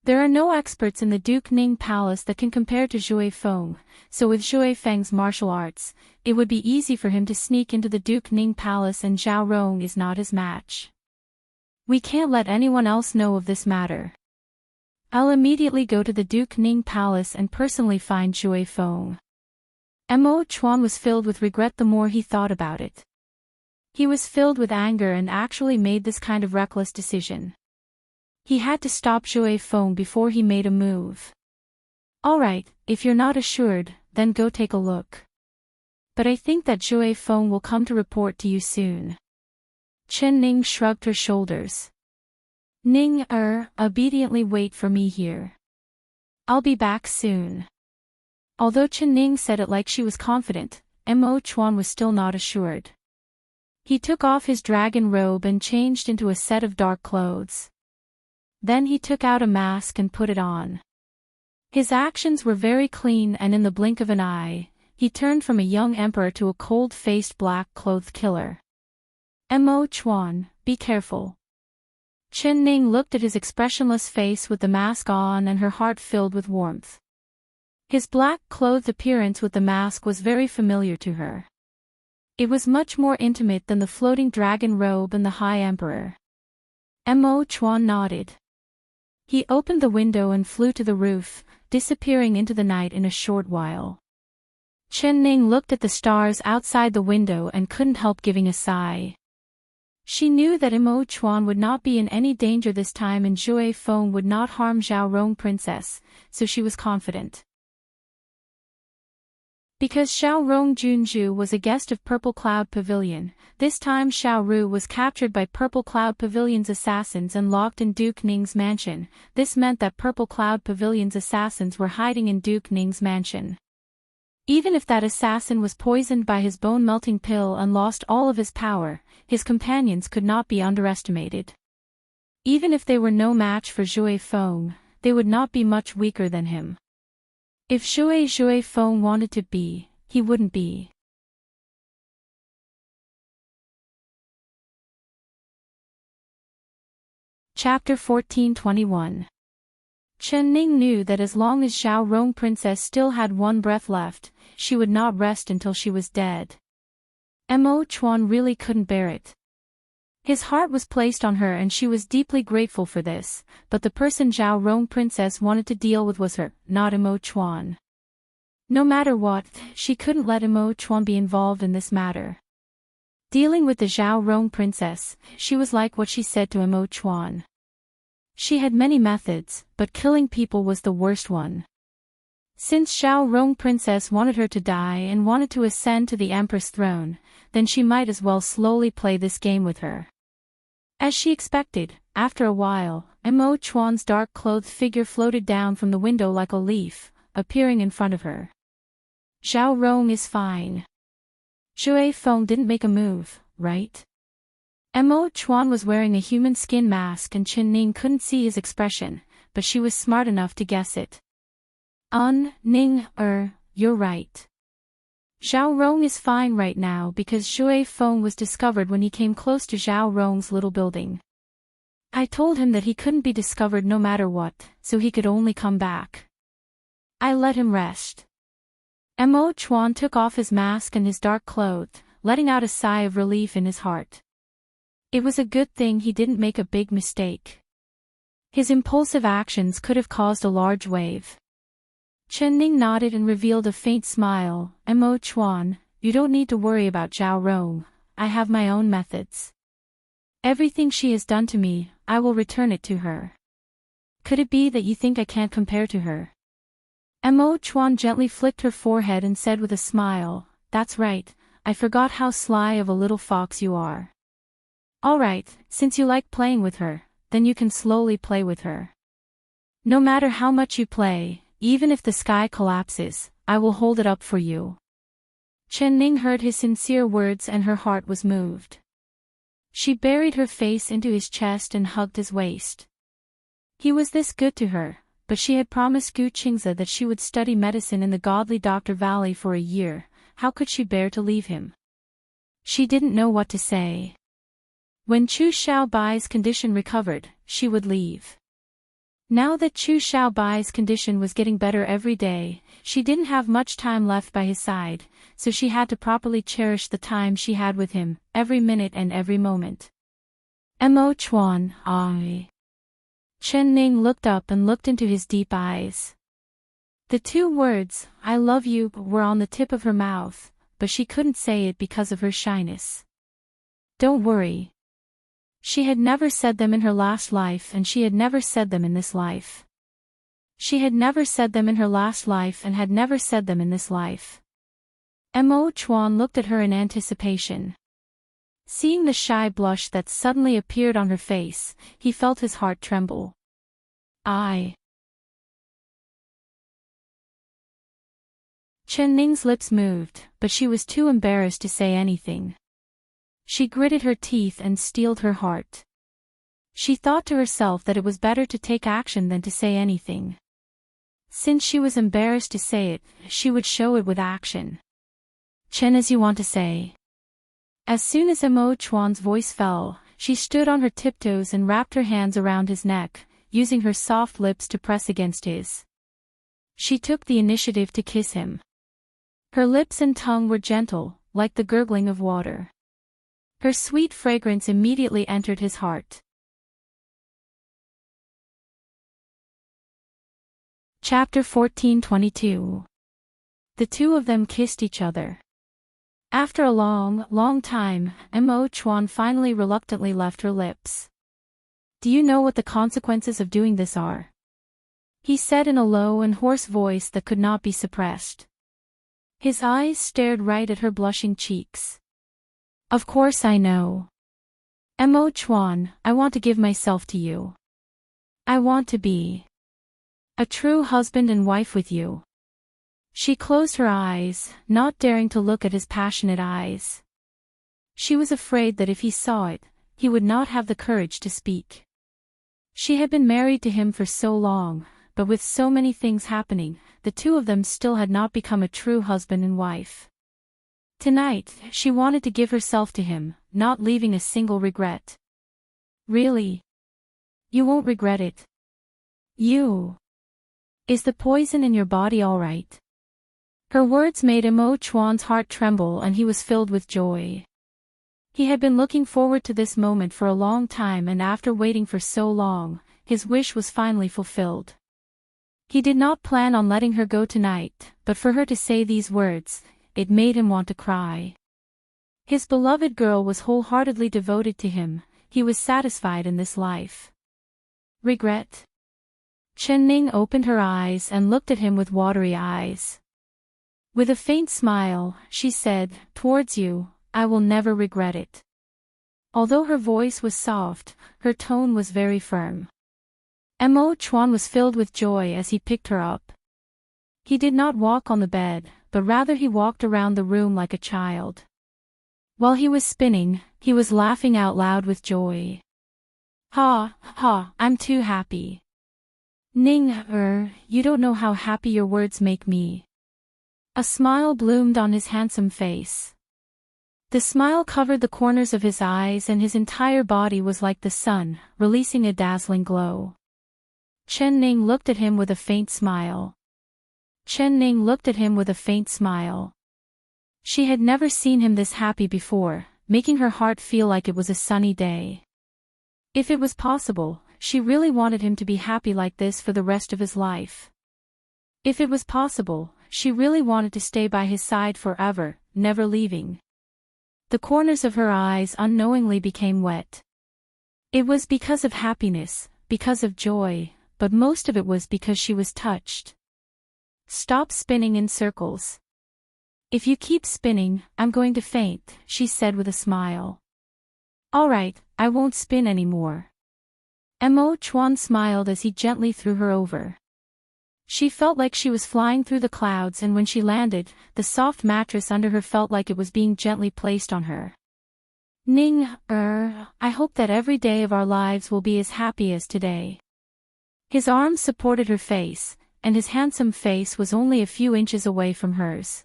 There are no experts in the Duke Ning Palace that can compare to Zhui Feng, so with Zhui Feng's martial arts, it would be easy for him to sneak into the Duke Ning Palace and Zhao Rong is not his match. We can't let anyone else know of this matter. I'll immediately go to the Duke Ning Palace and personally find Zhui Feng. Mo Chuan was filled with regret the more he thought about it. He was filled with anger and actually made this kind of reckless decision. He had to stop Zhui Feng before he made a move. Alright, if you're not assured, then go take a look. But I think that Zhui Feng will come to report to you soon. Chen Ning shrugged her shoulders. Ning, obediently wait for me here. I'll be back soon. Although Chen Ning said it like she was confident, Mo Chuan was still not assured. He took off his dragon robe and changed into a set of dark clothes. Then he took out a mask and put it on. His actions were very clean and in the blink of an eye, he turned from a young emperor to a cold-faced black-clothed killer. Mo Chuan, be careful. Chen Ning looked at his expressionless face with the mask on and her heart filled with warmth. His black-clothed appearance with the mask was very familiar to her. It was much more intimate than the floating dragon robe and the High Emperor. Mo Chuan nodded. He opened the window and flew to the roof, disappearing into the night in a short while. Chen Ning looked at the stars outside the window and couldn't help giving a sigh. She knew that Mo Chuan would not be in any danger this time and Zhui Feng would not harm Zhao Rong Princess, so she was confident. Because Xiao Rong Junju was a guest of Purple Cloud Pavilion, this time Xiao Ru was captured by Purple Cloud Pavilion's assassins and locked in Duke Ning's mansion. This meant that Purple Cloud Pavilion's assassins were hiding in Duke Ning's mansion. Even if that assassin was poisoned by his bone-melting pill and lost all of his power, his companions could not be underestimated. Even if they were no match for Zhui Feng, they would not be much weaker than him. If Zhui Feng wanted to be, he wouldn't be. Chapter 1421. Chen Ning knew that as long as Zhao Rong Princess still had one breath left, she would not rest until she was dead. Mo Chuan really couldn't bear it. His heart was placed on her and she was deeply grateful for this, but the person Zhao Rong Princess wanted to deal with was her, not Mo Chuan. No matter what, she couldn't let Imo Chuan be involved in this matter. Dealing with the Zhao Rong princess, she was like what she said to Imo Chuan. She had many methods, but killing people was the worst one. Since Zhao Rong princess wanted her to die and wanted to ascend to the Empress throne, then she might as well slowly play this game with her. As she expected, after a while, Imo Chuan's dark-clothed figure floated down from the window like a leaf, appearing in front of her. Zhao Rong is fine. Shui Feng didn't make a move, right? Imo Chuan was wearing a human skin mask and Chen Ning couldn't see his expression, but she was smart enough to guess it. Ning, you're right. Zhao Rong is fine right now because Shui Feng was discovered when he came close to Zhao Rong's little building. I told him that he couldn't be discovered no matter what, so he could only come back. I let him rest. Imo Chuan took off his mask and his dark clothes, letting out a sigh of relief in his heart. It was a good thing he didn't make a big mistake. His impulsive actions could have caused a large wave. Chen Ning nodded and revealed a faint smile. Imo Chuan, you don't need to worry about Zhao Rong. I have my own methods. Everything she has done to me, I will return it to her. Could it be that you think I can't compare to her? Imo Chuan gently flicked her forehead and said with a smile, that's right, I forgot how sly of a little fox you are. Alright, since you like playing with her, then you can slowly play with her. No matter how much you play, even if the sky collapses, I will hold it up for you. Chen Ning heard his sincere words and her heart was moved. She buried her face into his chest and hugged his waist. He was this good to her, but she had promised Gu Qingze that she would study medicine in the godly Dr. Valley for a year. How could she bear to leave him? She didn't know what to say. When Chu Xiaobai's condition recovered, she would leave. Now that Chu Xiaobai's condition was getting better every day, she didn't have much time left by his side, so she had to properly cherish the time she had with him, every minute and every moment. Imo Chuan, Chen Ning looked up and looked into his deep eyes. The two words, I love you, were on the tip of her mouth, but she couldn't say it because of her shyness. Don't worry. She had never said them in her last life and she had never said them in this life. She had never said them in her last life and had never said them in this life. Imo Chuan looked at her in anticipation. Seeing the shy blush that suddenly appeared on her face, he felt his heart tremble. Chen Ning's lips moved, but she was too embarrassed to say anything. She gritted her teeth and steeled her heart. She thought to herself that it was better to take action than to say anything. Since she was embarrassed to say it, she would show it with action. Chen, as you want to say. As soon as Imo Chuan's voice fell, she stood on her tiptoes and wrapped her hands around his neck, using her soft lips to press against his. She took the initiative to kiss him. Her lips and tongue were gentle, like the gurgling of water. Her sweet fragrance immediately entered his heart. Chapter 14:22. The two of them kissed each other. After a long time, Imo Chuan finally reluctantly left her lips. Do you know what the consequences of doing this are? He said in a low and hoarse voice that could not be suppressed. His eyes stared right at her blushing cheeks. Of course I know. Imo Chuan, I want to give myself to you. I want to be a true husband and wife with you. She closed her eyes, not daring to look at his passionate eyes. She was afraid that if he saw it, he would not have the courage to speak. She had been married to him for so long, but with so many things happening, the two of them still had not become a true husband and wife. Tonight, she wanted to give herself to him, not leaving a single regret. Really? You won't regret it. Is the poison in your body all right? Her words made Imo Chuan's heart tremble and he was filled with joy. He had been looking forward to this moment for a long time and after waiting for so long, his wish was finally fulfilled. He did not plan on letting her go tonight, but for her to say these words, it made him want to cry. His beloved girl was wholeheartedly devoted to him, he was satisfied in this life. Regret? Chen Ning opened her eyes and looked at him with watery eyes. With a faint smile, she said, "Towards you, I will never regret it." Although her voice was soft, her tone was very firm. Mo Chuan was filled with joy as he picked her up. He did not walk on the bed, but rather he walked around the room like a child. While he was spinning, he was laughing out loud with joy. "Ha, ha, I'm too happy. Ning, you don't know how happy your words make me." A smile bloomed on his handsome face. The smile covered the corners of his eyes and his entire body was like the sun, releasing a dazzling glow. Chen Ning looked at him with a faint smile. Chen Ning looked at him with a faint smile. She had never seen him this happy before, making her heart feel like it was a sunny day. If it was possible, she really wanted him to be happy like this for the rest of his life. If it was possible, she really wanted to stay by his side forever, never leaving. The corners of her eyes unknowingly became wet. It was because of happiness, because of joy, but most of it was because she was touched. "Stop spinning in circles. If you keep spinning, I'm going to faint," she said with a smile. "All right, I won't spin anymore." Mo Chuan smiled as he gently threw her over. She felt like she was flying through the clouds and when she landed, the soft mattress under her felt like it was being gently placed on her. "Ning, I hope that every day of our lives will be as happy as today." His arms supported her face, and his handsome face was only a few inches away from hers.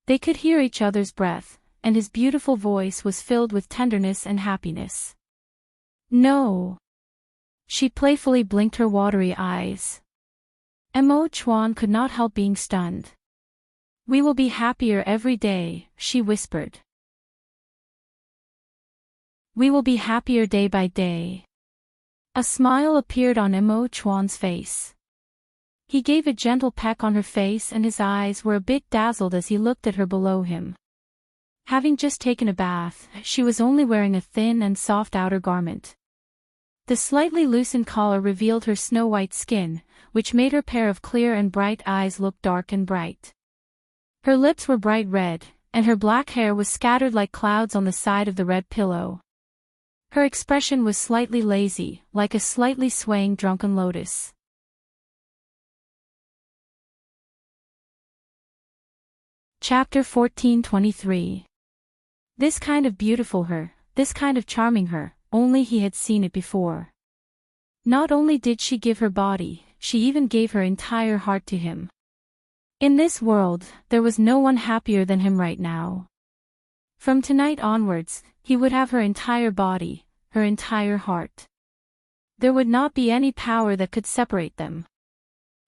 They could hear each other's breath, and his beautiful voice was filled with tenderness and happiness. "No." She playfully blinked her watery eyes. Mo Chuan could not help being stunned. "We will be happier every day," she whispered. "We will be happier day by day." A smile appeared on Mo Chuan's face. He gave a gentle peck on her face and his eyes were a bit dazzled as he looked at her below him. Having just taken a bath, she was only wearing a thin and soft outer garment. The slightly loosened collar revealed her snow-white skin, which made her pair of clear and bright eyes look dark and bright. Her lips were bright red, and her black hair was scattered like clouds on the side of the red pillow. Her expression was slightly lazy, like a slightly swaying drunken lotus. Chapter 14:23. This kind of beautiful her, this kind of charming her, only he had seen it before. Not only did she give her body, she even gave her entire heart to him. In this world, there was no one happier than him right now. From tonight onwards, he would have her entire body, her entire heart. There would not be any power that could separate them.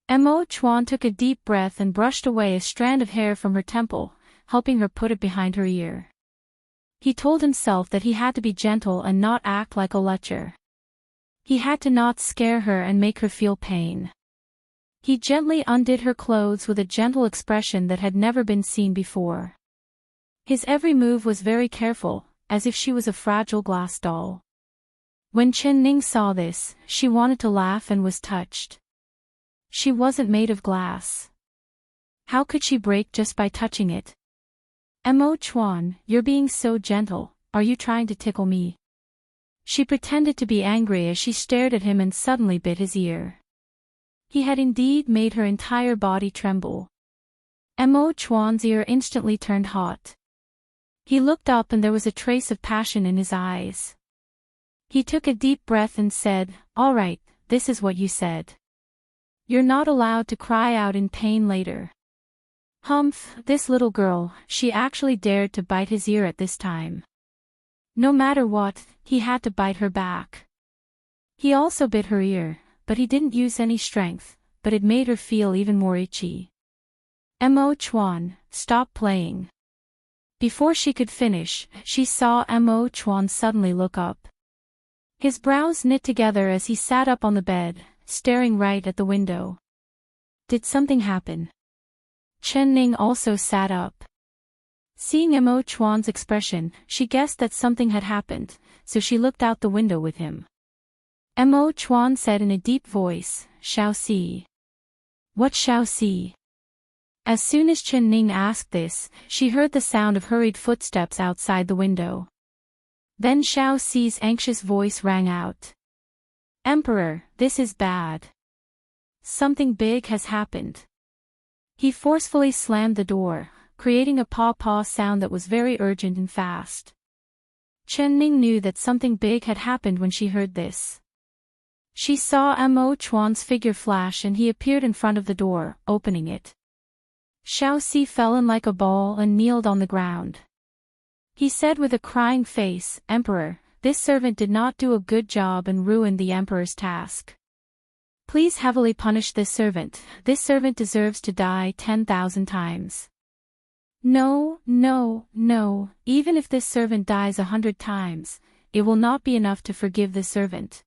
Mo Chuan took a deep breath and brushed away a strand of hair from her temple, helping her put it behind her ear. He told himself that he had to be gentle and not act like a lecher. He had to not scare her and make her feel pain. He gently undid her clothes with a gentle expression that had never been seen before. His every move was very careful, as if she was a fragile glass doll. When Chen Ning saw this, she wanted to laugh and was touched. She wasn't made of glass. How could she break just by touching it? "Mo Chuan, you're being so gentle, are you trying to tickle me?" She pretended to be angry as she stared at him and suddenly bit his ear. He had indeed made her entire body tremble. Mo Chuan's ear instantly turned hot. He looked up and there was a trace of passion in his eyes. He took a deep breath and said, "All right, this is what you said. You're not allowed to cry out in pain later." Humph, this little girl, she actually dared to bite his ear at this time. No matter what, he had to bite her back. He also bit her ear, but he didn't use any strength, but it made her feel even more itchy. "Mo Chuan, stop playing." Before she could finish, she saw Mo Chuan suddenly look up. His brows knit together as he sat up on the bed, staring right at the window. Did something happen? Chen Ning also sat up. Seeing Mo Chuan's expression, she guessed that something had happened, so she looked out the window with him. Mo Chuan said in a deep voice, "Shao Si." "What Shao Si?" As soon as Chen Ning asked this, she heard the sound of hurried footsteps outside the window. Then Shao Si's anxious voice rang out. "Emperor, this is bad. Something big has happened." He forcefully slammed the door, creating a paw-paw sound that was very urgent and fast. Chen Ning knew that something big had happened when she heard this. She saw Mo Chuan's figure flash and he appeared in front of the door, opening it. Shao Si fell in like a ball and kneeled on the ground. He said with a crying face, "Emperor, this servant did not do a good job and ruined the Emperor's task. Please heavily punish this servant. This servant deserves to die 10,000 times. No, no, no, even if this servant dies 100 times, it will not be enough to forgive this servant."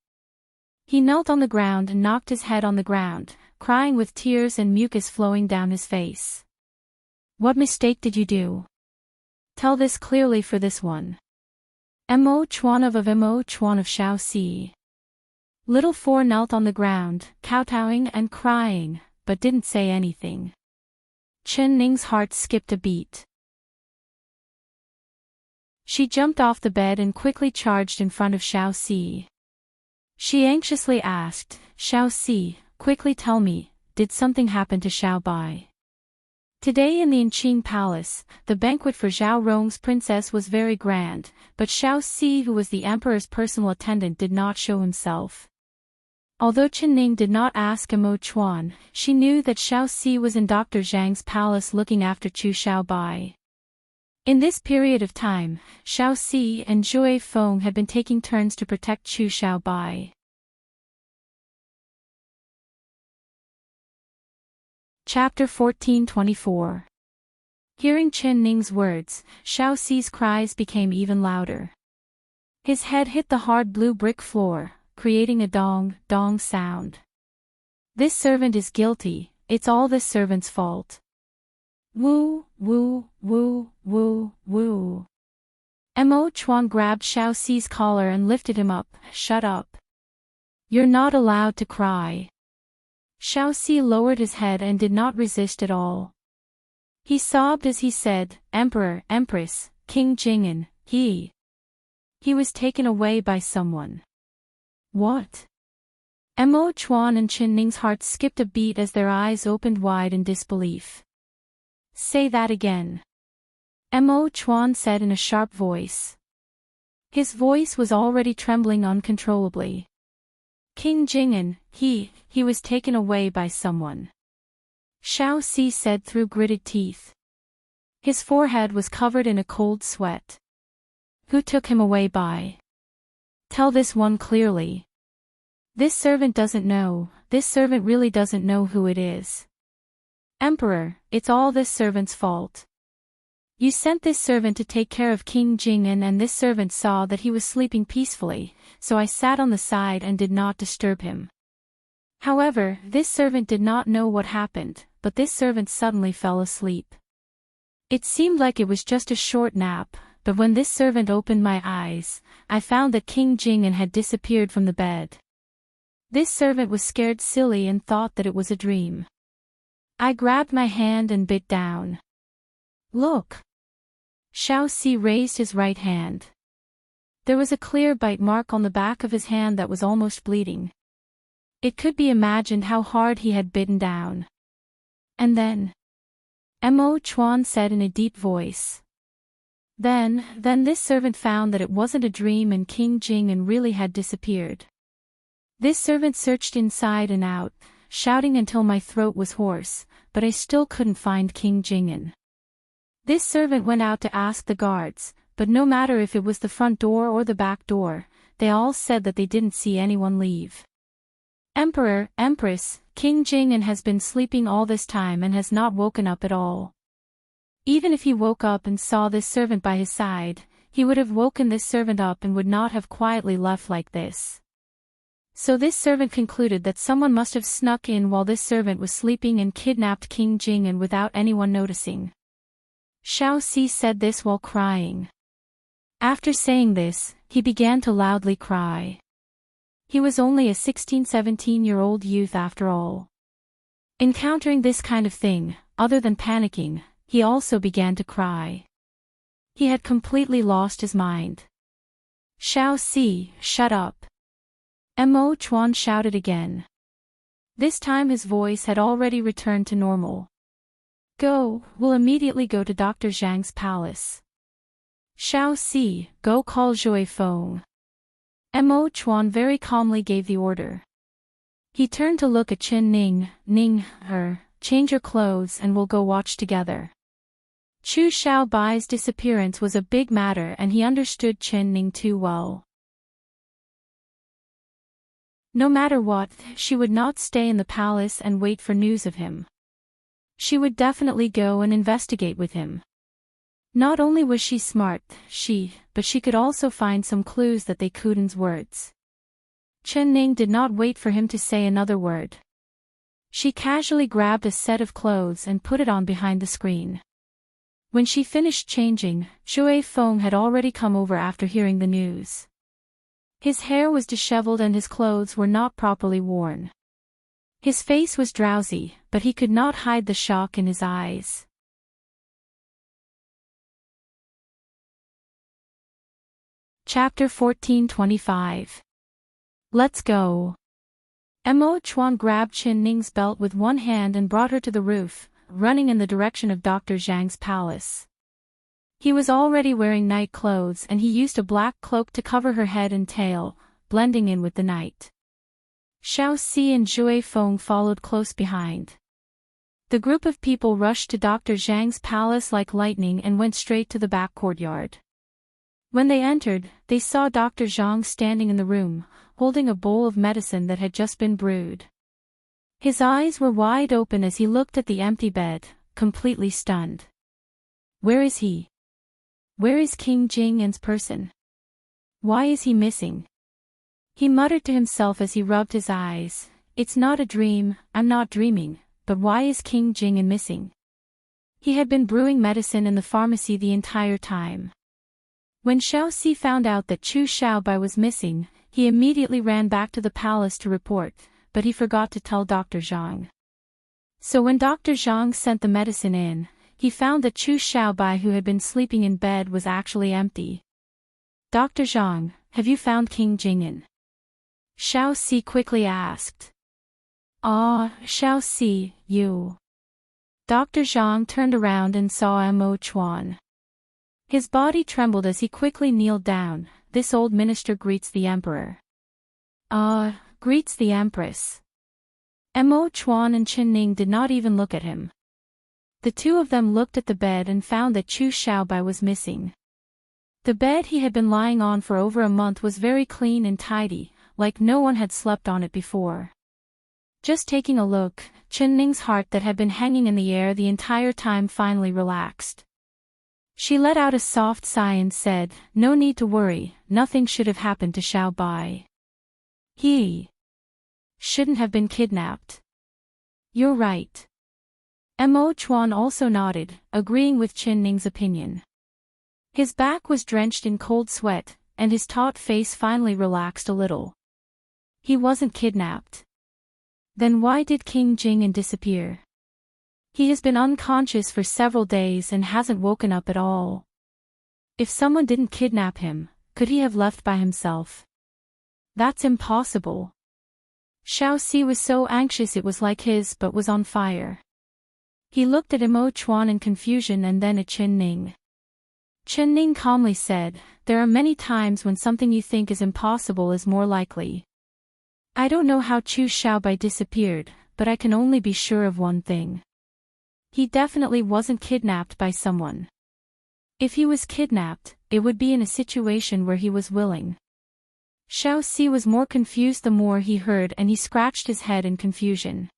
He knelt on the ground and knocked his head on the ground, crying with tears and mucus flowing down his face. "What mistake did you do? Tell this clearly for this one." Mo Chuan of Shao Si. Little Four knelt on the ground, kowtowing and crying, but didn't say anything. Chen Ning's heart skipped a beat. She jumped off the bed and quickly charged in front of Shao Si. She anxiously asked, "Shao Si, quickly tell me, did something happen to Xiao Bai?" Today in the Enching Palace, the banquet for Zhao Rong's princess was very grand, but Shao Si, who was the emperor's personal attendant, did not show himself. Although Chen Ning did not ask Mo Chuan, she knew that Shao Si was in Dr. Zhang's palace looking after Chu Xiao Bai. In this period of time, Shao Si and Jue Feng had been taking turns to protect Chu Xiao Bai. Chapter 1424. Hearing Chen Ning's words, Shao Si's cries became even louder. His head hit the hard blue brick floor, creating a dong, dong sound. "This servant is guilty, it's all this servant's fault. Woo, woo, woo, woo, woo." Mo Chuan grabbed Shao Si's collar and lifted him up. "Shut up. You're not allowed to cry." Shao Si lowered his head and did not resist at all. He sobbed as he said, "Emperor, Empress, King Jing'an, he was taken away by someone." "What?" Mo Chuan and Chen Ning's hearts skipped a beat as their eyes opened wide in disbelief. "Say that again," Mo Chuan said in a sharp voice. His voice was already trembling uncontrollably. "King Jing'an, he was taken away by someone," Shao Si said through gritted teeth. His forehead was covered in a cold sweat. "Who took him away by? Tell this one clearly. This servant doesn't know, this servant really doesn't know who it is. Emperor, it's all this servant's fault. You sent this servant to take care of King Jing'an and this servant saw that he was sleeping peacefully, so I sat on the side and did not disturb him. However, this servant did not know what happened, but this servant suddenly fell asleep. It seemed like it was just a short nap, but when this servant opened my eyes, I found that King Jing'an had disappeared from the bed. This servant was scared silly and thought that it was a dream. I grabbed my hand and bit down. Look." Shao Si raised his right hand. There was a clear bite mark on the back of his hand that was almost bleeding. It could be imagined how hard he had bitten down. And then, Mo Chuan said in a deep voice. Then this servant found that it wasn't a dream and King Jing'an really had disappeared. This servant searched inside and out, shouting until my throat was hoarse, but I still couldn't find King Jing'an. This servant went out to ask the guards, but no matter if it was the front door or the back door, they all said that they didn't see anyone leave. Emperor, Empress, King Jing'an has been sleeping all this time and has not woken up at all. Even if he woke up and saw this servant by his side, he would have woken this servant up and would not have quietly left like this. So this servant concluded that someone must have snuck in while this servant was sleeping and kidnapped King Jing'an without anyone noticing. Xiao Si said this while crying. After saying this, he began to loudly cry. He was only a 16-17-year-old youth after all. Encountering this kind of thing, other than panicking, he also began to cry. He had completely lost his mind. Xiao Si, shut up. Mo Chuan shouted again. This time his voice had already returned to normal. Go, we'll immediately go to Dr. Zhang's palace. Xiao Si, go call Zhui Feng. Mo Chuan very calmly gave the order. He turned to look at Chen Ning. Change your clothes and we'll go watch together. Chu Xiaobai's disappearance was a big matter and he understood Chen Ning too well. No matter what, she would not stay in the palace and wait for news of him. She would definitely go and investigate with him. Not only was she smart, but she could also find some clues that they couldn't words. Chen Ning did not wait for him to say another word. She casually grabbed a set of clothes and put it on behind the screen. When she finished changing, Zhui Feng had already come over after hearing the news. His hair was disheveled and his clothes were not properly worn. His face was drowsy, but he could not hide the shock in his eyes. Chapter 14:25. Let's go. Mo Chuan grabbed Chen Ning's belt with one hand and brought her to the roof, running in the direction of Dr. Zhang's palace. He was already wearing night clothes and he used a black cloak to cover her head and tail, blending in with the night. Xiao Si and Zhui Feng followed close behind. The group of people rushed to Dr. Zhang's palace like lightning and went straight to the back courtyard. When they entered, they saw Dr. Zhang standing in the room, holding a bowl of medicine that had just been brewed. His eyes were wide open as he looked at the empty bed, completely stunned. Where is he? Where is King Jing'an's person? Why is he missing? He muttered to himself as he rubbed his eyes. It's not a dream, I'm not dreaming, but why is King Jing'an missing? He had been brewing medicine in the pharmacy the entire time. When Xiao Si found out that Chu Xiaobai was missing, he immediately ran back to the palace to report, but he forgot to tell Dr. Zhang. So when Dr. Zhang sent the medicine in, he found that Chu Xiaobai who had been sleeping in bed was actually empty. Dr. Zhang, have you found King Jing'an? Xiao Si quickly asked. Ah, Xiao Si, you. Dr. Zhang turned around and saw Mo Chuan. His body trembled as he quickly kneeled down. This old minister greets the emperor. Greets the empress. Mo Chuan and Chen Ning did not even look at him. The two of them looked at the bed and found that Chu Xiaobai was missing. The bed he had been lying on for over a month was very clean and tidy, like no one had slept on it before. Just taking a look, Chen Ning's heart that had been hanging in the air the entire time finally relaxed. She let out a soft sigh and said, no need to worry, nothing should have happened to Xiaobai. He shouldn't have been kidnapped. You're right. Mo Chuan also nodded, agreeing with Chen Ning's opinion. His back was drenched in cold sweat, and his taut face finally relaxed a little. He wasn't kidnapped. Then why did King Jing'an disappear? He has been unconscious for several days and hasn't woken up at all. If someone didn't kidnap him, could he have left by himself? That's impossible. Xiao Si was so anxious it was like his butt was on fire. He looked at Mo Chuan in confusion and then at Chen Ning. Chen Ning calmly said, there are many times when something you think is impossible is more likely. I don't know how Chu Xiaobai disappeared, but I can only be sure of one thing. He definitely wasn't kidnapped by someone. If he was kidnapped, it would be in a situation where he was willing. Xiao Si was more confused the more he heard and he scratched his head in confusion.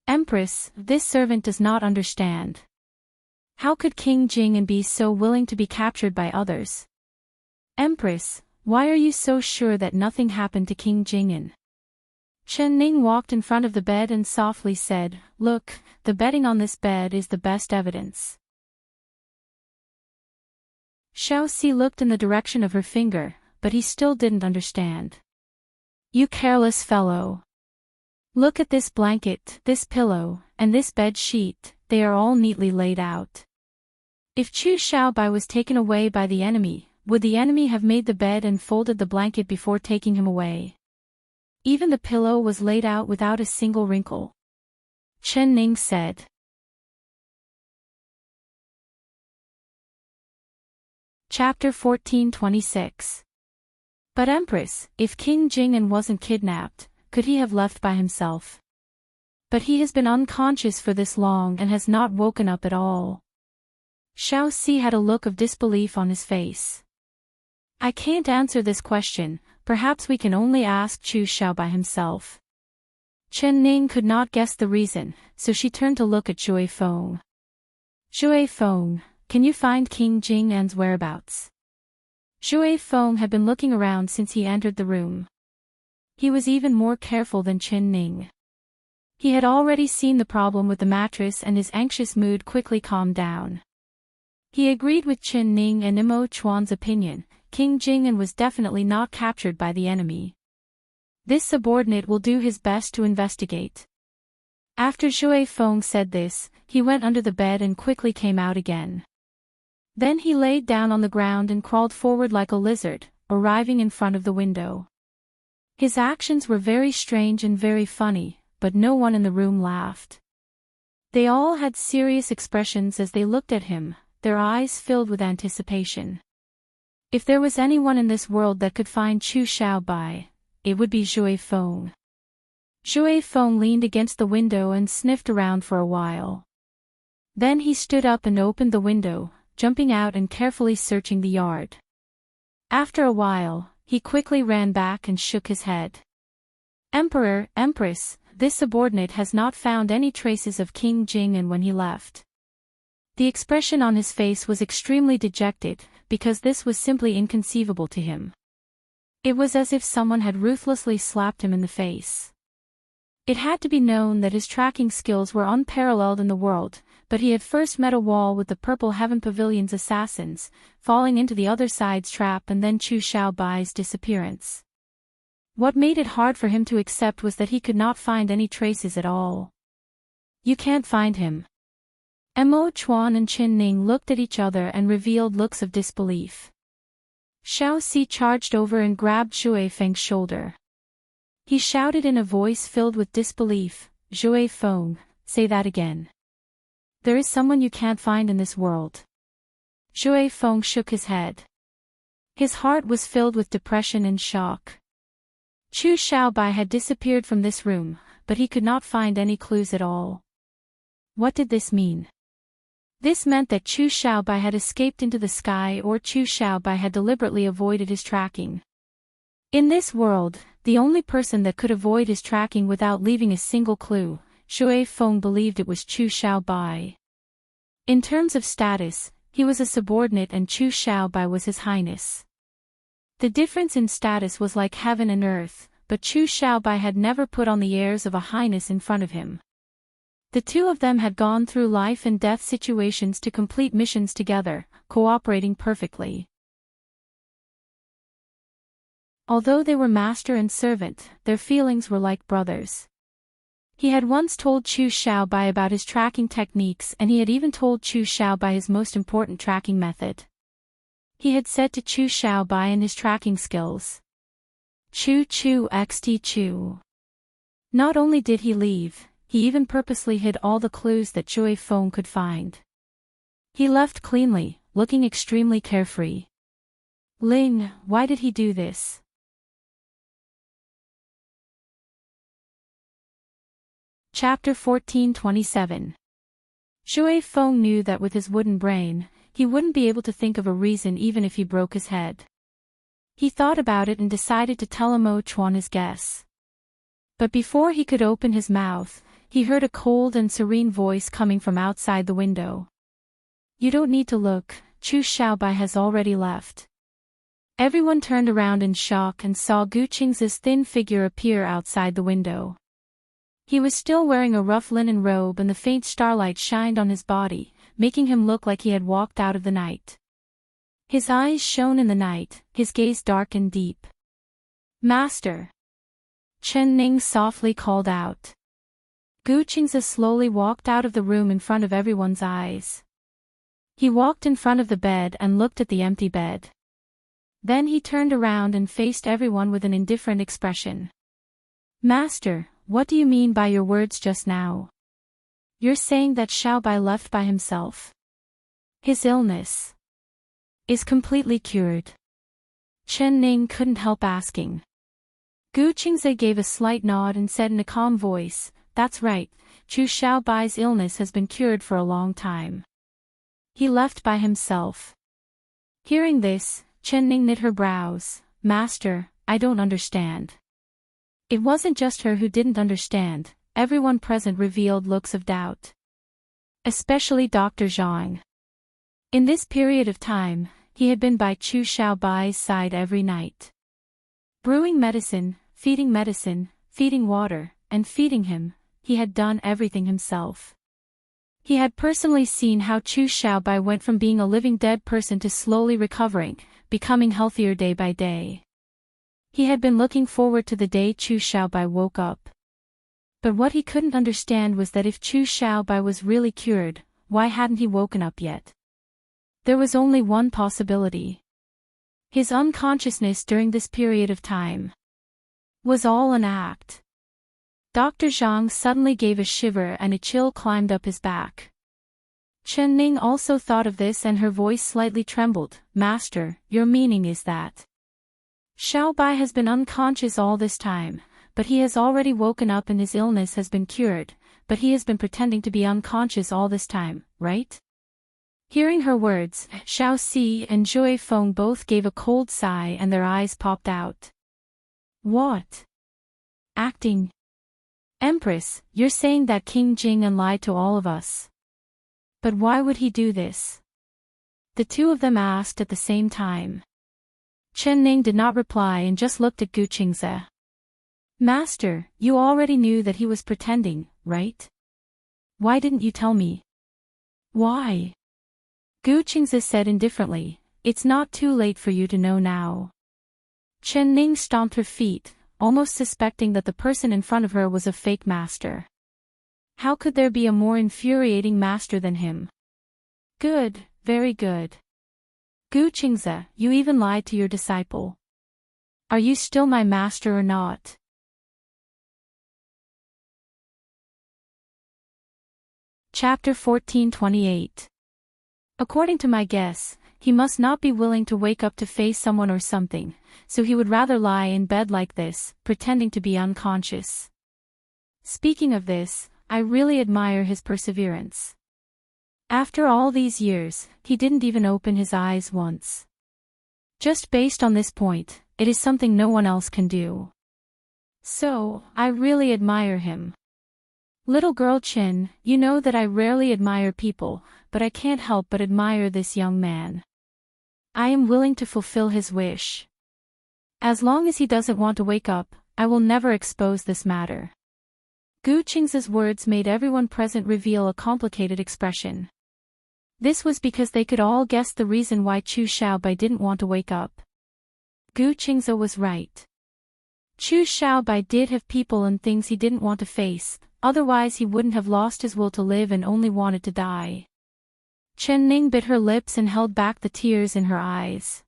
Empress, this servant does not understand. How could King Jing'an be so willing to be captured by others? Empress, why are you so sure that nothing happened to King Jing'an? Chen Ning walked in front of the bed and softly said, "Look, the bedding on this bed is the best evidence." Xiao Si looked in the direction of her finger, but he still didn't understand. "You careless fellow. Look at this blanket, this pillow, and this bed sheet, they are all neatly laid out. If Chu Xiaobai was taken away by the enemy, would the enemy have made the bed and folded the blanket before taking him away? Even the pillow was laid out without a single wrinkle," Chen Ning said. Chapter 1426. But Empress, if King Jing'an wasn't kidnapped, could he have left by himself? But he has been unconscious for this long and has not woken up at all. Xiao Si had a look of disbelief on his face. "I can't answer this question, perhaps we can only ask Chu Xiaobai himself." Chen Ning could not guess the reason, so she turned to look at Zhui Feng. "Zhui Feng, can you find King Jing'an's whereabouts?" Zhui Feng had been looking around since he entered the room. He was even more careful than Chen Ning. He had already seen the problem with the mattress and his anxious mood quickly calmed down. He agreed with Chen Ning and Imo Chuan's opinion. King Jing'an was definitely not captured by the enemy. This subordinate will do his best to investigate. After Zhui Feng said this, he went under the bed and quickly came out again. Then he laid down on the ground and crawled forward like a lizard, arriving in front of the window. His actions were very strange and very funny, but no one in the room laughed. They all had serious expressions as they looked at him, their eyes filled with anticipation. If there was anyone in this world that could find Chu Xiaobai, it would be Zhui Feng. Zhui Feng leaned against the window and sniffed around for a while. Then he stood up and opened the window, jumping out and carefully searching the yard. After a while, he quickly ran back and shook his head. "Emperor, Empress, this subordinate has not found any traces of King Jing'an when he left." The expression on his face was extremely dejected, because this was simply inconceivable to him. It was as if someone had ruthlessly slapped him in the face. It had to be known that his tracking skills were unparalleled in the world, but he had first met a wall with the Purple Heaven Pavilion's assassins, falling into the other side's trap and then Chu Xiaobai's disappearance. What made it hard for him to accept was that he could not find any traces at all. "You can't find him." Mo Chuan and Chen Ning looked at each other and revealed looks of disbelief. Xiao Si charged over and grabbed Zhui Feng's shoulder. He shouted in a voice filled with disbelief, "Zhui Feng, say that again. There is someone you can't find in this world." Zhui Feng shook his head. His heart was filled with depression and shock. Chu Xiaobai had disappeared from this room, but he could not find any clues at all. What did this mean? This meant that Chu Xiaobai had escaped into the sky or Chu Xiaobai had deliberately avoided his tracking. In this world, the only person that could avoid his tracking without leaving a single clue, Zhui Feng believed it was Chu Xiaobai. In terms of status, he was a subordinate and Chu Xiaobai was his highness. The difference in status was like heaven and earth, but Chu Xiaobai had never put on the airs of a highness in front of him. The two of them had gone through life and death situations to complete missions together, cooperating perfectly. Although they were master and servant, their feelings were like brothers. He had once told Chu Xiaobai about his tracking techniques and he had even told Chu Xiaobai his most important tracking method. He had said to Chu Xiaobai and his tracking skills, "Chu Chu xt Chu." Not only did he leave, he even purposely hid all the clues that Zhui Feng could find. He left cleanly, looking extremely carefree. Ling, why did he do this? Chapter 1427. Zhui Feng knew that with his wooden brain, he wouldn't be able to think of a reason even if he broke his head. He thought about it and decided to tell Mo Chuan his guess. But before he could open his mouth, he heard a cold and serene voice coming from outside the window. "You don't need to look, Chu Xiaobai has already left." Everyone turned around in shock and saw Gu Qing's thin figure appear outside the window. He was still wearing a rough linen robe and the faint starlight shined on his body, making him look like he had walked out of the night. His eyes shone in the night, his gaze dark and deep. "Master!" Chen Ning softly called out. Gu Qingzi slowly walked out of the room in front of everyone's eyes. He walked in front of the bed and looked at the empty bed. Then he turned around and faced everyone with an indifferent expression. "Master, what do you mean by your words just now? You're saying that Xiaobai left by himself? His illness is completely cured?" Chen Ning couldn't help asking. Gu Qingzi gave a slight nod and said in a calm voice, "That's right, Chu Xiaobai's illness has been cured for a long time. He left by himself." Hearing this, Chen Ning knit her brows. "Master, I don't understand." It wasn't just her who didn't understand, everyone present revealed looks of doubt. Especially Dr. Zhang. In this period of time, he had been by Chu Xiaobai's side every night. Brewing medicine, feeding water, and feeding him, he had done everything himself. He had personally seen how Chu Xiaobai went from being a living dead person to slowly recovering, becoming healthier day by day. He had been looking forward to the day Chu Xiaobai woke up. But what he couldn't understand was that if Chu Xiaobai was really cured, why hadn't he woken up yet? There was only one possibility. His unconsciousness during this period of time was all an act. Dr. Zhang suddenly gave a shiver and a chill climbed up his back. Chen Ning also thought of this and her voice slightly trembled. "Master, your meaning is that Xiaobai has been unconscious all this time, but he has already woken up and his illness has been cured, but he has been pretending to be unconscious all this time, right?" Hearing her words, Xiao Si and Zhui Feng both gave a cold sigh and their eyes popped out. "What? Acting? Empress, you're saying that King Jing lied to all of us. But why would he do this?" The two of them asked at the same time. Chen Ning did not reply and just looked at Gu Qingzi. "Master, you already knew that he was pretending, right? Why didn't you tell me?" "Why?" Gu Qingzi said indifferently, "It's not too late for you to know now." Chen Ning stomped her feet, almost suspecting that the person in front of her was a fake master. How could there be a more infuriating master than him? "Good, very good. Gu Qingzi, you even lied to your disciple. Are you still my master or not?" Chapter 14:28. According to my guess, he must not be willing to wake up to face someone or something, so he would rather lie in bed like this, pretending to be unconscious. Speaking of this, I really admire his perseverance. After all these years, he didn't even open his eyes once. Just based on this point, it is something no one else can do. So, I really admire him. Little girl Chin, you know that I rarely admire people, but I can't help but admire this young man. I am willing to fulfill his wish. As long as he doesn't want to wake up, I will never expose this matter. Gu Qingzi's words made everyone present reveal a complicated expression. This was because they could all guess the reason why Chu Xiaobai didn't want to wake up. Gu Qingzi was right. Chu Xiaobai did have people and things he didn't want to face, otherwise he wouldn't have lost his will to live and only wanted to die. Chen Ning bit her lips and held back the tears in her eyes.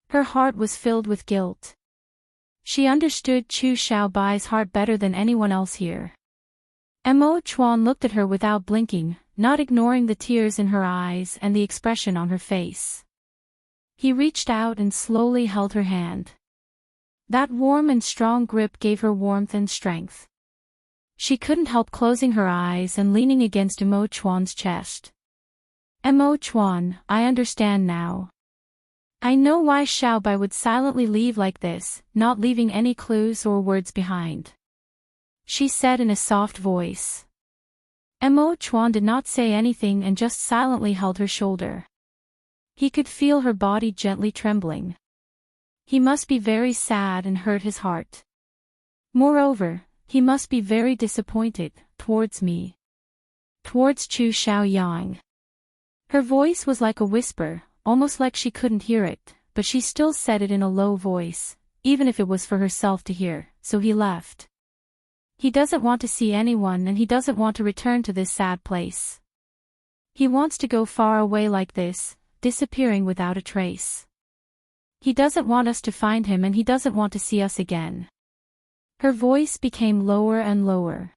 Her heart was filled with guilt. She understood Chu Xiaobai's heart better than anyone else here. Mo Chuan looked at her without blinking, not ignoring the tears in her eyes and the expression on her face. He reached out and slowly held her hand. That warm and strong grip gave her warmth and strength. She couldn't help closing her eyes and leaning against Mo Chuan's chest. Mo Chuan, I understand now. I know why Xiaobai would silently leave like this, not leaving any clues or words behind. She said in a soft voice. Mo Chuan did not say anything and just silently held her shoulder. He could feel her body gently trembling. He must be very sad and hurt his heart. Moreover, he must be very disappointed, towards me. Towards Chu Xiaoyang. Her voice was like a whisper, almost like she couldn't hear it, but she still said it in a low voice, even if it was for herself to hear, so he left. He doesn't want to see anyone and he doesn't want to return to this sad place. He wants to go far away like this, disappearing without a trace. He doesn't want us to find him and he doesn't want to see us again. Her voice became lower and lower.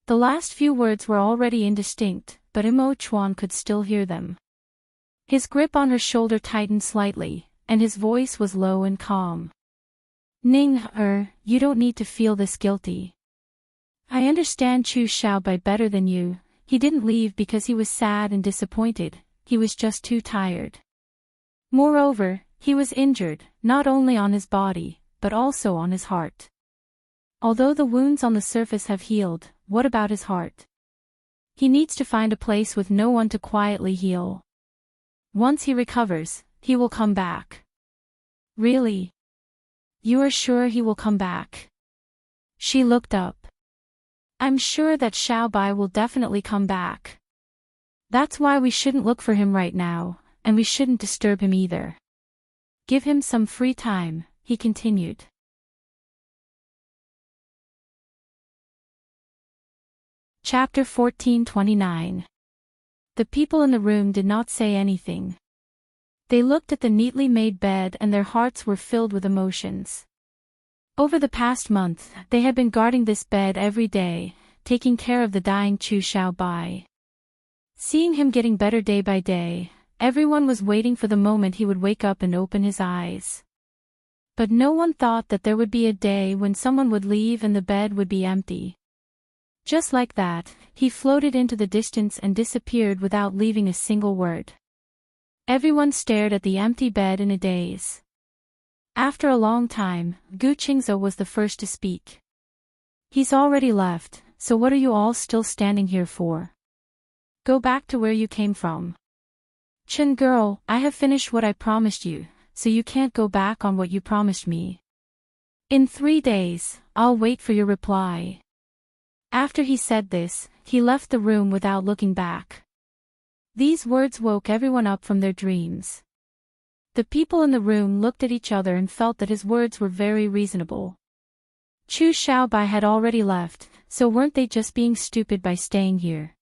The last few words were already indistinct, but Imo Chuan could still hear them. His grip on her shoulder tightened slightly, and his voice was low and calm. Ning, you don't need to feel this guilty. I understand Chu Xiaobai better than you. He didn't leave because he was sad and disappointed, he was just too tired. Moreover, he was injured, not only on his body, but also on his heart. Although the wounds on the surface have healed, what about his heart? He needs to find a place with no one to quietly heal. Once he recovers, he will come back. Really? You are sure he will come back? She looked up. I'm sure that Xiaobai will definitely come back. That's why we shouldn't look for him right now, and we shouldn't disturb him either. Give him some free time, he continued. Chapter 1429. The people in the room did not say anything. They looked at the neatly made bed and their hearts were filled with emotions. Over the past month, they had been guarding this bed every day, taking care of the dying Chu Xiaobai. Seeing him getting better day by day, everyone was waiting for the moment he would wake up and open his eyes. But no one thought that there would be a day when someone would leave and the bed would be empty. Just like that, he floated into the distance and disappeared without leaving a single word. Everyone stared at the empty bed in a daze. After a long time, Gu Qingzhou was the first to speak. He's already left, so what are you all still standing here for? Go back to where you came from. Chen girl, I have finished what I promised you, so you can't go back on what you promised me. In 3 days, I'll wait for your reply. After he said this, he left the room without looking back. These words woke everyone up from their dreams. The people in the room looked at each other and felt that his words were very reasonable. Chu Xiaobai had already left, so weren't they just being stupid by staying here?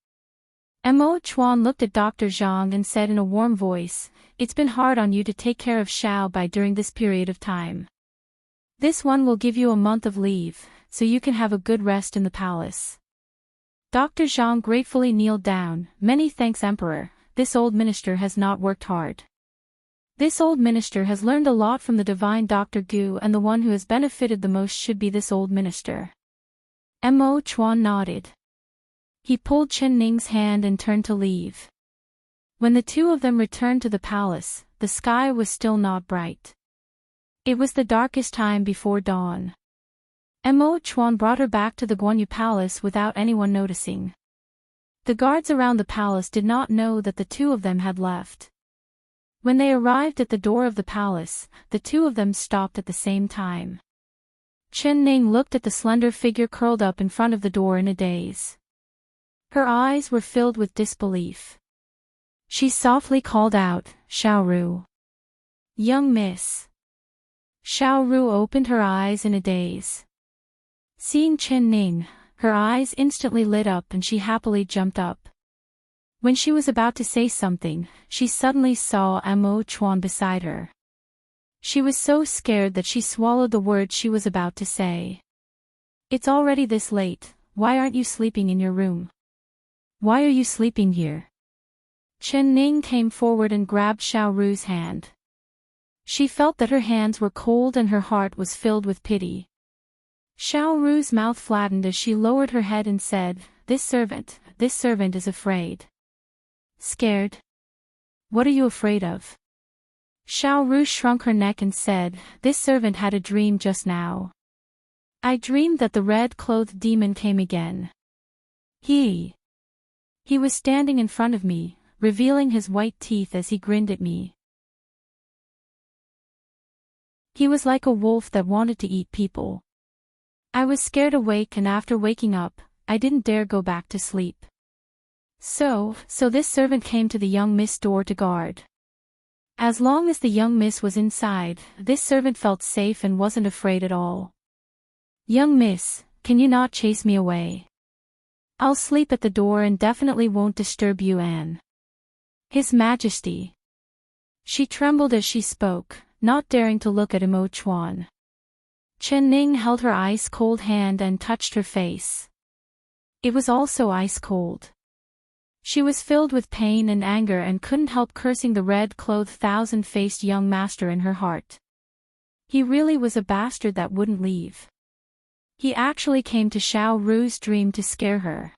Mo Chuan looked at Dr. Zhang and said in a warm voice, "It's been hard on you to take care of Xiaobai during this period of time. This one will give you a month of leave, so you can have a good rest in the palace." Dr. Zhang gratefully kneeled down. "Many thanks, Emperor. This old minister has not worked hard. This old minister has learned a lot from the divine Dr. Gu, and the one who has benefited the most should be this old minister." Mo Chuan nodded. He pulled Chen Ning's hand and turned to leave. When the two of them returned to the palace, the sky was still not bright. It was the darkest time before dawn. Mo Chuan brought her back to the Guanyu Palace without anyone noticing. The guards around the palace did not know that the two of them had left. When they arrived at the door of the palace, the two of them stopped at the same time. Chen Ning looked at the slender figure curled up in front of the door in a daze. Her eyes were filled with disbelief. She softly called out, "Xiaoru." "Young miss." Xiaoru opened her eyes in a daze. Seeing Chen Ning, her eyes instantly lit up and she happily jumped up. When she was about to say something, she suddenly saw Mo Chuan beside her. She was so scared that she swallowed the words she was about to say. "It's already this late, why aren't you sleeping in your room? Why are you sleeping here?" Chen Ning came forward and grabbed Xiaoru's hand. She felt that her hands were cold and her heart was filled with pity. Xiaoru's mouth flattened as she lowered her head and said, this servant is afraid." "Scared? What are you afraid of?" Xiaoru shrunk her neck and said, "This servant had a dream just now. I dreamed that the red-clothed demon came again. He was standing in front of me, revealing his white teeth as he grinned at me. He was like a wolf that wanted to eat people. I was scared awake, and after waking up, I didn't dare go back to sleep. So this servant came to the young miss door to guard. As long as the young miss was inside, this servant felt safe and wasn't afraid at all. Young miss, can you not chase me away? I'll sleep at the door and definitely won't disturb you, Anne. His Majesty. She trembled as she spoke, not daring to look at Imo Chuan. Chen Ning held her ice-cold hand and touched her face. It was also ice-cold. She was filled with pain and anger and couldn't help cursing the red-clothed thousand-faced young master in her heart. He really was a bastard that wouldn't leave. He actually came to Xiao Ru's dream to scare her.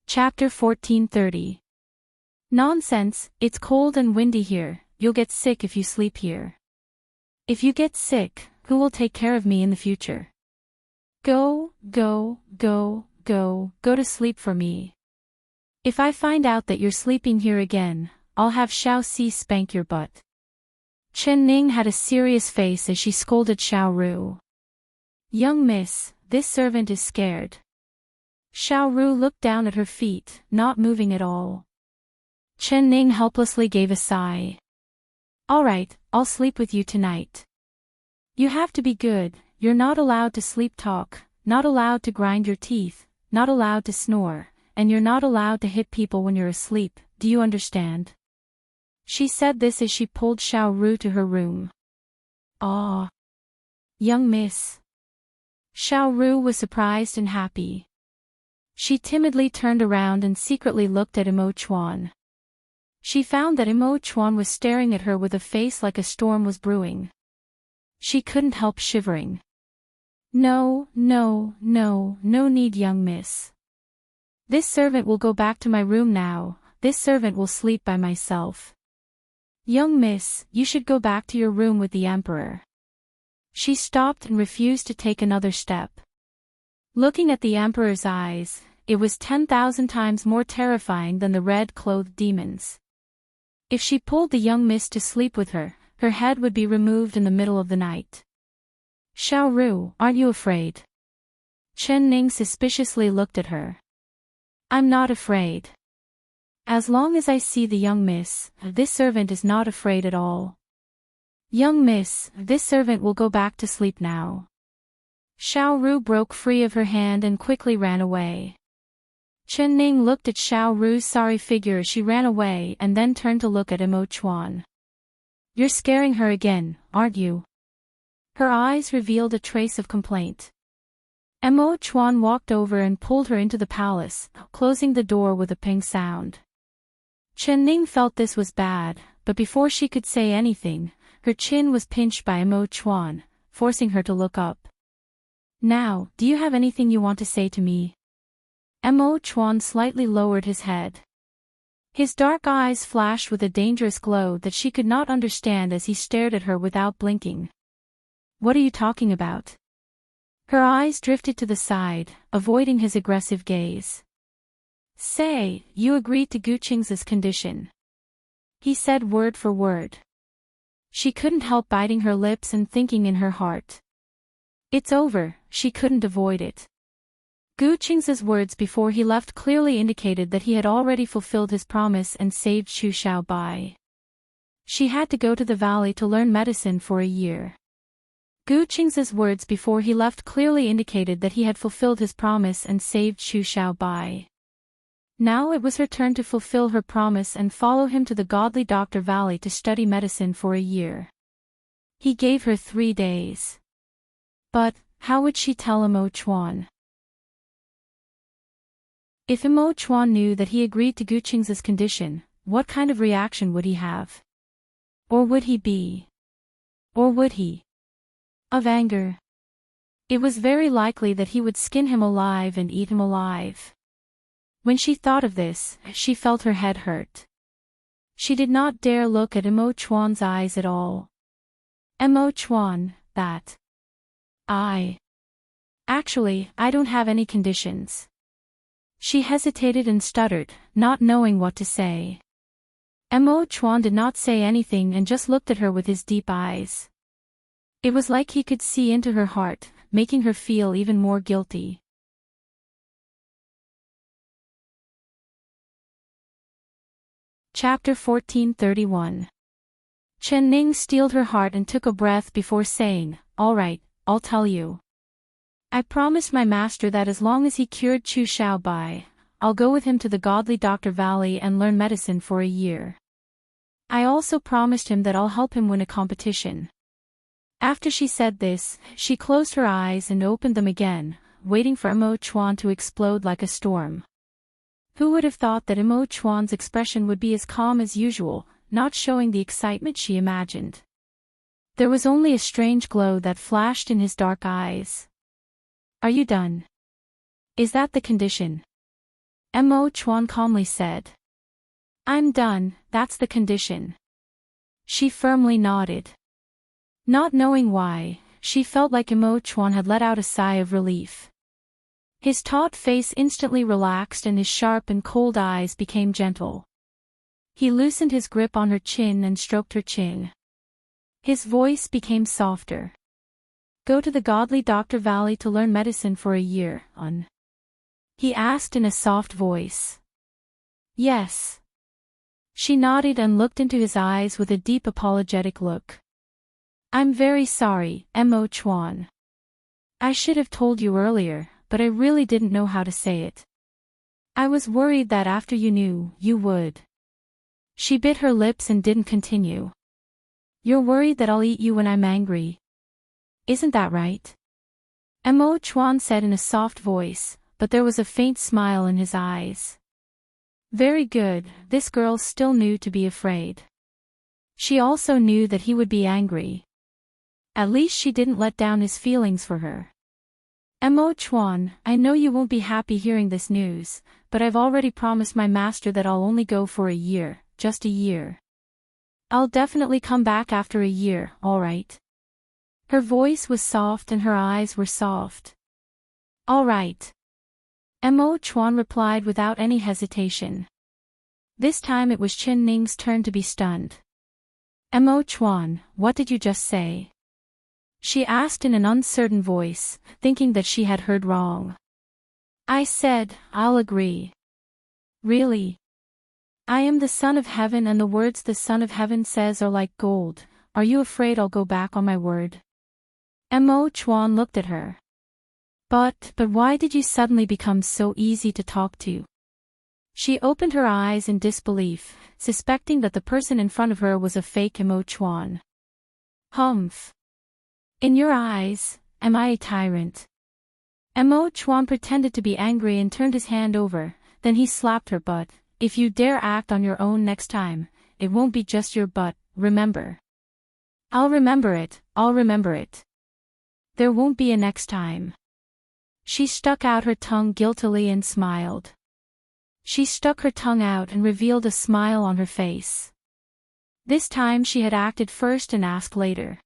Chapter 1430. Nonsense, it's cold and windy here, you'll get sick if you sleep here. If you get sick, who will take care of me in the future? Go to sleep for me. If I find out that you're sleeping here again, I'll have Xiao Si spank your butt. Chen Ning had a serious face as she scolded Xiao Ru. Young miss, this servant is scared. Xiao Ru looked down at her feet, not moving at all. Chen Ning helplessly gave a sigh. All right, I'll sleep with you tonight. You have to be good, you're not allowed to sleep talk, not allowed to grind your teeth, not allowed to snore, and you're not allowed to hit people when you're asleep, do you understand? She said this as she pulled Xiao Ru to her room. Ah. Young miss. Xiao Ru was surprised and happy. She timidly turned around and secretly looked at Imo Chuan. She found that Imo Chuan was staring at her with a face like a storm was brewing. She couldn't help shivering. No need, young miss. This servant will go back to my room now, this servant will sleep by myself. Young miss, you should go back to your room with the Emperor. She stopped and refused to take another step. Looking at the Emperor's eyes, it was 10,000 times more terrifying than the red-clothed demons. If she pulled the young miss to sleep with her, her head would be removed in the middle of the night. Xiao Ru, aren't you afraid? Chen Ning suspiciously looked at her. I'm not afraid. As long as I see the young miss, this servant is not afraid at all. Young miss, this servant will go back to sleep now. Xiao Ru broke free of her hand and quickly ran away. Chen Ning looked at Xiao Ru's sorry figure as she ran away and then turned to look at Imo Chuan. You're scaring her again, aren't you? Her eyes revealed a trace of complaint. Imo Chuan walked over and pulled her into the palace, closing the door with a ping sound. Chen Ning felt this was bad, but before she could say anything, her chin was pinched by Imo Chuan, forcing her to look up. Now, do you have anything you want to say to me? Imo Chuan slightly lowered his head. His dark eyes flashed with a dangerous glow that she could not understand as he stared at her without blinking. What are you talking about? Her eyes drifted to the side, avoiding his aggressive gaze. Say, you agreed to Gu Qing's condition. He said word for word. She couldn't help biting her lips and thinking in her heart. It's over, she couldn't avoid it. Gu Qing's words before he left clearly indicated that he had already fulfilled his promise and saved Chu Xiaobai. She had to go to the valley to learn medicine for a year. Gu Qing's words before he left clearly indicated that he had fulfilled his promise and saved Chu Xiaobai. Now it was her turn to fulfill her promise and follow him to the godly Dr. Valley to study medicine for a year. He gave her 3 days. But, how would she tell Imo Chuan? If Imo Chuan knew that he agreed to Gu Qing's condition, what kind of reaction would he have? Or would he be? Or would he? Of anger. It was very likely that he would skin him alive and eat him alive. When she thought of this, she felt her head hurt. She did not dare look at Imo Chuan's eyes at all. Imo Chuan, that. Actually, I don't have any conditions. She hesitated and stuttered, not knowing what to say. Mo Chuan did not say anything and just looked at her with his deep eyes. It was like he could see into her heart, making her feel even more guilty. Chapter 1431. Chen Ning steeled her heart and took a breath before saying, "All right, I'll tell you. I promised my master that as long as he cured Chu Xiaobai, I'll go with him to the godly Dr. Valley and learn medicine for a year. I also promised him that I'll help him win a competition." After she said this, she closed her eyes and opened them again, waiting for Mo Chuan to explode like a storm. Who would have thought that Mo Chuan's expression would be as calm as usual, not showing the excitement she imagined? There was only a strange glow that flashed in his dark eyes. "Are you done? Is that the condition?" Mo Chuan calmly said. "I'm done, that's the condition." She firmly nodded. Not knowing why, she felt like Mo Chuan had let out a sigh of relief. His taut face instantly relaxed and his sharp and cold eyes became gentle. He loosened his grip on her chin and stroked her chin. His voice became softer. "Go to the godly Dr. Valley to learn medicine for a year, he asked in a soft voice. "Yes." She nodded and looked into his eyes with a deep apologetic look. "I'm very sorry, Mo Chuan. I should have told you earlier, but I really didn't know how to say it. I was worried that after you knew, you would." She bit her lips and didn't continue. "You're worried that I'll eat you when I'm angry. Isn't that right?" Mo Chuan said in a soft voice, but there was a faint smile in his eyes. Very good, this girl still knew to be afraid. She also knew that he would be angry. At least she didn't let down his feelings for her. "Mo Chuan, I know you won't be happy hearing this news, but I've already promised my master that I'll only go for a year, just a year. I'll definitely come back after a year, all right?" Her voice was soft and her eyes were soft. "All right." Mo Chuan replied without any hesitation. This time it was Chen Ning's turn to be stunned. "Mo Chuan, what did you just say?" she asked in an uncertain voice, thinking that she had heard wrong. "I said, I'll agree." "Really? I am the Son of Heaven and the words the Son of Heaven says are like gold. Are you afraid I'll go back on my word?" Mo Chuan looked at her. But why did you suddenly become so easy to talk to?" She opened her eyes in disbelief, suspecting that the person in front of her was a fake Mo Chuan. "Humph. In your eyes, am I a tyrant?" Mo Chuan pretended to be angry and turned his hand over, then he slapped her butt. "If you dare act on your own next time, it won't be just your butt, remember?" "I'll remember it, I'll remember it. There won't be a next time." She stuck out her tongue guiltily and smiled. She stuck her tongue out and revealed a smile on her face. This time she had acted first and asked later.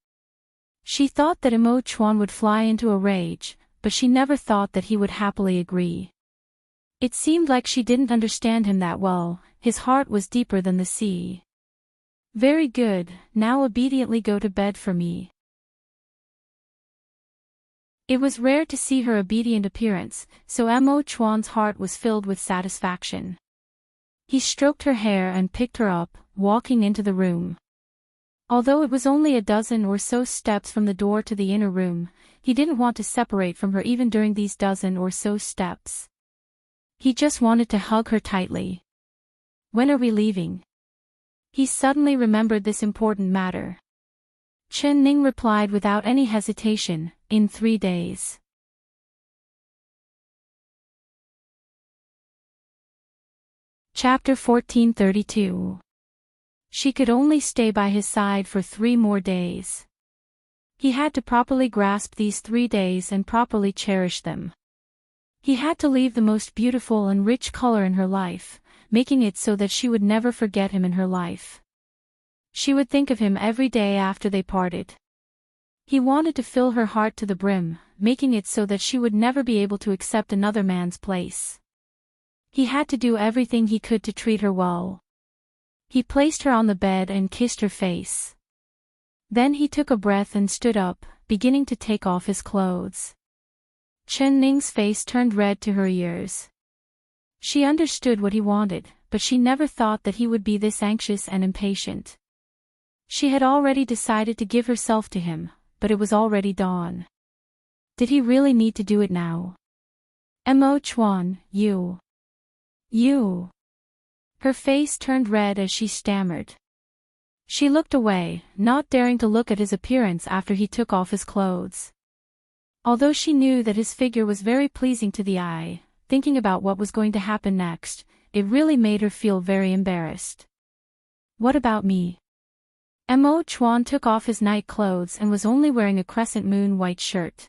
She thought that Mo Chuan would fly into a rage, but she never thought that he would happily agree. It seemed like she didn't understand him that well, his heart was deeper than the sea. "Very good, now obediently go to bed for me." It was rare to see her obedient appearance, so Mo Chuan's heart was filled with satisfaction. He stroked her hair and picked her up, walking into the room. Although it was only a dozen or so steps from the door to the inner room, he didn't want to separate from her even during these dozen or so steps. He just wanted to hug her tightly. "When are we leaving?" He suddenly remembered this important matter. Chen Ning replied without any hesitation, "In 3 days. Chapter 1432. She could only stay by his side for 3 more days. He had to properly grasp these 3 days and properly cherish them. He had to leave the most beautiful and rich color in her life, making it so that she would never forget him in her life. She would think of him every day after they parted. He wanted to fill her heart to the brim, making it so that she would never be able to accept another man's place. He had to do everything he could to treat her well. He placed her on the bed and kissed her face. Then he took a breath and stood up, beginning to take off his clothes. Chen Ning's face turned red to her ears. She understood what he wanted, but she never thought that he would be this anxious and impatient. She had already decided to give herself to him, but it was already dawn. Did he really need to do it now? Mo Chuan, you. Her face turned red as she stammered. She looked away, not daring to look at his appearance after he took off his clothes. Although she knew that his figure was very pleasing to the eye, thinking about what was going to happen next, it really made her feel very embarrassed. What about me? Mo Chuan took off his night clothes and was only wearing a crescent moon white shirt.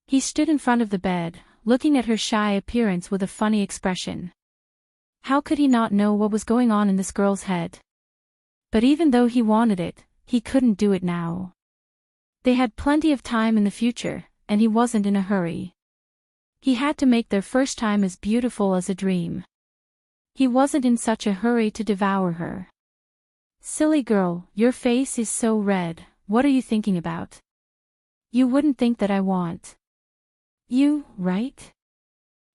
He stood in front of the bed, looking at her shy appearance with a funny expression. How could he not know what was going on in this girl's head? But even though he wanted it, he couldn't do it now. They had plenty of time in the future, and he wasn't in a hurry. He had to make their first time as beautiful as a dream. He wasn't in such a hurry to devour her. Silly girl, your face is so red, what are you thinking about? You wouldn't think that I want you, right?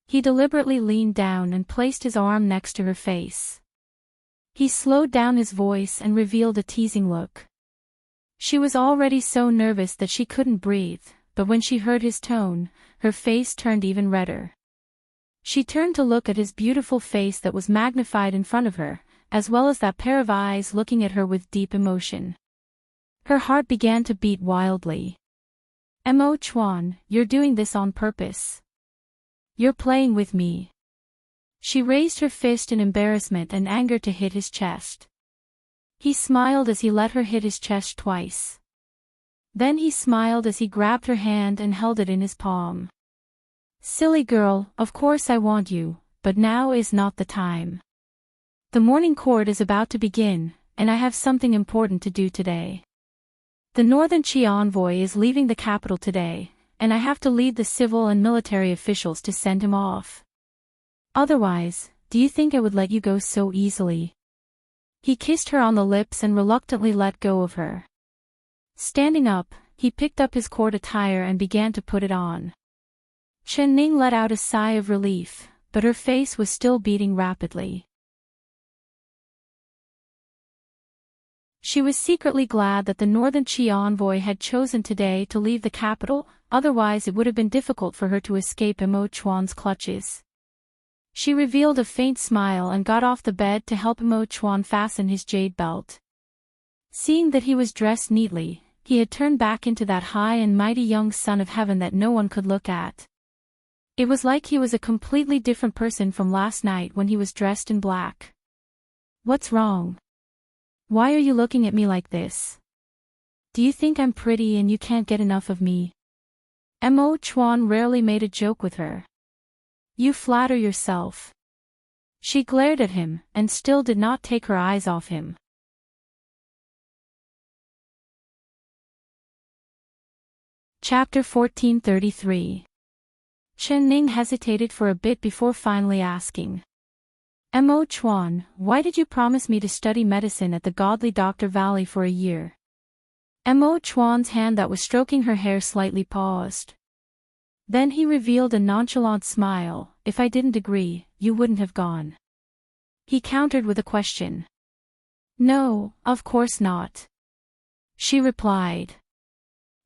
He deliberately leaned down and placed his arm next to her face. He slowed down his voice and revealed a teasing look. She was already so nervous that she couldn't breathe, but when she heard his tone, her face turned even redder. She turned to look at his beautiful face that was magnified in front of her, as well as that pair of eyes looking at her with deep emotion. Her heart began to beat wildly. Mo Chuan, you're doing this on purpose. You're playing with me. She raised her fist in embarrassment and anger to hit his chest. He smiled as he let her hit his chest twice. Then he smiled as he grabbed her hand and held it in his palm. Silly girl, of course I want you, but now is not the time. The morning court is about to begin, and I have something important to do today. The Northern Qi envoy is leaving the capital today, and I have to lead the civil and military officials to send him off. Otherwise, do you think I would let you go so easily? He kissed her on the lips and reluctantly let go of her. Standing up, he picked up his court attire and began to put it on. Chen Ning let out a sigh of relief, but her face was still beating rapidly. She was secretly glad that the Northern Qi envoy had chosen today to leave the capital, otherwise it would have been difficult for her to escape Mo Chuan's clutches. She revealed a faint smile and got off the bed to help Mo Chuan fasten his jade belt. Seeing that he was dressed neatly, he had turned back into that high and mighty young son of heaven that no one could look at. It was like he was a completely different person from last night when he was dressed in black. What's wrong? Why are you looking at me like this? Do you think I'm pretty and you can't get enough of me? Mo Chuan rarely made a joke with her. You flatter yourself. She glared at him, and still did not take her eyes off him. Chapter 1433. Chen Ning hesitated for a bit before finally asking. Mo Chuan, why did you promise me to study medicine at the godly Dr. Valley for a year? Mo Chuan's hand that was stroking her hair slightly paused. Then he revealed a nonchalant smile. If I didn't agree, you wouldn't have gone. He countered with a question. No, of course not. She replied.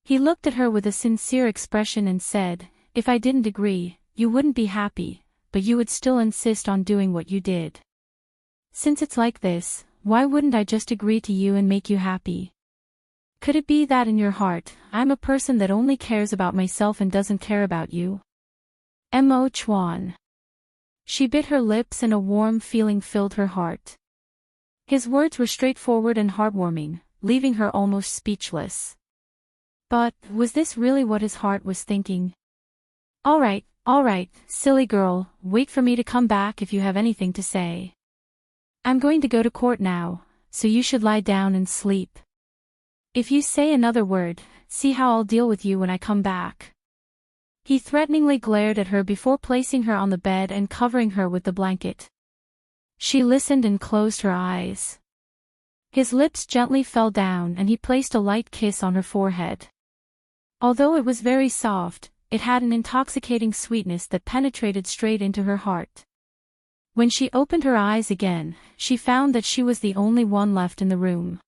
He looked at her with a sincere expression and said, if I didn't agree, you wouldn't be happy, but you would still insist on doing what you did. Since it's like this, why wouldn't I just agree to you and make you happy? Could it be that in your heart, I'm a person that only cares about myself and doesn't care about you? Mo Chuan. She bit her lips and a warm feeling filled her heart. His words were straightforward and heartwarming, leaving her almost speechless. But, was this really what his heart was thinking? All right, silly girl, wait for me to come back if you have anything to say. I'm going to go to court now, so you should lie down and sleep. If you say another word, see how I'll deal with you when I come back. He threateningly glared at her before placing her on the bed and covering her with the blanket. She listened and closed her eyes. His lips gently fell down and he placed a light kiss on her forehead. Although it was very soft, it had an intoxicating sweetness that penetrated straight into her heart. When she opened her eyes again, she found that she was the only one left in the room.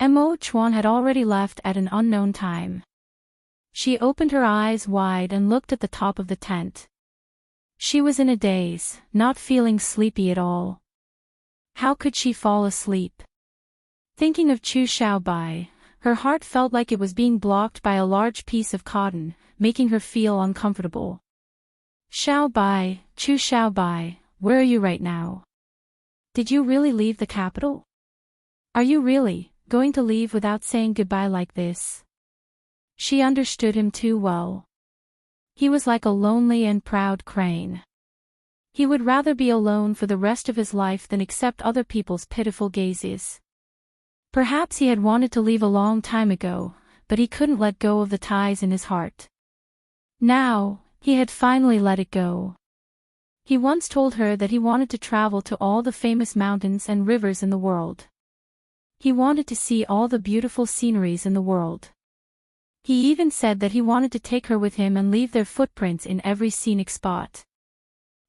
Mo Chuan had already left at an unknown time. She opened her eyes wide and looked at the top of the tent. She was in a daze, not feeling sleepy at all. How could she fall asleep? Thinking of Chu Xiaobai, her heart felt like it was being blocked by a large piece of cotton, making her feel uncomfortable. Xiaobai, Chu Xiaobai, where are you right now? Did you really leave the capital? Are you really going to leave without saying goodbye like this? She understood him too well. He was like a lonely and proud crane. He would rather be alone for the rest of his life than accept other people's pitiful gazes. Perhaps he had wanted to leave a long time ago, but he couldn't let go of the ties in his heart. Now, he had finally let it go. He once told her that he wanted to travel to all the famous mountains and rivers in the world. He wanted to see all the beautiful sceneries in the world. He even said that he wanted to take her with him and leave their footprints in every scenic spot.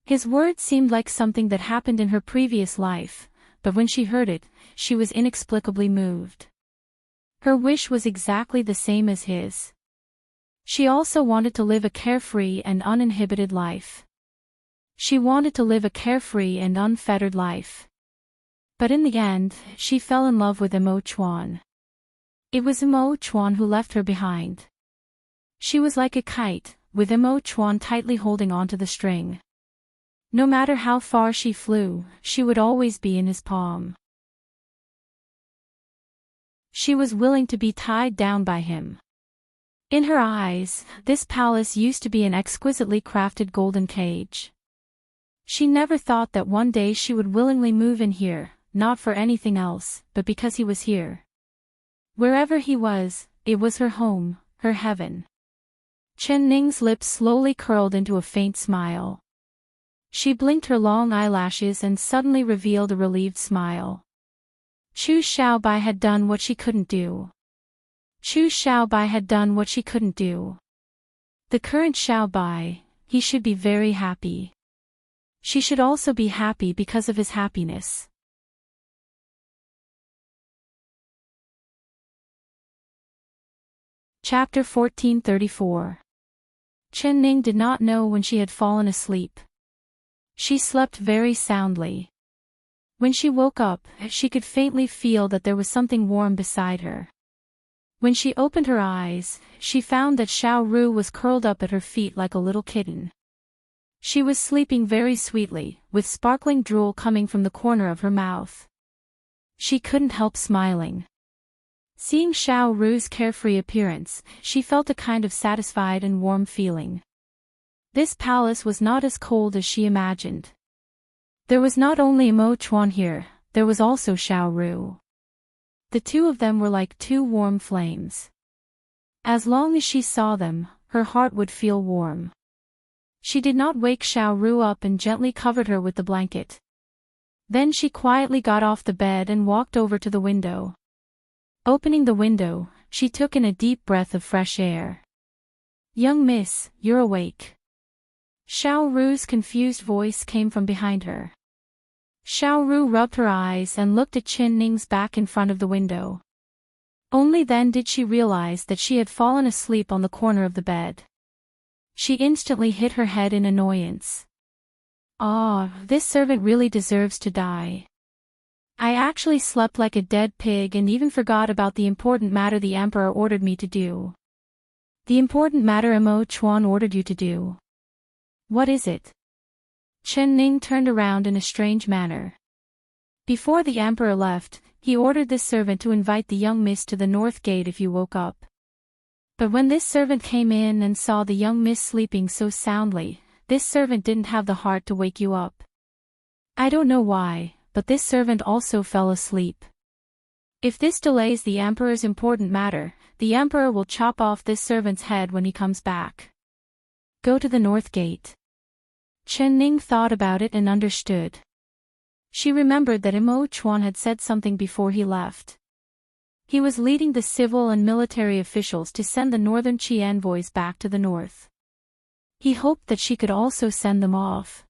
His words seemed like something that happened in her previous life, but when she heard it, she was inexplicably moved. Her wish was exactly the same as his. She also wanted to live a carefree and uninhibited life. She wanted to live a carefree and unfettered life. But in the end, she fell in love with Mo Chuan. It was Mo Chuan who left her behind. She was like a kite, with Mo Chuan tightly holding onto the string. No matter how far she flew, she would always be in his palm. She was willing to be tied down by him. In her eyes, this palace used to be an exquisitely crafted golden cage. She never thought that one day she would willingly move in here, not for anything else, but because he was here. Wherever he was, it was her home, her heaven. Chen Ning's lips slowly curled into a faint smile. She blinked her long eyelashes and suddenly revealed a relieved smile. Chu Xiaobai had done what she couldn't do. Chu Xiaobai had done what she couldn't do. The current Xiaobai, he should be very happy. She should also be happy because of his happiness. Chapter 1434. Chen Ning did not know when she had fallen asleep. She slept very soundly. When she woke up, she could faintly feel that there was something warm beside her. When she opened her eyes, she found that Xiao Ru was curled up at her feet like a little kitten. She was sleeping very sweetly, with sparkling drool coming from the corner of her mouth. She couldn't help smiling. Seeing Xiao Ru's carefree appearance, she felt a kind of satisfied and warm feeling. This palace was not as cold as she imagined. There was not only Mo Chuan here, there was also Xiao Ru. The two of them were like two warm flames. As long as she saw them, her heart would feel warm. She did not wake Xiao Ru up and gently covered her with the blanket. Then she quietly got off the bed and walked over to the window. Opening the window, she took in a deep breath of fresh air. "Young miss, you're awake." Xiao Ru's confused voice came from behind her. Xiao Ru rubbed her eyes and looked at Chen Ning's back in front of the window. Only then did she realize that she had fallen asleep on the corner of the bed. She instantly hit her head in annoyance. "Ah, this servant really deserves to die. I actually slept like a dead pig and even forgot about the important matter the Emperor ordered me to do." "The important matter Mo Chuan ordered you to do? What is it?" Chen Ning turned around in a strange manner. "Before the Emperor left, he ordered this servant to invite the young miss to the north gate if you woke up. But when this servant came in and saw the young miss sleeping so soundly, this servant didn't have the heart to wake you up. I don't know why, but this servant also fell asleep. If this delays the Emperor's important matter, the Emperor will chop off this servant's head when he comes back. Go to the north gate." Chen Ning thought about it and understood. She remembered that Imo Chuan had said something before he left. He was leading the civil and military officials to send the northern Qi envoys back to the north. He hoped that she could also send them off.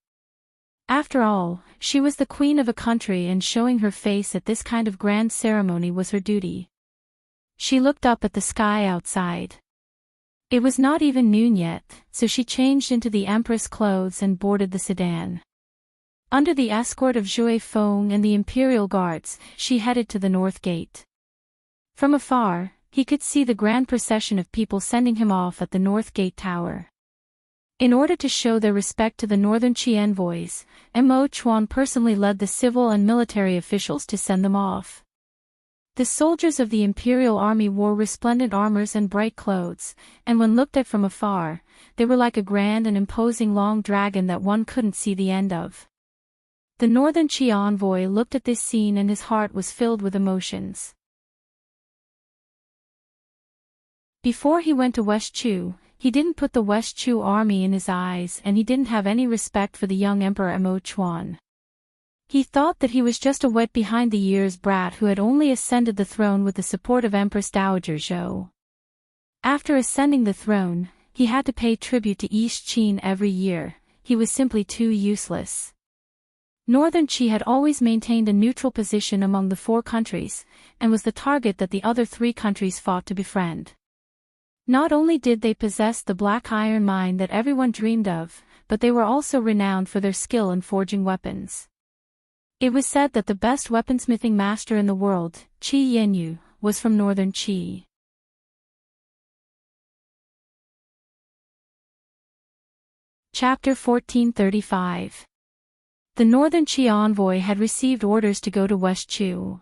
After all, she was the queen of a country, and showing her face at this kind of grand ceremony was her duty. She looked up at the sky outside. It was not even noon yet, so she changed into the Empress clothes and boarded the sedan. Under the escort of Zhui Feng and the imperial guards, she headed to the north gate. From afar, he could see the grand procession of people sending him off at the north gate tower. In order to show their respect to the northern Qi envoys, Imo Chuan personally led the civil and military officials to send them off. The soldiers of the imperial army wore resplendent armors and bright clothes, and when looked at from afar, they were like a grand and imposing long dragon that one couldn't see the end of. The northern Qi envoy looked at this scene and his heart was filled with emotions. Before he went to West Chu, he didn't put the West Chu army in his eyes, and he didn't have any respect for the young Emperor Imo Chuan. He thought that he was just a wet behind-the-ears brat who had only ascended the throne with the support of Empress Dowager Zhou. After ascending the throne, he had to pay tribute to East Qin every year. He was simply too useless. Northern Qi had always maintained a neutral position among the four countries, and was the target that the other three countries fought to befriend. Not only did they possess the black iron mine that everyone dreamed of, but they were also renowned for their skill in forging weapons. It was said that the best weaponsmithing master in the world, Qi Yanyu, was from northern Qi. Chapter 1435. The northern Qi envoy had received orders to go to West Chu.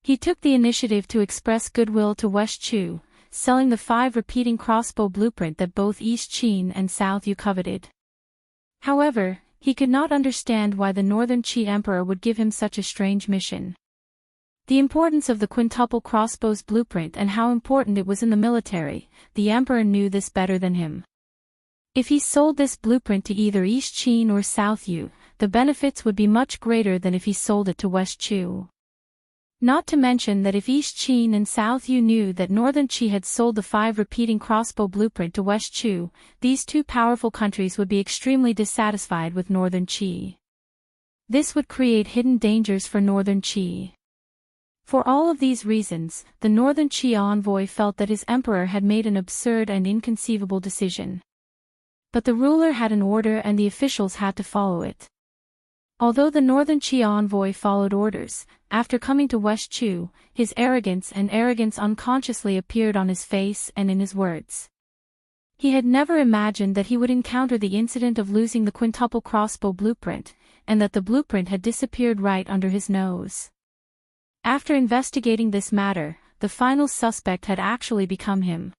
He took the initiative to express goodwill to West Chu, selling the 5 repeating crossbow blueprint that both East Qin and South Yu coveted. However, he could not understand why the northern Qi emperor would give him such a strange mission. The importance of the quintuple crossbows blueprint and how important it was in the military, the emperor knew this better than him. If he sold this blueprint to either East Qin or South Yu, the benefits would be much greater than if he sold it to West Chu. Not to mention that if East Qin and South Yu knew that Northern Qi had sold the 5 repeating crossbow blueprint to West Chu, these two powerful countries would be extremely dissatisfied with Northern Qi. This would create hidden dangers for Northern Qi. For all of these reasons, the Northern Qi envoy felt that his emperor had made an absurd and inconceivable decision. But the ruler had an order and the officials had to follow it. Although the northern Qi envoy followed orders, after coming to West Chu, his arrogance unconsciously appeared on his face and in his words. He had never imagined that he would encounter the incident of losing the quintuple crossbow blueprint, and that the blueprint had disappeared right under his nose. After investigating this matter, the final suspect had actually become him.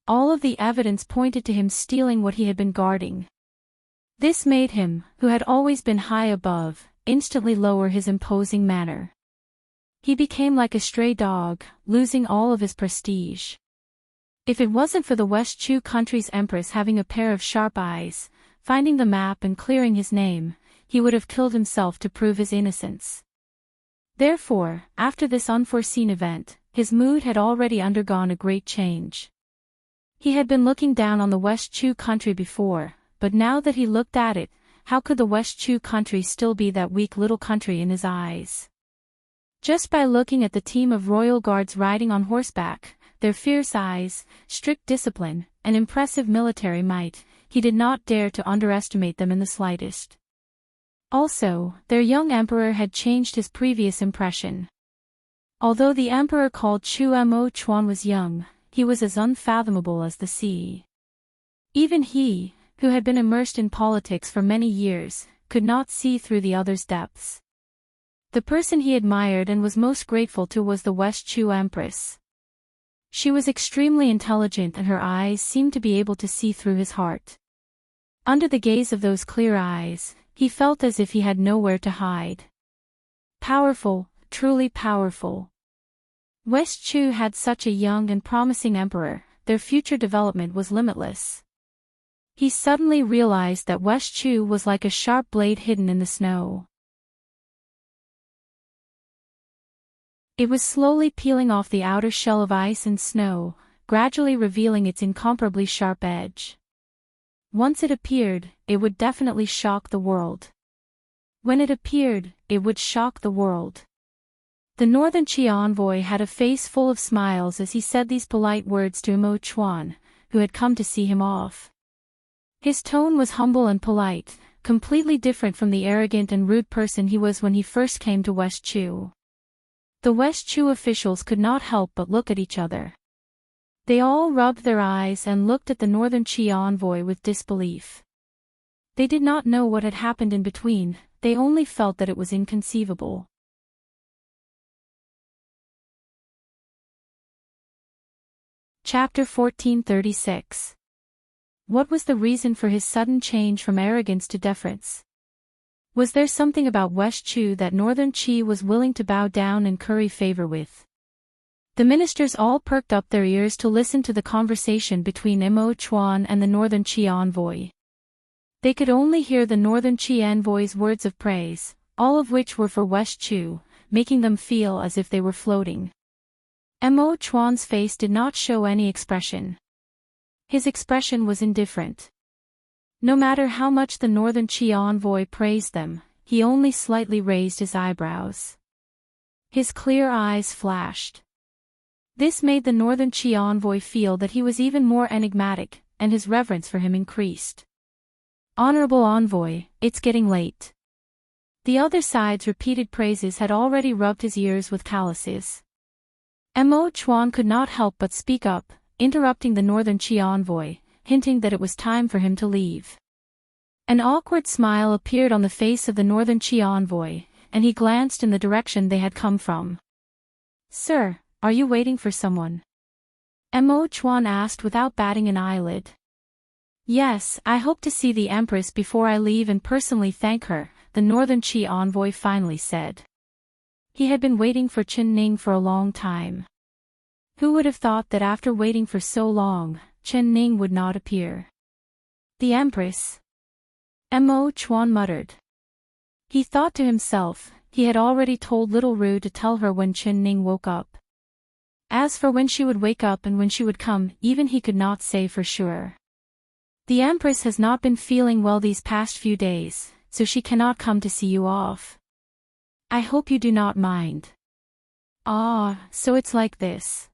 All of the evidence pointed to him stealing what he had been guarding. This made him, who had always been high above, instantly lower his imposing manner. He became like a stray dog, losing all of his prestige. If it wasn't for the West Chu country's empress having a pair of sharp eyes, finding the map and clearing his name, he would have killed himself to prove his innocence. Therefore, after this unforeseen event, his mood had already undergone a great change. He had been looking down on the West Chu country before, but now that he looked at it, how could the West Chu country still be that weak little country in his eyes? Just by looking at the team of royal guards riding on horseback, their fierce eyes, strict discipline, and impressive military might, he did not dare to underestimate them in the slightest. Also, their young emperor had changed his previous impression. Although the emperor called Chu Mo Chuan was young, he was as unfathomable as the sea. Even he, who had been immersed in politics for many years, could not see through the other's depths. The person he admired and was most grateful to was the West Chu Empress. She was extremely intelligent and her eyes seemed to be able to see through his heart. Under the gaze of those clear eyes, he felt as if he had nowhere to hide. Powerful, truly powerful. West Chu had such a young and promising emperor, their future development was limitless. He suddenly realized that West Chu was like a sharp blade hidden in the snow. It was slowly peeling off the outer shell of ice and snow, gradually revealing its incomparably sharp edge. Once it appeared, it would definitely shock the world. When it appeared, it would shock the world. The Northern Chi envoy had a face full of smiles as he said these polite words to Imo Chuan, who had come to see him off. His tone was humble and polite, completely different from the arrogant and rude person he was when he first came to West Chu. The West Chu officials could not help but look at each other. They all rubbed their eyes and looked at the Northern Chi envoy with disbelief. They did not know what had happened in between, they only felt that it was inconceivable. Chapter 1436. What was the reason for his sudden change from arrogance to deference? Was there something about West Chu that Northern Chi was willing to bow down and curry favor with? The ministers all perked up their ears to listen to the conversation between Imo Chuan and the Northern Chi envoy. They could only hear the Northern Chi envoy's words of praise, all of which were for West Chu, making them feel as if they were floating. Imo Chuan's face did not show any expression. His expression was indifferent. No matter how much the Northern Chi envoy praised them, he only slightly raised his eyebrows. His clear eyes flashed. This made the Northern Chi envoy feel that he was even more enigmatic, and his reverence for him increased. Honorable envoy, it's getting late. The other side's repeated praises had already rubbed his ears with calluses. Imo Chuan could not help but speak up, interrupting the Northern Chi envoy, hinting that it was time for him to leave. An awkward smile appeared on the face of the Northern Chi envoy, and he glanced in the direction they had come from. Sir, are you waiting for someone? Imo Chuan asked without batting an eyelid. Yes, I hope to see the Empress before I leave and personally thank her, the Northern Chi envoy finally said. He had been waiting for Chen Ning for a long time. Who would have thought that after waiting for so long, Chen Ning would not appear? The Empress? Imo Chuan muttered. He thought to himself, he had already told little Ru to tell her when Chen Ning woke up. As for when she would wake up and when she would come, even he could not say for sure. The Empress has not been feeling well these past few days, so she cannot come to see you off. I hope you do not mind. Ah, so it's like this.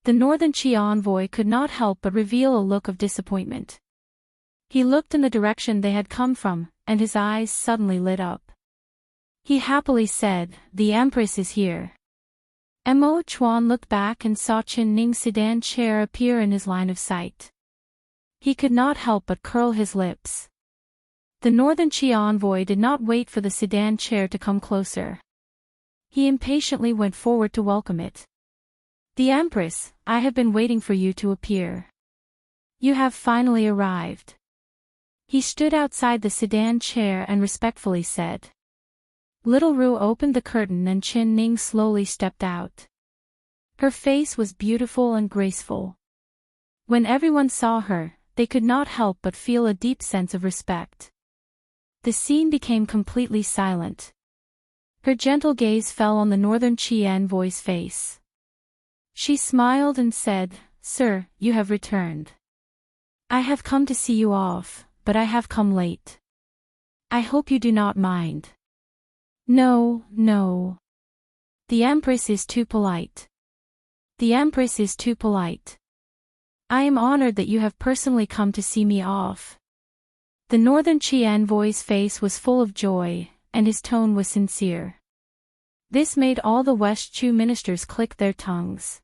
The Northern Chi envoy could not help but reveal a look of disappointment. He looked in the direction they had come from, and his eyes suddenly lit up. He happily said, the Empress is here. Imo Chuan looked back and saw Chen Ning's sedan chair appear in his line of sight. He could not help but curl his lips. The Northern Chi envoy did not wait for the sedan chair to come closer. He impatiently went forward to welcome it. The Empress, I have been waiting for you to appear. You have finally arrived. He stood outside the sedan chair and respectfully said. Little Ru opened the curtain and Chen Ning slowly stepped out. Her face was beautiful and graceful. When everyone saw her, they could not help but feel a deep sense of respect. The scene became completely silent. Her gentle gaze fell on the Northern Chi envoy's face. She smiled and said, Sir, you have returned. I have come to see you off, but I have come late. I hope you do not mind. No, no. The Empress is too polite. The Empress is too polite. I am honored that you have personally come to see me off. The Northern Chi envoy's face was full of joy, and his tone was sincere. This made all the West Chu ministers click their tongues.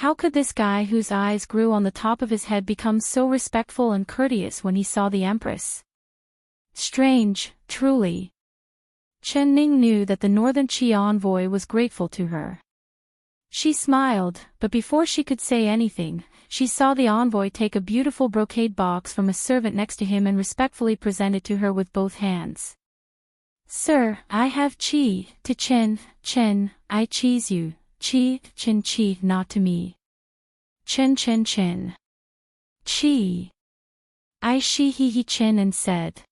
How could this guy whose eyes grew on the top of his head become so respectful and courteous when he saw the Empress? Strange, truly. Chen Ning knew that the Northern Chi envoy was grateful to her. She smiled, but before she could say anything, she saw the envoy take a beautiful brocade box from a servant next to him and respectfully present it to her with both hands. Sir, I have Chi, to Chen, I cheese you, Chi, Chi, not to me. Chen. Chi. I she he Chen and said.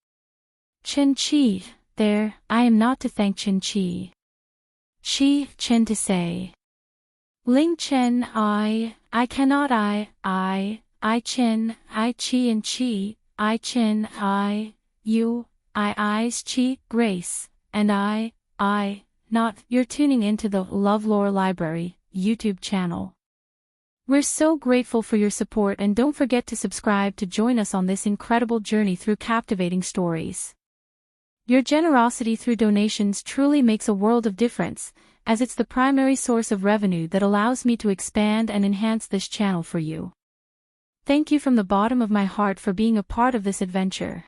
Chen Chi, there, I am not to thank Chen Chi. Chen to say. Ling Chen I cannot I Chen, I Chi and Chi, I Chen you, I's Chi, Grace, and I, not. You're tuning into the LoveLore Library YouTube channel. We're so grateful for your support, and don't forget to subscribe to join us on this incredible journey through captivating stories. Your generosity through donations truly makes a world of difference, as it's the primary source of revenue that allows me to expand and enhance this channel for you. Thank you from the bottom of my heart for being a part of this adventure.